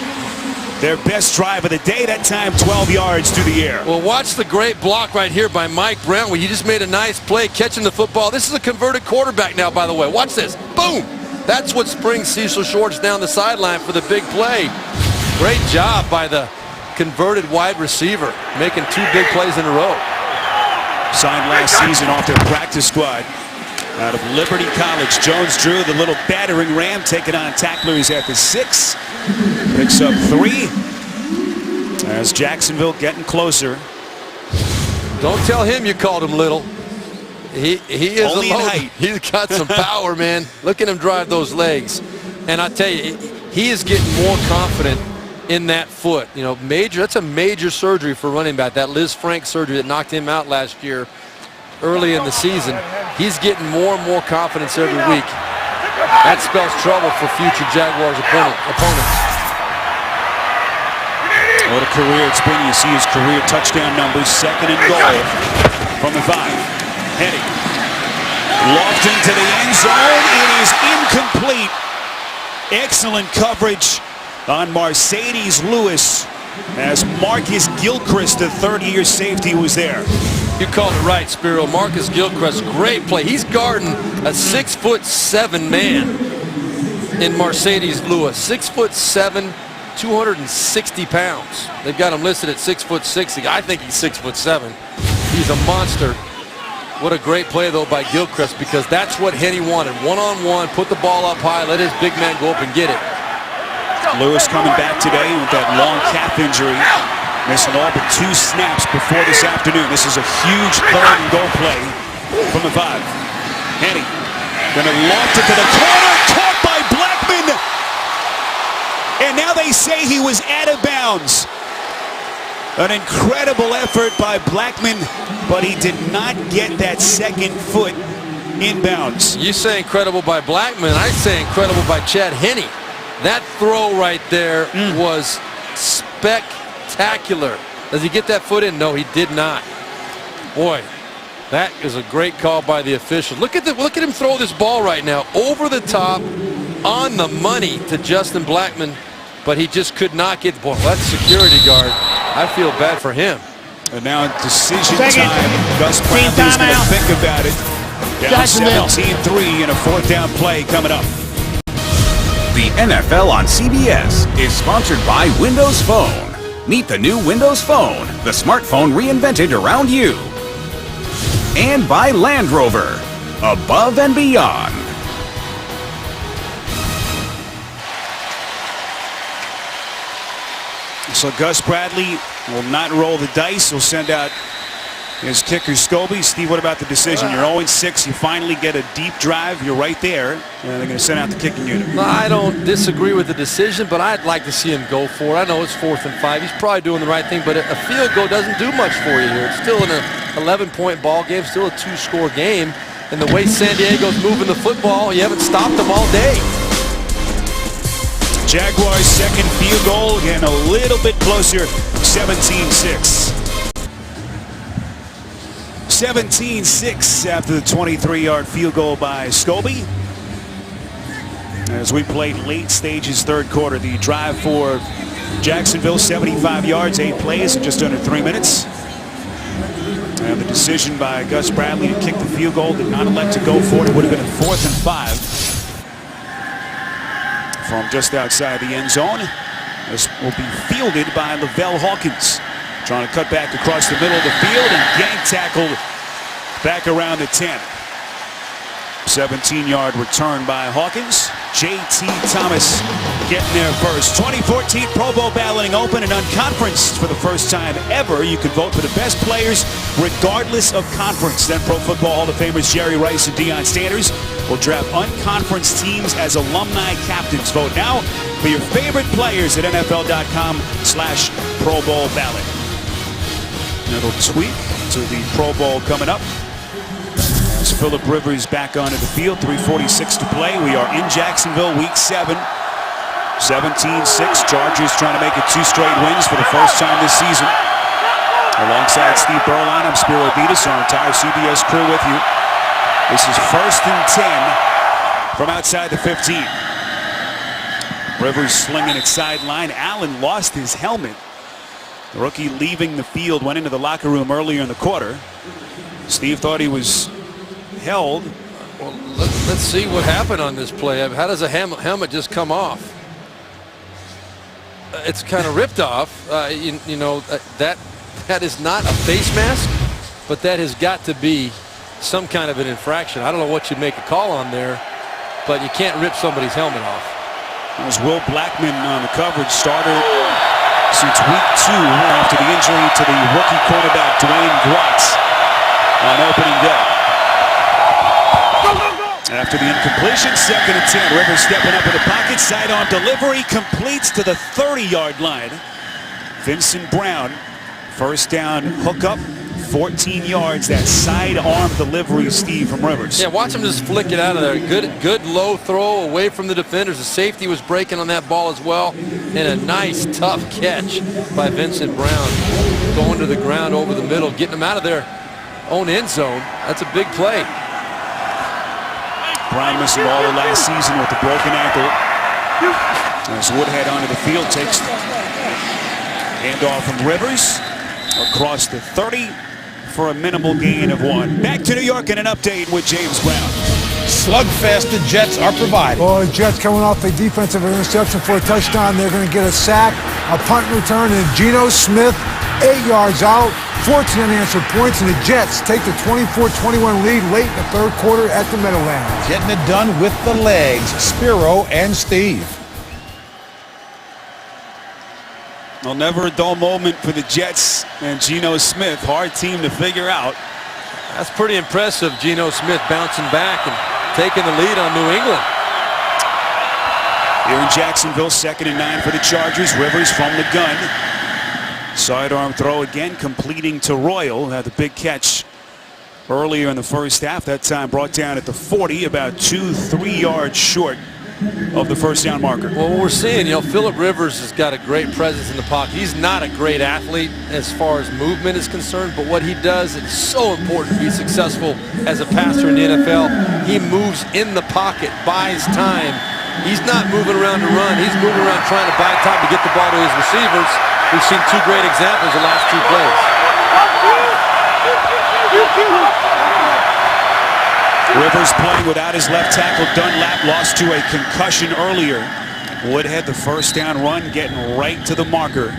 their best drive of the day. That time 12 yards through the air. Well, watch the great block right here by Mike Brown where he just made a nice play catching the football. This is a converted quarterback now, by the way. Watch this. Boom. That's what springs Cecil Shorts down the sideline for the big play. Great job by the converted wide receiver, making 2 big plays in a row. Signed last season off their practice squad out of Liberty College. Jones-Drew, the little battering ram, taking on tacklers at the 6. Picks up 3 as Jacksonville getting closer. Don't tell him you called him little. He is only a in load. height. He's got some power, man. Look at him drive those legs. And I tell you, he is getting more confident in that foot. You know, that's a major surgery for running back. That Liz Frank surgery that knocked him out last year early in the season. He's getting more and more confidence every week. That spells trouble for future Jaguars opponents. What a career it's been. You see his career touchdown numbers. 2nd and goal from the 5. Henny lofting to the end zone. It is incomplete. Excellent coverage on Mercedes Lewis as Marcus Gilchrist, the 3rd-year safety, was there. You called it right, Spiro. Marcus Gilchrist, great play. He's guarding a 6'7" man in Mercedes Lewis. 6'7", 260 pounds. They've got him listed at 6'6". I think he's 6'7". He's a monster. What a great play, though, by Gilchrist, because that's what Henny wanted. One-on-one, put the ball up high, let his big man go up and get it. Lewis coming back today with that long calf injury, missing all but 2 snaps before this afternoon. This is a huge 3rd and goal play from the 5. Henny gonna loft it to the corner, caught by Blackman, and now they say he was out of bounds. An incredible effort by Blackman, but he did not get that 2nd foot inbounds. You say incredible by Blackman, I say incredible by Chad Henne. That throw right there was spectacular. Does he get that foot in? No, he did not. Boy, that is a great call by the official. Look at him throw this ball right now over the top, on the money to Justin Blackman, but he just could not get the ball. That's security guard. I feel bad for him. And now decision time. Gus Bradley's going to think about it. Down 17-3 in a 4th down play coming up. The NFL on CBS is sponsored by Windows Phone. Meet the new Windows Phone, the smartphone reinvented around you. And by Land Rover, above and beyond. So Gus Bradley will not roll the dice. He'll send out his kicker, Scobie. Steve, what about the decision? You're 0-6. You finally get a deep drive. You're right there. And they're going to send out the kicking unit. No, I don't disagree with the decision, but I'd like to see him go for it. I know it's 4th and 5. He's probably doing the right thing, but a field goal doesn't do much for you here. It's still an 11-point ball game, still a 2-score game. And the way San Diego's moving the football, you haven't stopped them all day. Jaguars' 2nd field goal, again a little bit closer, 17-6. 17-6 after the 23-yard field goal by Scobie. As we played late stages 3rd quarter, the drive for Jacksonville, 75 yards, 8 plays in just under 3 minutes. And the decision by Gus Bradley to kick the field goal, did not elect to go for it. It would have been a 4th and 5 from just outside the end zone. This will be fielded by Lavelle Hawkins, trying to cut back across the middle of the field and gang tackled back around the 10. 17-yard return by Hawkins. J.T. Thomas getting there first. 2014 Pro Bowl balloting open and unconferenced for the first time ever. You can vote for the best players regardless of conference. Then Pro Football Hall of Famers Jerry Rice and Deion Sanders will draft unconferenced teams as alumni captains. Vote now for your favorite players at NFL.com/Pro Bowl ballot. Little tweak to the Pro Bowl coming up. As Phillip Rivers back onto the field, 3:46 to play. We are in Jacksonville, week 7. 17-6. Chargers trying to make it 2 straight wins for the first time this season. Alongside Steve Berline, I'm Spiro Vitas, our entire CBS crew with you. This is 1st and 10 from outside the 15. Rivers slinging it sideline. Allen lost his helmet. The rookie leaving the field, went into the locker room earlier in the quarter. Steve thought he was held. Well, let's see what happened on this play. How does a helmet just come off? It's kind of ripped off. You know, that is not a face mask, but that has got to be some kind of an infraction. I don't know what you'd make a call on there, but you can't rip somebody's helmet off. It was Will Blackman on the coverage, starter since week 2 after the injury to the rookie quarterback Dwayne Gratz on opening day. After the incompletion, 2nd and 10. Rivers stepping up in the pocket. Sidearm delivery completes to the 30-yard line. Vincent Brown, first down hookup, 14 yards. That sidearm delivery, Steve, from Rivers. Yeah, watch him just flick it out of there. Good low throw away from the defenders. The safety was breaking on that ball as well. And a nice, tough catch by Vincent Brown. Going to the ground over the middle, getting him out of their own end zone. That's a big play. Brown missing all of last season with the broken ankle. As Woodhead onto the field, takes the handoff from Rivers across the 30 for a minimal gain of 1. Back to New York and an update with James Brown. Slugfest the Jets are provided. Well, the Jets coming off a defensive interception for a touchdown. They're going to get a sack, a punt return, and Geno Smith 8 yards out, 14 unanswered points, and the Jets take the 24-21 lead late in the 3rd quarter at the Meadowlands. Getting it done with the legs, Spiro and Steve. Well, never a dull moment for the Jets and Geno Smith. Hard team to figure out. That's pretty impressive. Geno Smith bouncing back and taking the lead on New England. Here in Jacksonville, 2nd and 9 for the Chargers. Rivers from the gun. Sidearm throw again, completing to Royal. Had the big catch earlier in the first half. That time brought down at the 40, about 2-3 yards short of the first down marker. Well, what we're seeing, you know, Phillip Rivers has got a great presence in the pocket. He's not a great athlete as far as movement is concerned, but what he does is so important to be successful as a passer in the NFL. He moves in the pocket, buys time. He's not moving around to run. He's moving around trying to buy time to get the ball to his receivers. We've seen 2 great examples the last 2 plays. Rivers playing without his left tackle. Dunlap lost to a concussion earlier. Woodhead, the first down run, getting right to the marker.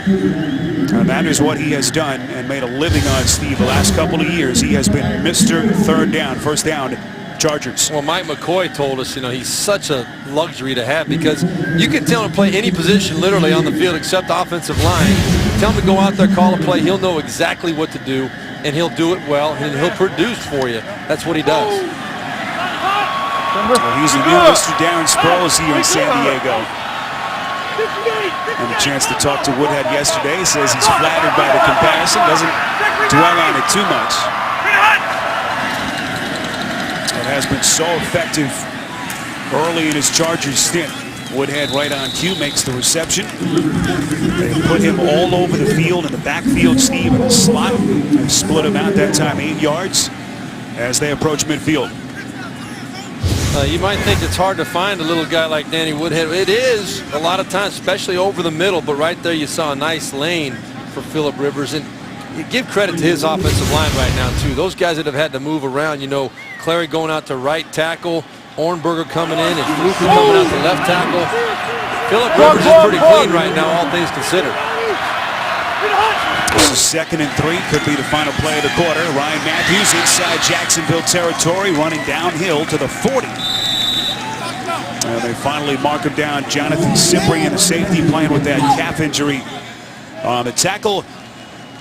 And that is what he has done and made a living on, Steve. The last couple of years, he has been Mr. Third down, first down, Chargers. Well, Mike McCoy told us, you know, he's such a luxury to have because you can tell him to play any position literally on the field except offensive line. Tell him to go out there, call a play. He'll know exactly what to do, and he'll do it well, and he'll produce for you. That's what he does. Well, he's the new Mr. Darren Sproles here in San Diego. And a chance to talk to Woodhead yesterday. Says he's flattered by the comparison. Doesn't dwell on it too much. It has been so effective early in his Chargers stint. Woodhead right on cue, makes the reception. They put him all over the field in the backfield, Steve, in the slot. And split him out that time 8 yards as they approach midfield. You might think it's hard to find a little guy like Danny Woodhead. It is a lot of times, especially over the middle, but right there you saw a nice lane for Phillip Rivers. And you give credit to his offensive line right now, too. Those guys that have had to move around, you know, Clary going out to right tackle, Ornberger coming in, and Fluker coming out to left tackle. Phillip Rivers is pretty clean right now, all things considered. This is 2nd and 3, could be the final play of the quarter. Ryan Matthews inside Jacksonville territory, running downhill to the 40. And they finally mark him down. Jonathan Cyprien, the safety, playing with that calf injury on the tackle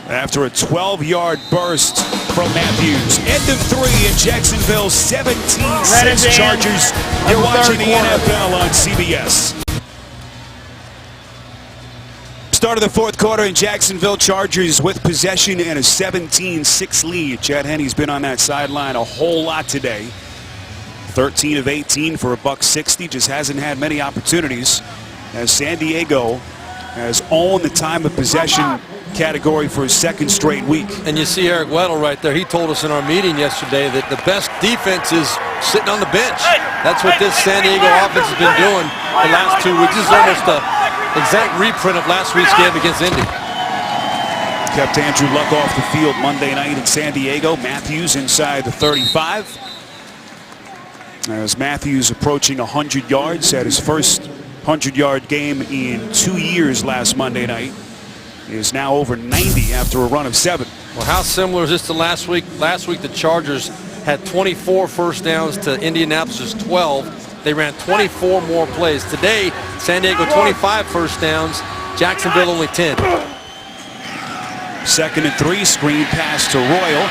after a 12-yard burst from Matthews. End of 3 in Jacksonville, 17-6 Chargers. You're watching the NFL on CBS. Start of the 4th quarter in Jacksonville, Chargers with possession and a 17-6 lead. Chad Henne's been on that sideline a whole lot today. 13 of 18 for $160. Just hasn't had many opportunities as San Diego has owned the time of possession category for his 2nd straight week. And you see Eric Weddle right there. He told us in our meeting yesterday that the best defense is sitting on the bench. That's what this San Diego offense has been doing the last 2 weeks. This is almost a exact reprint of last week's game against Indy. Kept Andrew Luck off the field Monday night in San Diego. Matthews inside the 35. As Matthews approaching 100 yards at his first 100-yard game in 2 years last Monday night. He is now over 90 after a run of 7. Well, how similar is this to last week? Last week the Chargers had 24 first downs to Indianapolis' 12. They ran 24 more plays. Today, San Diego 25 first downs, Jacksonville only 10. 2nd and 3, screen pass to Royal.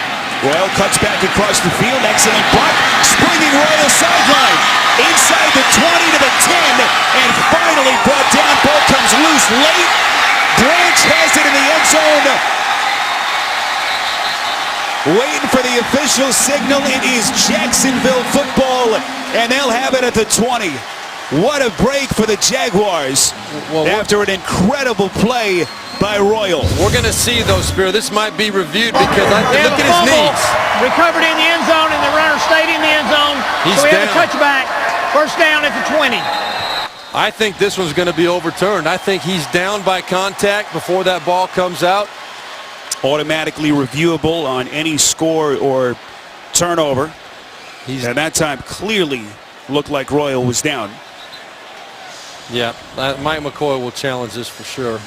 Royal cuts back across the field, excellent block, springing Royal sideline, inside the 20 to the 10, and finally brought down. Ball comes loose late. Branch has it in the end zone. Waiting for the official signal. It is Jacksonville football, and they'll have it at the 20. What a break for the Jaguars after an incredible play by Royal. We're going to see, though, Spear. This might be reviewed because look at his knees. Recovered in the end zone, and the runner stayed in the end zone. So we have a touchback. First down at the 20. I think this one's going to be overturned. I think he's down by contact before that ball comes out. Automatically reviewable on any score or turnover. And that time clearly looked like Royal was down. Yeah, Mike McCoy will challenge this for sure.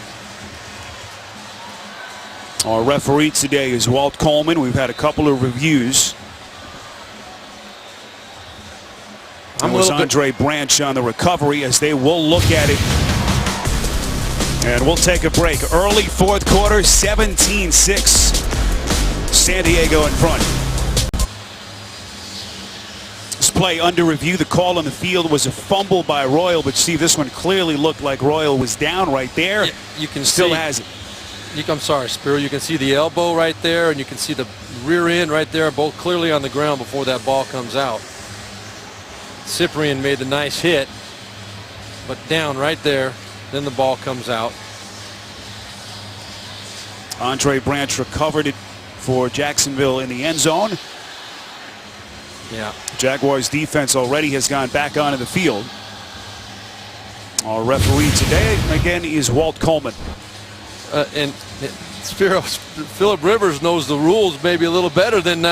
Our referee today is Walt Coleman. We've had a couple of reviews. It was Andre Branch on the recovery as they will look at it. And we'll take a break. Early 4th quarter, 17-6. San Diego in front. This play under review. The call on the field was a fumble by Royal, but see, this one clearly looked like Royal was down right there. You can still see, has it. I'm sorry, Spiro. You can see the elbow right there, and you can see the rear end right there, both clearly on the ground before that ball comes out. Cyprien made the nice hit, but down right there. Then the ball comes out. Andre Branch recovered it for Jacksonville in the end zone. Yeah. Jaguars defense already has gone back onto the field. Our referee today, again, is Walt Coleman. And Spiro, Phillip Rivers knows the rules maybe a little better than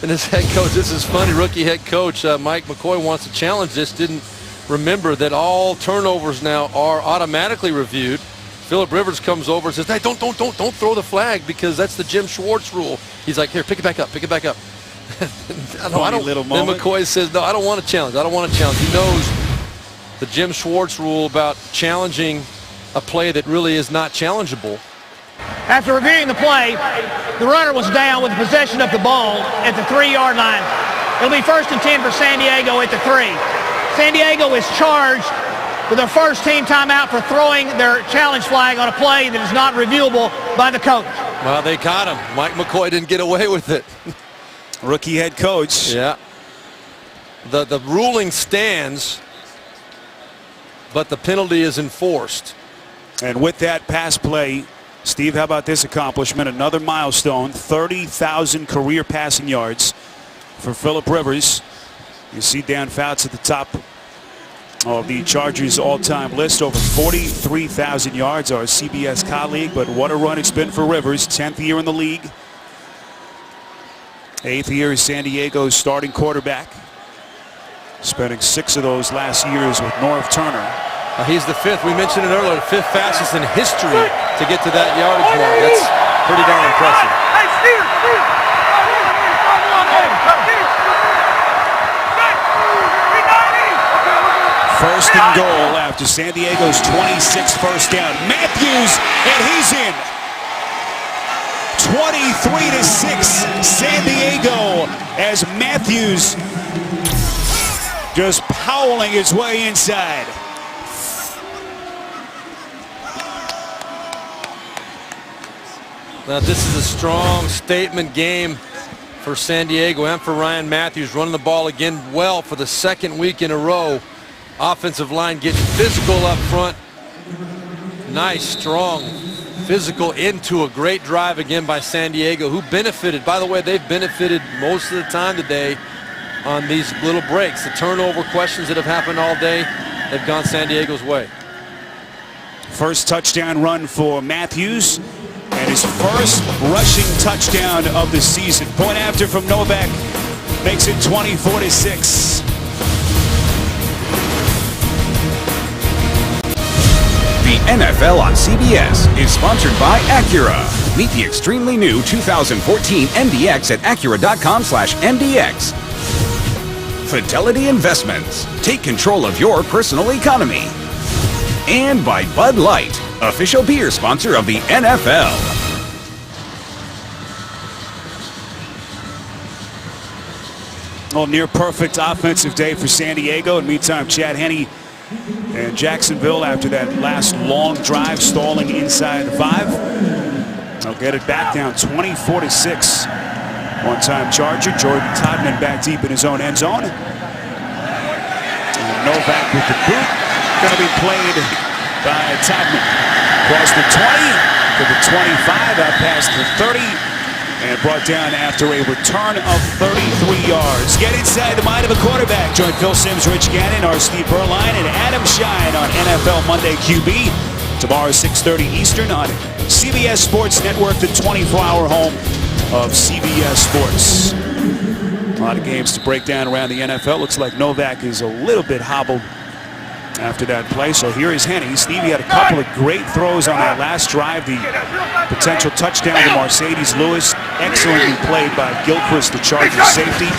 his head coach. This is funny. Rookie head coach Mike McCoy wants to challenge this. Didn't remember that all turnovers now are automatically reviewed. Phillip Rivers comes over and says, "Hey, don't throw the flag because that's the Jim Schwartz rule." He's like, "Here, pick it back up, pick it back up." Then McCoy says, "No, I don't want to challenge. I don't want to challenge." He knows the Jim Schwartz rule about challenging a play that really is not challengeable. After reviewing the play, the runner was down with possession of the ball at the 3-yard line. It'll be 1st and 10 for San Diego at the 3. San Diego is charged with their first team timeout for throwing their challenge flag on a play that is not reviewable by the coach. Well, they caught him. Mike McCoy didn't get away with it. Rookie head coach. Yeah. The ruling stands, but the penalty is enforced. And with that pass play, Steve, how about this accomplishment? Another milestone, 30,000 career passing yards for Phillip Rivers. You see Dan Fouts at the top of the Chargers all-time list. Over 43,000 yards, our CBS colleague. But what a run it's been for Rivers. 10th year in the league. 8th year as San Diego's starting quarterback. Spending 6 of those last years with Norv Turner. He's the 5th. We mentioned it earlier. 5th fastest in history to get to that yardage mark. That's pretty darn impressive. Hey, Steve! First and goal after San Diego's 26th first down. Matthews, and he's in. 23-6 San Diego as Matthews just powering his way inside. Now this is a strong statement game for San Diego and for Ryan Matthews, running the ball again well for the 2nd week in a row. Offensive line getting physical up front. Nice, strong, physical into a great drive again by San Diego, who benefited. By the way, they've benefited most of the time today on these little breaks. The turnover questions that have happened all day, they've gone San Diego's way. First touchdown run for Matthews, and his first rushing touchdown of the season. Point after from Novak makes it 24-6. The NFL on CBS is sponsored by Acura. Meet the extremely new 2014 MDX at Acura.com/MDX. Fidelity Investments. Take control of your personal economy. And by Bud Light, official beer sponsor of the NFL. Well, near perfect offensive day for San Diego. In the meantime, Chad Henne and Jacksonville, after that last long drive, stalling inside the 5. They'll get it back down 24-6. One-time Charger. Jordan Todman back deep in his own end zone. And Novak with the boot. Going to be played by Todman. Across the 20 to the 25, out past the 30. And brought down after a return of 33 yards. Get inside the mind of a quarterback. Join Phil Simms, Rich Gannon, our Steve Berline, and Adam Shine on NFL Monday QB. Tomorrow, 6:30 Eastern on CBS Sports Network, the 24-hour home of CBS Sports. A lot of games to break down around the NFL. Looks like Novak is a little bit hobbled after that play. So here is Henne. Stevie had a couple of great throws on that last drive. The potential touchdown to Mercedes Lewis, excellently played by Gilchrist, the Chargers safety.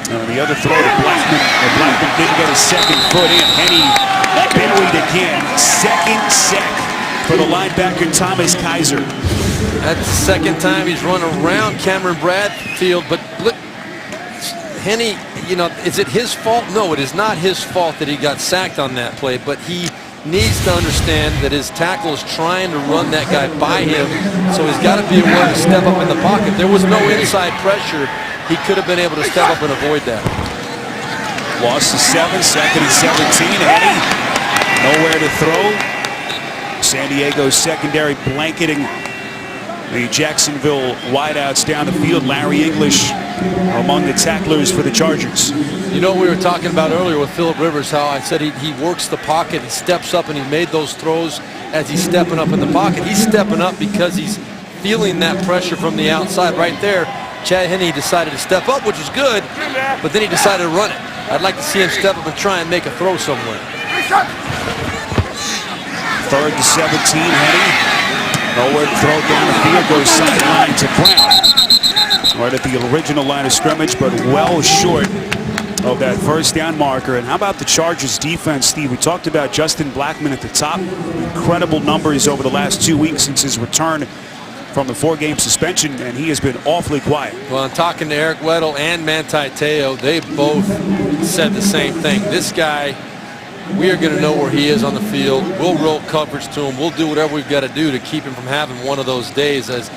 The other throw to Blackman, and Blackman didn't get his second foot in. Henne buried again. Second sack for the linebacker Thomas Kaiser. That's the second time he's run around Cameron Bradfield, but look, Henne, you know, is it his fault? No, it is not his fault that he got sacked on that play, but he needs to understand that his tackle is trying to run that guy by him, so he's got to be able to step up in the pocket. There was no inside pressure. He could have been able to step up and avoid that. Lost to 7, 2nd and 17. Henne nowhere to throw. San Diego's secondary blanketing the Jacksonville wideouts down the field. Larry English among the tacklers for the Chargers. You know, we were talking about earlier with Phillip Rivers, how I said he works the pocket, he steps up, and he made those throws as he's stepping up in the pocket. He's stepping up because he's feeling that pressure from the outside. Right there, Chad Henne decided to step up, which was good, but then he decided to run it. I'd like to see him step up and try and make a throw somewhere. 3rd and 17, Henne. Nowhere to throw down the field, goes sideline to Brown. Right at the original line of scrimmage, but well short of that first down marker. And how about the Chargers defense, Steve? We talked about Justin Blackman at the top. Incredible numbers over the last 2 weeks since his return from the 4-game suspension, and he has been awfully quiet. Well, I'm talking to Eric Weddle and Manti Te'o. They both said the same thing. This guy, we are going to know where he is on the field. We'll roll coverage to him. We'll do whatever we've got to do to keep him from having one of those days, as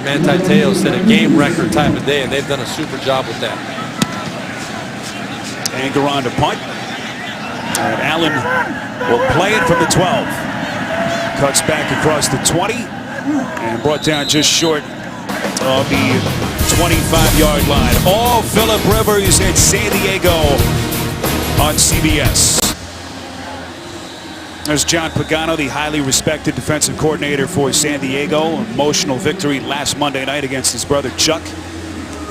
Manti Te'o said, a game record type of day, and they've done a super job with that. Angeron to punt. And Allen will play it from the 12. Cuts back across the 20 and brought down just short of the 25-yard line. All Phillip Rivers at San Diego. on CBS. There's John Pagano, the highly respected defensive coordinator for San Diego. Emotional victory last Monday night against his brother Chuck,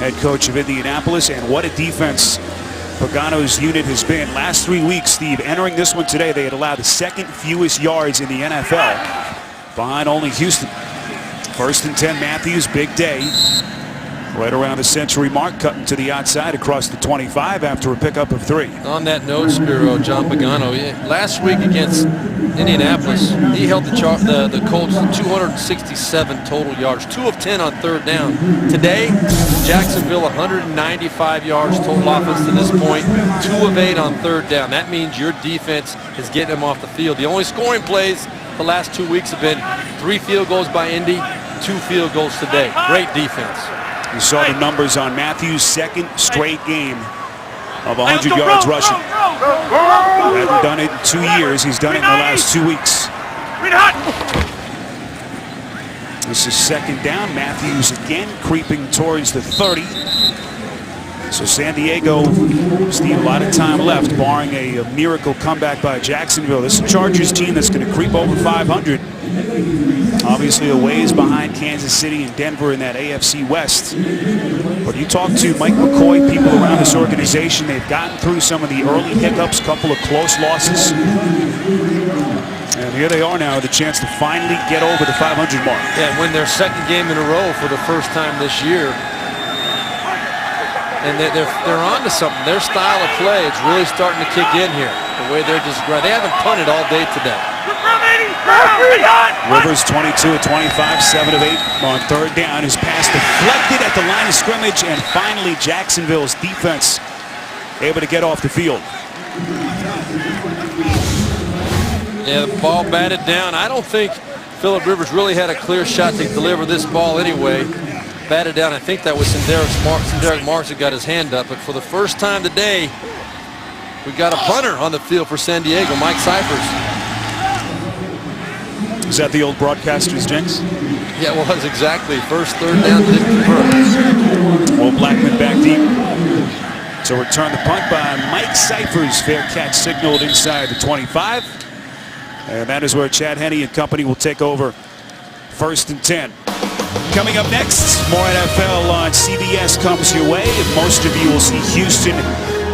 head coach of Indianapolis. And what a defense Pagano's unit has been. Last 3 weeks, Steve, entering this one today, they had allowed the second fewest yards in the NFL, behind only Houston. 1st and 10, Matthews, big day. Right around the century mark, cutting to the outside across the 25 after a pickup of 3. On that note, Spiro, John Pagano, last week against Indianapolis, he held the Colts to 267 total yards, 2 of 10 on 3rd down. Today, Jacksonville 195 yards total offense to this point, 2 of 8 on 3rd down. That means your defense is getting them off the field. The only scoring plays the last 2 weeks have been 3 field goals by Indy, 2 field goals today. Great defense. You saw the numbers on Matthews' second straight game of 100 yards rushing. He hasn't done it in 2 years. He's done it in the last 2 weeks. This is 2nd down. Matthews again creeping towards the 30. So San Diego, Steve, a lot of time left, barring a miracle comeback by Jacksonville. This is a Chargers team that's going to creep over 500. Obviously a ways behind Kansas City and Denver in that AFC West. But you talk to Mike McCoy, people around this organization, they've gotten through some of the early hiccups, couple of close losses. And here they are now with a chance to finally get over the 500 mark. Yeah, win their 2nd game in a row for the first time this year. And they're on to something. Their style of play is really starting to kick in here. The way they're just, they haven't punted all day today. Rivers 22 of 25, 7 of 8 on 3rd down. His pass deflected at the line of scrimmage, and finally Jacksonville's defense able to get off the field. Yeah, the ball batted down. I don't think Phillip Rivers really had a clear shot to deliver this ball anyway. Batted down. I think that was Derek Marks that got his hand up. But for the first time today, we got a punter on the field for San Diego, Mike Cyphers. Is that the old broadcaster's jinx? Yeah, it was exactly. First 3rd down, didn't convert. Old Blackman back deep to return the punt by Mike Cyphers. Fair catch signaled inside the 25. And that is where Chad Henne and company will take over 1st and 10. Coming up next, more NFL on CBS comes your way. And most of you will see Houston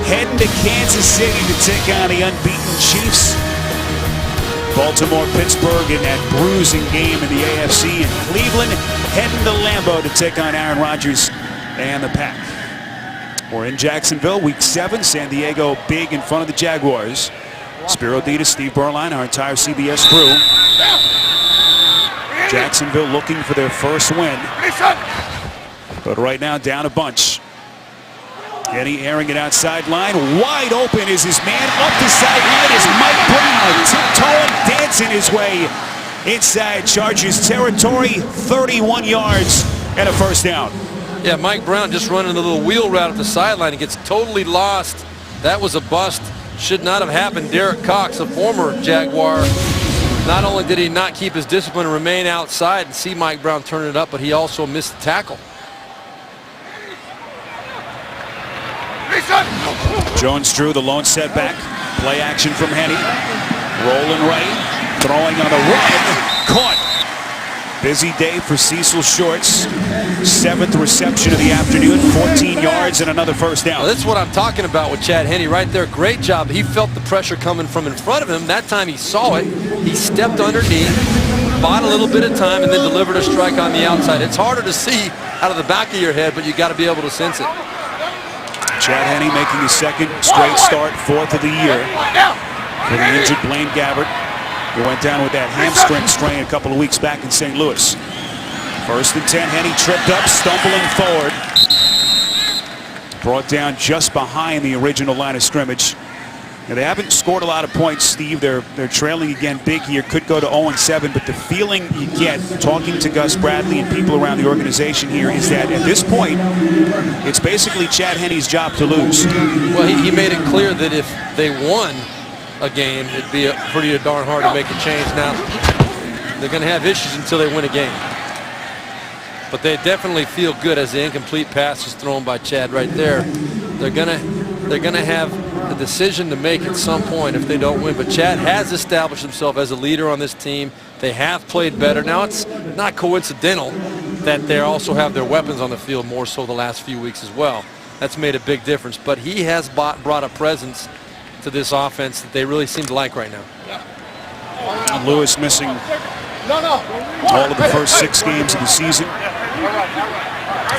heading to Kansas City to take on the unbeaten Chiefs. Baltimore, Pittsburgh in that bruising game in the AFC, and Cleveland heading to Lambeau to take on Aaron Rodgers and the Pack. We're in Jacksonville, week 7. San Diego big in front of the Jaguars. Spiro Dedes, Steve Berline, our entire CBS crew. Jacksonville looking for their first win, but right now down a bunch. Eddie airing it outside line. Wide open is his man up the sideline is Mike Brown, tiptoeing, dancing his way inside Chargers territory. 31 yards and a 1st down. Yeah, Mike Brown just running a little wheel route at the sideline and gets totally lost. That was a bust. Should not have happened. Derek Cox, a former Jaguar, not only did he not keep his discipline and remain outside and see Mike Brown turn it up, but he also missed the tackle. Jones drew the lone setback. Play action from Henne. Rolling right. Throwing on the run. Caught. Busy day for Cecil Shorts. 7th reception of the afternoon. 14 yards and another 1st down. Well, that's what I'm talking about with Chad Henne right there. Great job. He felt the pressure coming from in front of him. That time he saw it. He stepped underneath, bought a little bit of time, and then delivered a strike on the outside. It's harder to see out of the back of your head, but you got to be able to sense it. Chad Henne making his 2nd straight start, 4th of the year for the injured Blaine Gabbert, who went down with that hamstring strain a couple of weeks back in St. Louis. 1st and 10, Henne tripped up, stumbling forward. Brought down just behind the original line of scrimmage. Now, they haven't scored a lot of points, Steve. They're trailing again big here. Could go to 0-7, but the feeling you get talking to Gus Bradley and people around the organization here is that at this point, it's basically Chad Henne's job to lose. Well, he made it clear that if they won a game, it'd be pretty darn hard to make a change. Now, they're going to have issues until they win a game. But they definitely feel good as the incomplete pass is thrown by Chad right there. They're gonna have a decision to make at some point if they don't win. But Chad has established himself as a leader on this team. They have played better. Now, it's not coincidental that they also have their weapons on the field more so the last few weeks as well. That's made a big difference. But he has brought a presence to this offense that they really seem to like right now. And Lewis missing all of the first 6 games of the season.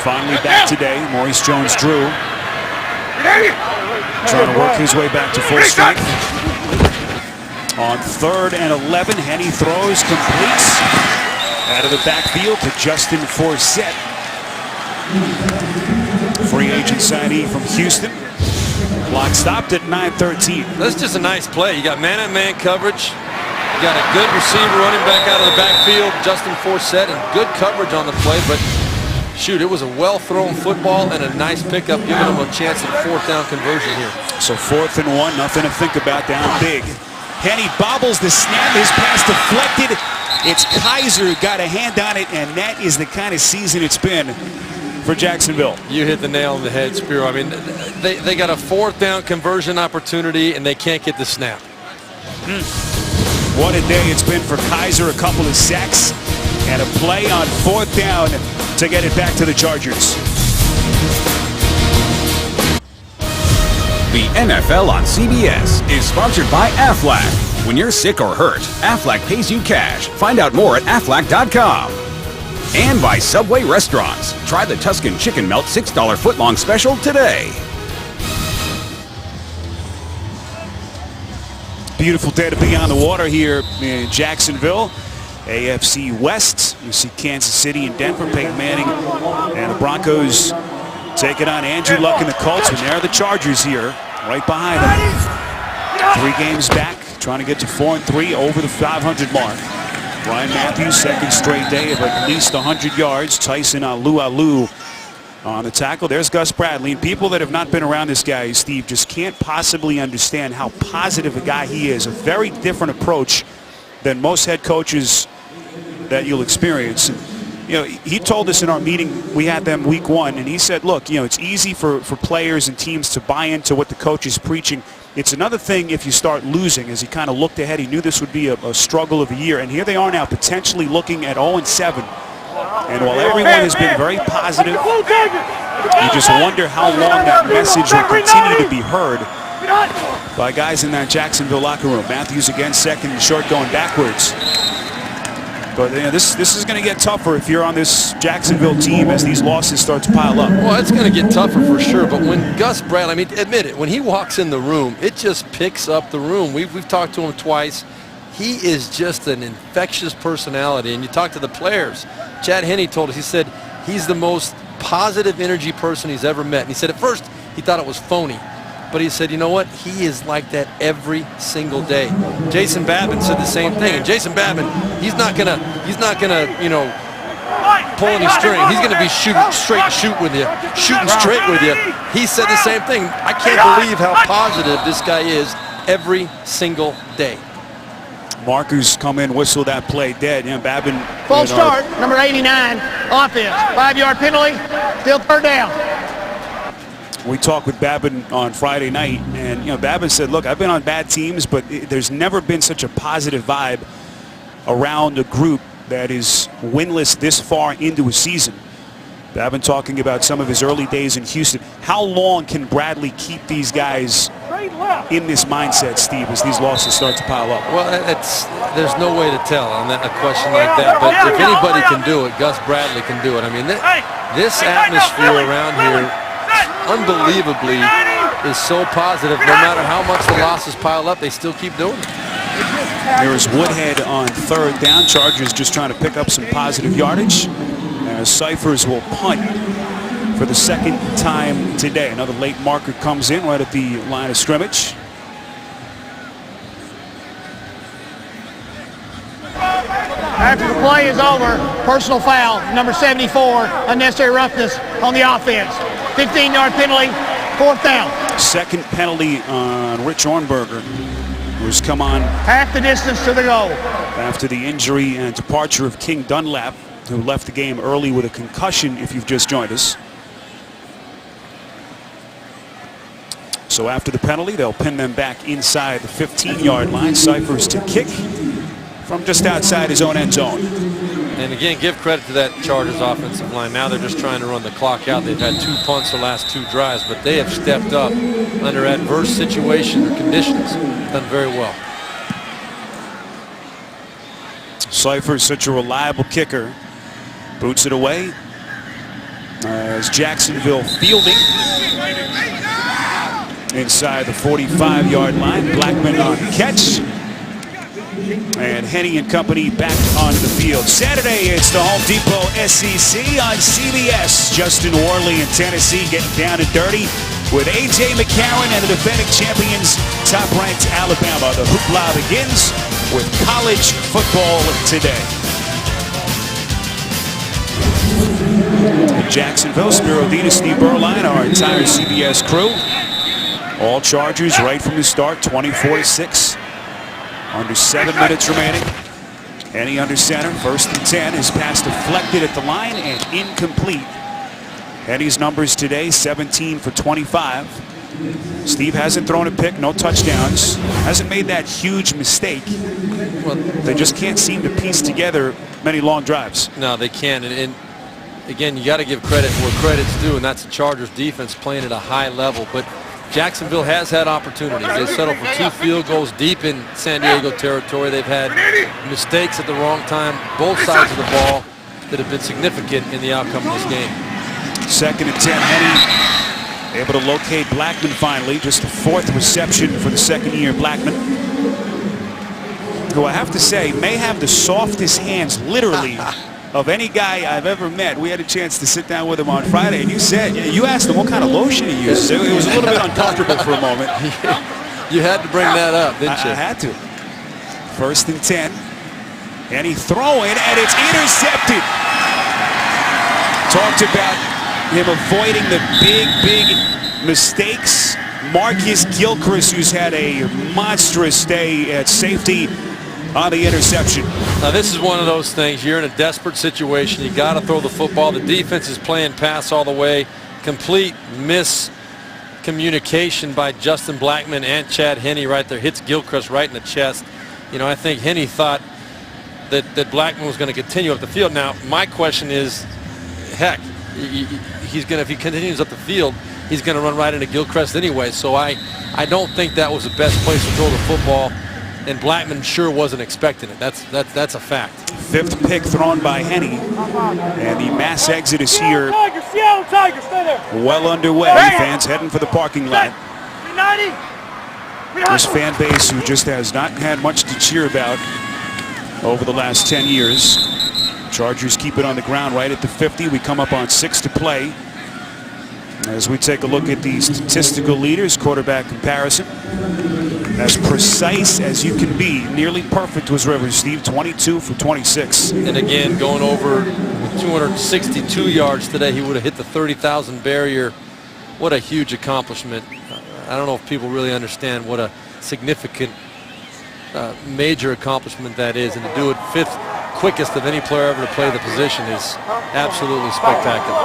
Finally back today. Maurice Jones-Drew trying to work his way back to full strength. On 3rd and 11, Henne throws, completes out of the backfield to Justin Forsett. Free agent signee from Houston. Clock stopped at 9:13. That's just a nice play. You got man-on-man coverage. You got a good receiver running back out of the backfield, Justin Forsett, and good coverage on the play. But shoot, it was a well-thrown football and a nice pickup, giving them a chance at a 4th down conversion here. So 4th and 1, nothing to think about, down big. Henne bobbles the snap, his pass deflected. It's Kaiser who got a hand on it, and that is the kind of season it's been for Jacksonville. You hit the nail on the head, Spiro. I mean, they got a 4th down conversion opportunity, and they can't get the snap. What a day it's been for Kaiser. A couple of sacks and a play on 4th down to get it back to the Chargers. The NFL on CBS is sponsored by Aflac. When you're sick or hurt, Aflac pays you cash. Find out more at Aflac.com. And by Subway Restaurants. Try the Tuscan Chicken Melt $6 footlong special today. Beautiful day to be on the water here in Jacksonville. AFC West. You see Kansas City and Denver. Peyton Manning and the Broncos taking on Andrew Luck and the Colts. And there are the Chargers here, right behind them. 3 games back, trying to get to 4-3, over the 500 mark. Ryan Matthews, 2nd straight day of at least 100 yards. Tyson Alu on the tackle. There's Gus Bradley. And people that have not been around this guy, Steve, just can't possibly understand how positive a guy he is. A very different approach than most head coaches that you'll experience. And, you know, he told us in our meeting, we had them week 1, and he said, look, you know, it's easy for players and teams to buy into what the coach is preaching. It's another thing if you start losing. As he kind of looked ahead, he knew this would be a struggle of a year. And here they are now, potentially looking at 0-7. And while everyone has been very positive, you just wonder how long that message will continue to be heard by guys in that Jacksonville locker room. Matthews again, 2nd and short, going backwards. But you know, this is going to get tougher if you're on this Jacksonville team as these losses start to pile up. Well, it's going to get tougher for sure. But when Gus Bradley, I mean, admit it, when he walks in the room, it just picks up the room. We've talked to him twice. He is just an infectious personality. And you talk to the players. Chad Henne told us, he said he's the most positive energy person he's ever met. And he said at first he thought it was phony. But he said, you know what? He is like that every single day. Jason Babin said the same thing. And Jason Babin, he's not gonna, you know, pull any string. He's gonna be shooting straight with you. He said the same thing. I can't believe how positive this guy is every single day. Markers come in, whistle that play dead. You know, Babin. Full start, number 89, offense. 5-yard penalty, still 3rd down. We talked with Babin on Friday night, and you know, Babin said, look, I've been on bad teams, but there's never been such a positive vibe around a group that is winless this far into a season. Babin talking about some of his early days in Houston. How long can Bradley keep these guys in this mindset, Steve, as these losses start to pile up? Well, there's no way to tell on a question like that. But if anybody can do it, Gus Bradley can do it. I mean, this atmosphere around here, unbelievably, is so positive. No matter how much the losses pile up, they still keep doing it. There's Woodhead on 3rd down. Chargers just trying to pick up some positive yardage. As Cyphers will punt for the 2nd time today. Another late marker comes in right at the line of scrimmage. After the play is over, personal foul, number 74, unnecessary roughness on the offense. 15-yard penalty, 4th down. 2nd penalty on Rich Ornberger, who's come on half the distance to the goal. After the injury and departure of King Dunlap, who left the game early with a concussion, if you've just joined us. So So after the penalty, they'll pin them back inside the 15-yard line. Cyphers to kick from just outside his own end zone. And again, give credit to that Chargers offensive line. Now they're just trying to run the clock out. They've had 2 punts the last 2 drives, but they have stepped up under adverse situations or conditions. Done very well. Cypher's such a reliable kicker. Boots it away as Jacksonville fielding inside the 45-yard line. Blackman on the catch. And Henny and company back on the field. Saturday, it's the Home Depot SEC on CBS. Justin Worley in Tennessee getting down and dirty with A.J. McCarron and the defending champions, top-ranked Alabama. The hoopla begins with college football today. In Jacksonville, Spiro Dina, Steve Berline, our entire CBS crew. All Chargers right from the start, 24-6. Under 7 minutes remaining. Henny under center, 1st and 10. His pass deflected at the line and incomplete. Henny's numbers today, 17 for 25. Steve hasn't thrown a pick, no touchdowns. Hasn't made that huge mistake. Well, they just can't seem to piece together many long drives. No, they can't. And again, you got to give credit where credit's due, and that's the Chargers defense playing at a high level. But Jacksonville has had opportunities. They settled for 2 field goals deep in San Diego territory. They've had mistakes at the wrong time, both sides of the ball, that have been significant in the outcome of this game. 2nd and 10. Henny able to locate Blackman finally. Just the 4th reception for the 2nd-year Blackman, who I have to say may have the softest hands, literally, of any guy I've ever met. We had a chance to sit down with him on Friday, and you asked him what kind of lotion he uses. It was a little bit uncomfortable for a moment. You had to bring that up, didn't you? I had to. 1st and 10. And he throwing, and it's intercepted. Talked about him avoiding the big mistakes. Marcus Gilchrist, who's had a monstrous day at safety, on the interception. Now this is one of those things. You're in a desperate situation. You got to throw the football. The defense is playing pass all the way. Complete miscommunication by Justin Blackman and Chad Henny right there. Hits Gilchrist right in the chest. You know, I think Henny thought that Blackman was going to continue up the field. Now my question is, heck, he's going to, if he continues up the field, he's going to run right into Gilchrist anyway. So I don't think that was the best place to throw the football. And Blackman sure wasn't expecting it. That's a fact. 5th pick thrown by Henny, and the mass exodus here well underway. Fans heading for the parking lot. This fan base who just has not had much to cheer about over the last 10 years. Chargers keep it on the ground right at the 50. We come up on 6 to play. As we take a look at the statistical leaders, quarterback comparison. As precise as you can be, nearly perfect was Rivers. Steve, 22 for 26. And again, going over 262 yards today, he would have hit the 30,000 barrier. What a huge accomplishment. I don't know if people really understand what a significant major accomplishment that is, and to do it 5th quickest of any player ever to play the position is absolutely spectacular.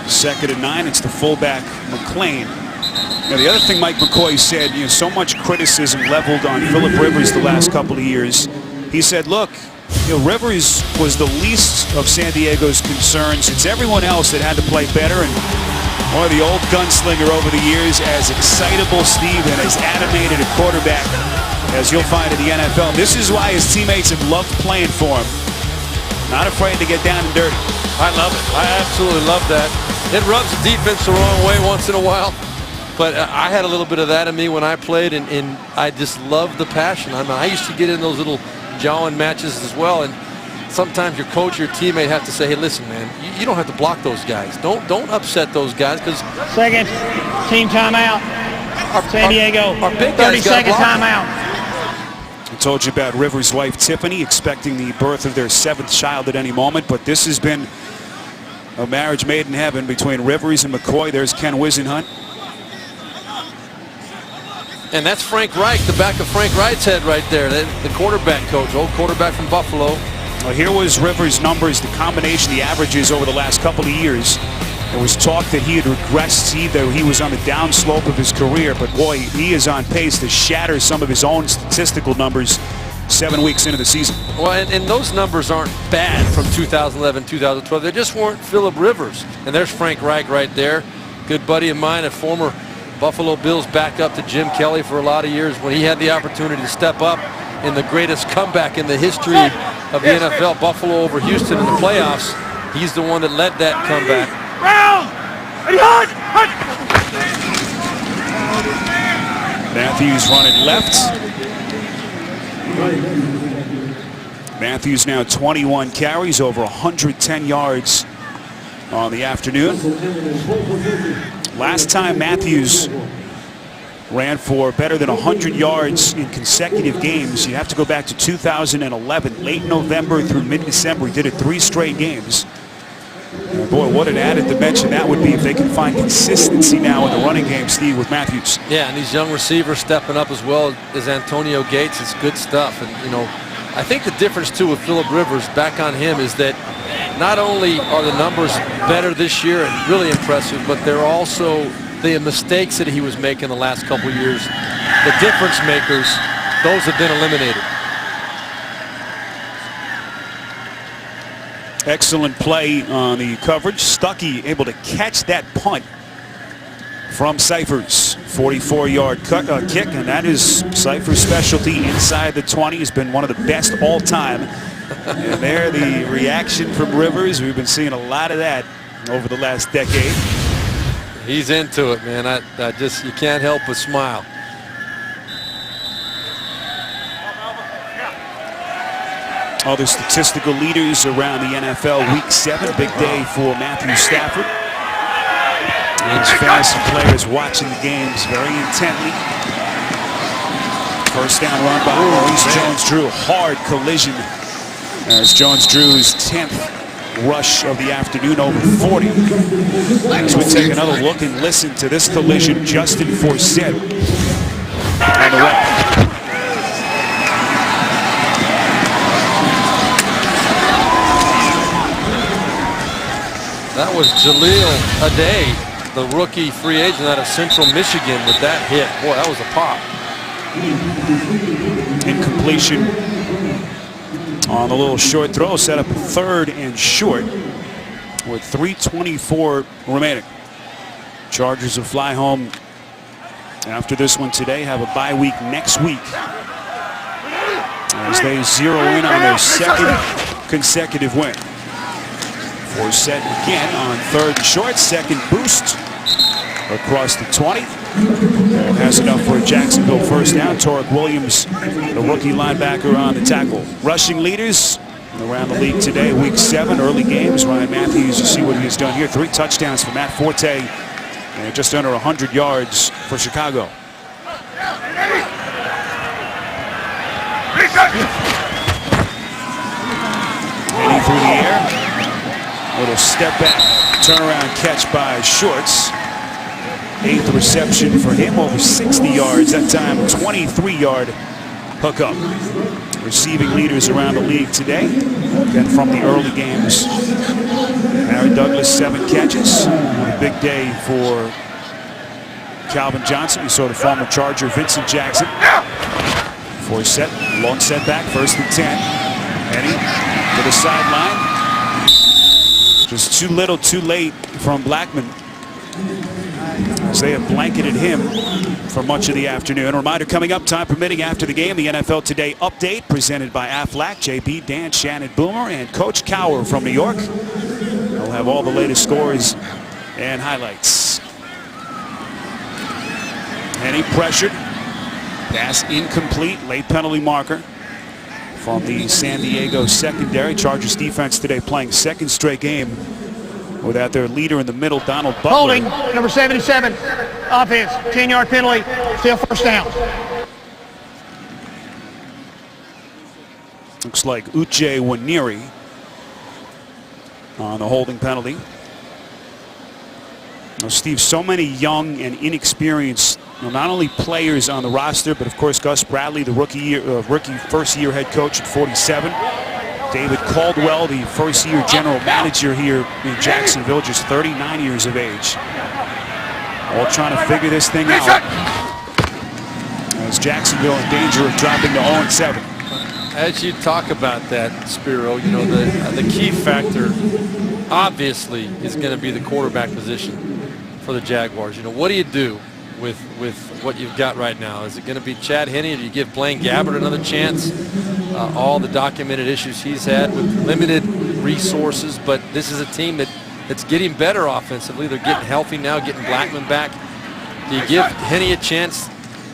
Second and 9. It's the fullback McClain. Now the other thing Mike McCoy said, so much criticism leveled on Phillip Rivers the last couple of years. He said, look, Rivers was the least of San Diego's concerns. It's everyone else that had to play better. And boy, the old gunslinger over the years, as excitable, Steve, and as animated a quarterback as you'll find in the NFL. This is why his teammates have loved playing for him. Not afraid to get down and dirty. I love it. I absolutely love that. It rubs the defense the wrong way once in a while. But I had a little bit of that in me when I played, and I just love the passion. I used to get in those little jawing matches as well, and sometimes your coach, your teammate have to say, hey, listen, man, you don't have to block those guys. Don't upset those guys, because 2nd team timeout. San Diego. Our big guys 30-second timeout. I told you about Rivers' wife, Tiffany, expecting the birth of their 7th child at any moment, but this has been a marriage made in heaven between Rivers and McCoy. There's Ken Wisenhunt. And that's Frank Reich, the back of Frank Reich's head right there, the quarterback coach, old quarterback from Buffalo. Well, here was Rivers' numbers, the combination, the averages over the last couple of years. There was talk that he had regressed, either he was on the downslope of his career, but boy, he is on pace to shatter some of his own statistical numbers 7 weeks into the season. Well, and those numbers aren't bad from 2011, 2012. They just weren't Phillip Rivers. And there's Frank Reich right there. Good buddy of mine, a former Buffalo Bills backup to Jim Kelly for a lot of years. When he had the opportunity to step up in the greatest comeback in the history of the NFL, Buffalo over Houston in the playoffs, he's the one that led that comeback. Matthews running left. Matthews now 21 carries, over 110 yards on the afternoon. Last time Matthews ran for better than 100 yards in consecutive games, you have to go back to 2011, late November through mid-December. He did it 3 straight games. And boy, what an added dimension that would be if they can find consistency now in the running game, Steve, with Matthews. Yeah, and these young receivers stepping up as well as Antonio Gates. It's good stuff. And, you know, I think the difference, too, with Phillip Rivers, back on him, is that not only are the numbers better this year and really impressive, but they're also the mistakes that he was making the last couple years, the difference makers, those have been eliminated. Excellent play on the coverage. Stuckey able to catch that punt from Cyphers. 44-yard kick, and that is Cyphers' specialty inside the 20. Has been one of the best all time. And there, the reaction from Rivers. We've been seeing a lot of that over the last decade. He's into it, man. I just, you can't help but smile. Other statistical leaders around the NFL. Week 7, big day for Matthew Stafford. His fantasy players watching the games very intently. First down run by Maurice Jones-Drew. Hard collision as Jones-Drew's 10th rush of the afternoon, over 40. As we take another look and listen to this collision, Justin Forsett on the right. That was Jaleel Aday, the rookie free agent out of Central Michigan, with that hit. Boy, that was a pop. Incompletion on the little short throw, set up a 3rd and short with 3:24 remaining. Chargers will fly home after this one today, have a bye week next week as they zero in on their 2nd consecutive win. Forsett again on 3rd and short, 2nd boost across the 20. And has enough for a Jacksonville first down. Torek Williams, the rookie linebacker, on the tackle. Rushing leaders around the league today, week 7, early games. Ryan Matthews, you see what he has done here. 3 touchdowns for Matt Forte and just under 100 yards for Chicago. Heading through the air. Little step back, turnaround catch by Shorts. 8th reception for him, over 60 yards. That time, 23-yard hookup. Receiving leaders around the league today. Again, from the early games. Harry Douglas, 7 catches. A big day for Calvin Johnson. We saw the former Charger, Vincent Jackson. Forsett, long setback, 1st and 10. Eddie to the sideline. Just too little, too late from Blackman, as they have blanketed him for much of the afternoon. A reminder coming up, time permitting, after the game, the NFL Today update presented by Aflac, JB, Dan, Shannon, Boomer, and Coach Cower from New York. We'll have all the latest scores and highlights. And he pressured. Pass incomplete, late penalty marker from the San Diego secondary. Chargers defense today playing 2nd straight game without their leader in the middle, Donald Butler. Holding, number 77, offense, 10-yard penalty, still first down. Looks like Uche Waniri on the holding penalty. Now, Steve, so many young and inexperienced, not only players on the roster, but of course Gus Bradley, the rookie first-year head coach at 47. David Caldwell, the first-year general manager here in Jacksonville, just 39 years of age. All trying to figure this thing out. As Jacksonville in danger of dropping to 0-7. As you talk about that, Spiro, you know, the key factor obviously is going to be the quarterback position for the Jaguars. You know, what do you do with what you've got right now? Is it going to be Chad Henne? Do you give Blaine Gabbert another chance? All the documented issues he's had with limited resources, but this is a team that's getting better offensively. They're getting healthy now, getting Blackman back. Do you give Henne a chance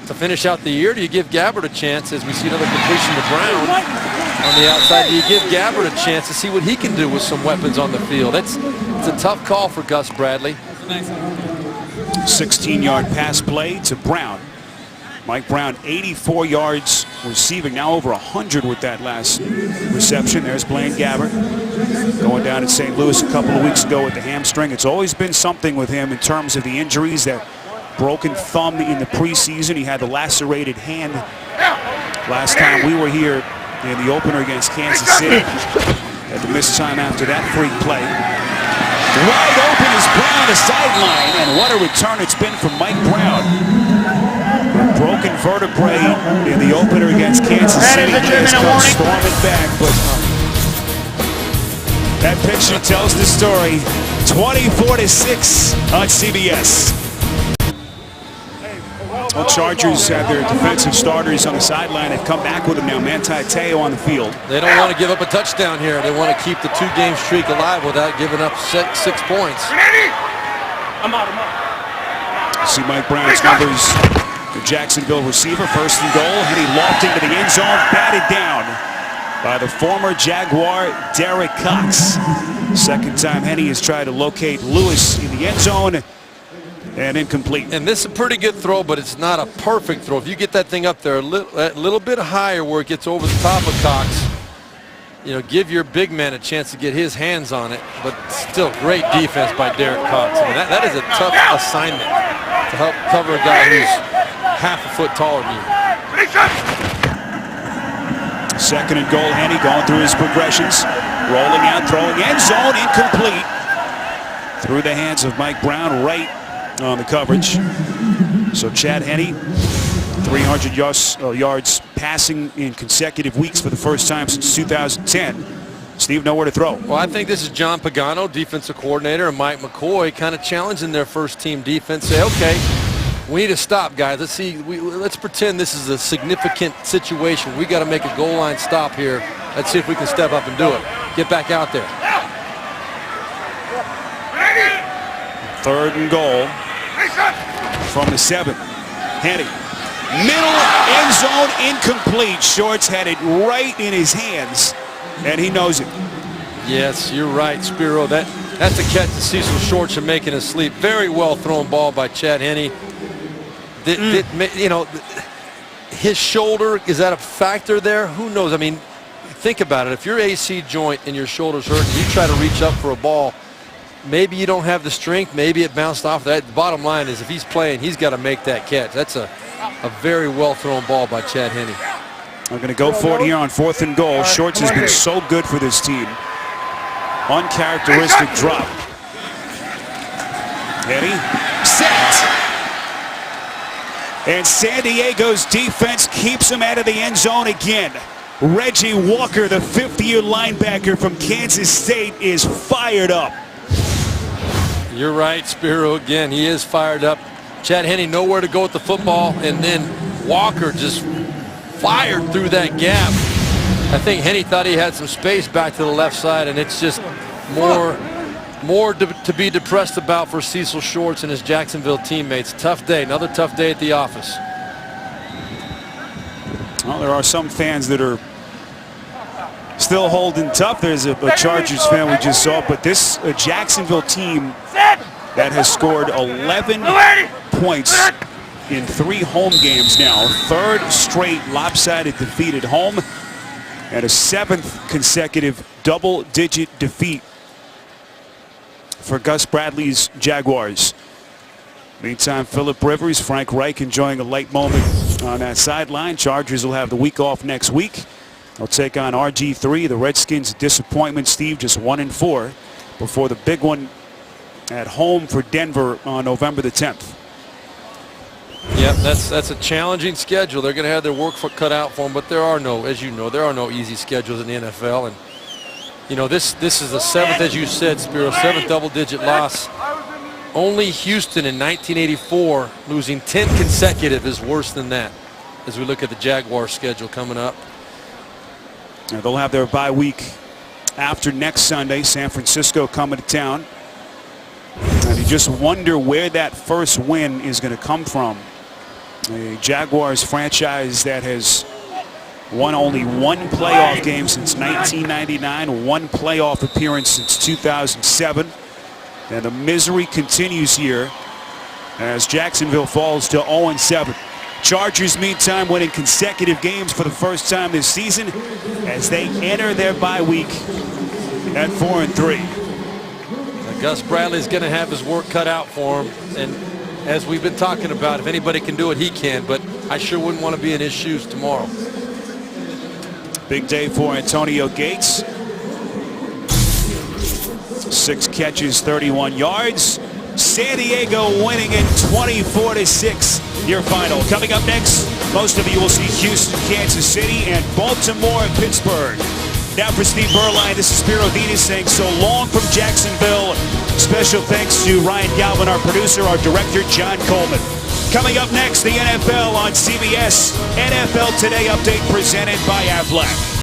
to finish out the year? Do you give Gabbert a chance as we see another completion to Brown on the outside? Do you give Gabbert a chance to see what he can do with some weapons on the field? It's a tough call for Gus Bradley. 16-yard pass play to Brown. Mike Brown, 84 yards receiving, now over 100 with that last reception. There's Blaine Gabbert going down in St. Louis a couple of weeks ago with the hamstring. It's always been something with him in terms of the injuries. That broken thumb in the preseason. He had the lacerated hand last time we were here in the opener against Kansas City. Had to miss time after that freak play. Wide open is Brown, the sideline, and what a return it's been from Mike Brown. Broken vertebrae in the opener against Kansas City. He has come storming back, but that picture tells the story. 24-6 on CBS. Well, Chargers have their defensive starters on the sideline. They've come back with them now. Manti Te'o on the field. They don't want to give up a touchdown here. They want to keep the two-game streak alive without giving up 6 points. I'm out. See Mike Brown's numbers. The Jacksonville receiver, 1st and goal. And he lobbed into the end zone, batted down by the former Jaguar Derek Cox. Second time Henne has tried to locate Lewis in the end zone. And incomplete. And this is a pretty good throw, but it's not a perfect throw. If you get that thing up there a little bit higher where it gets over the top of Cox, you know, give your big man a chance to get his hands on it. But still, great defense by Derek Cox. I mean, that is a tough assignment to help cover a guy who's half a foot taller than you. 2nd and goal. Henne going through his progressions, rolling out, throwing end zone, incomplete. Through the hands of Mike Brown, right on the coverage. So Chad Henne, 300 yards passing in consecutive weeks for the first time since 2010. Steve, nowhere to throw. Well, I think this is John Pagano, defensive coordinator, and Mike McCoy kind of challenging their first team defense. Say, okay, we need to stop, guys. Let's pretend this is a significant situation. We got to make a goal line stop here. Let's see if we can step up and do it. Get back out there. 3rd and goal from the 7. Henne, middle end zone, incomplete. Shorts had it right in his hands, and he knows it. Yes, you're right, Spiro. That's a catch that Cecil Shorts are making us sleep. Very well thrown ball by Chad Henne. You know, his shoulder, is that a factor there? Who knows? I mean, think about it. If your AC joint and your shoulder's hurt and you try to reach up for a ball, maybe you don't have the strength. Maybe it bounced off that. The bottom line is if he's playing, he's got to make that catch. That's a very well-thrown ball by Chad Henne. I'm going to go for it here on 4th and goal. Shorts has been so good for this team. Uncharacteristic drop. Henne, set. And San Diego's defense keeps him out of the end zone again. Reggie Walker, the 5th-year linebacker from Kansas State, is fired up. You're right, Spiro. Again, he is fired up. Chad Henne nowhere to go with the football, and then Walker just fired through that gap. I think Henne thought he had some space back to the left side, and it's just more to be depressed about for Cecil Shorts and his Jacksonville teammates. Tough day, another tough day at the office. Well, there are some fans that are still holding tough. There's a Chargers fan we just saw, but this Jacksonville team that has scored 11 points in 3 home games now. 3rd straight lopsided defeat at home and a 7th consecutive double-digit defeat for Gus Bradley's Jaguars. Meantime, Phillip Rivers, Frank Reich enjoying a light moment on that sideline. Chargers will have the week off next week. They'll take on RG3. The Redskins' disappointment, Steve, just 1-4 before the big one at home for Denver on November the 10th. Yep, that's a challenging schedule. They're going to have their work cut out for them, but there are no, as you know, there are no easy schedules in the NFL. And you know, this is the seventh, as you said, Spiro, seventh double-digit loss. Only Houston in 1984 losing 10 consecutive is worse than that. As we look at the Jaguars schedule coming up, now they'll have their bye week after next Sunday. San Francisco coming to town. And you just wonder where that first win is going to come from. The Jaguars franchise that has won only one playoff game since 1999, one playoff appearance since 2007. And the misery continues here as Jacksonville falls to 0-7. Chargers, meantime, winning consecutive games for the first time this season as they enter their bye week at 4-3. Gus Bradley's going to have his work cut out for him, and as we've been talking about, if anybody can do it, he can, but I sure wouldn't want to be in his shoes tomorrow. Big day for Antonio Gates. 6 catches, 31 yards. San Diego winning it 24-6. Your final. Coming up next, most of you will see Houston, Kansas City, and Baltimore, Pittsburgh. Now for Steve Berline, this is Spiro Dedes saying so long from Jacksonville. Special thanks to Ryan Galvin, our producer, our director, John Coleman. Coming up next, the NFL on CBS. NFL Today update presented by Aflac.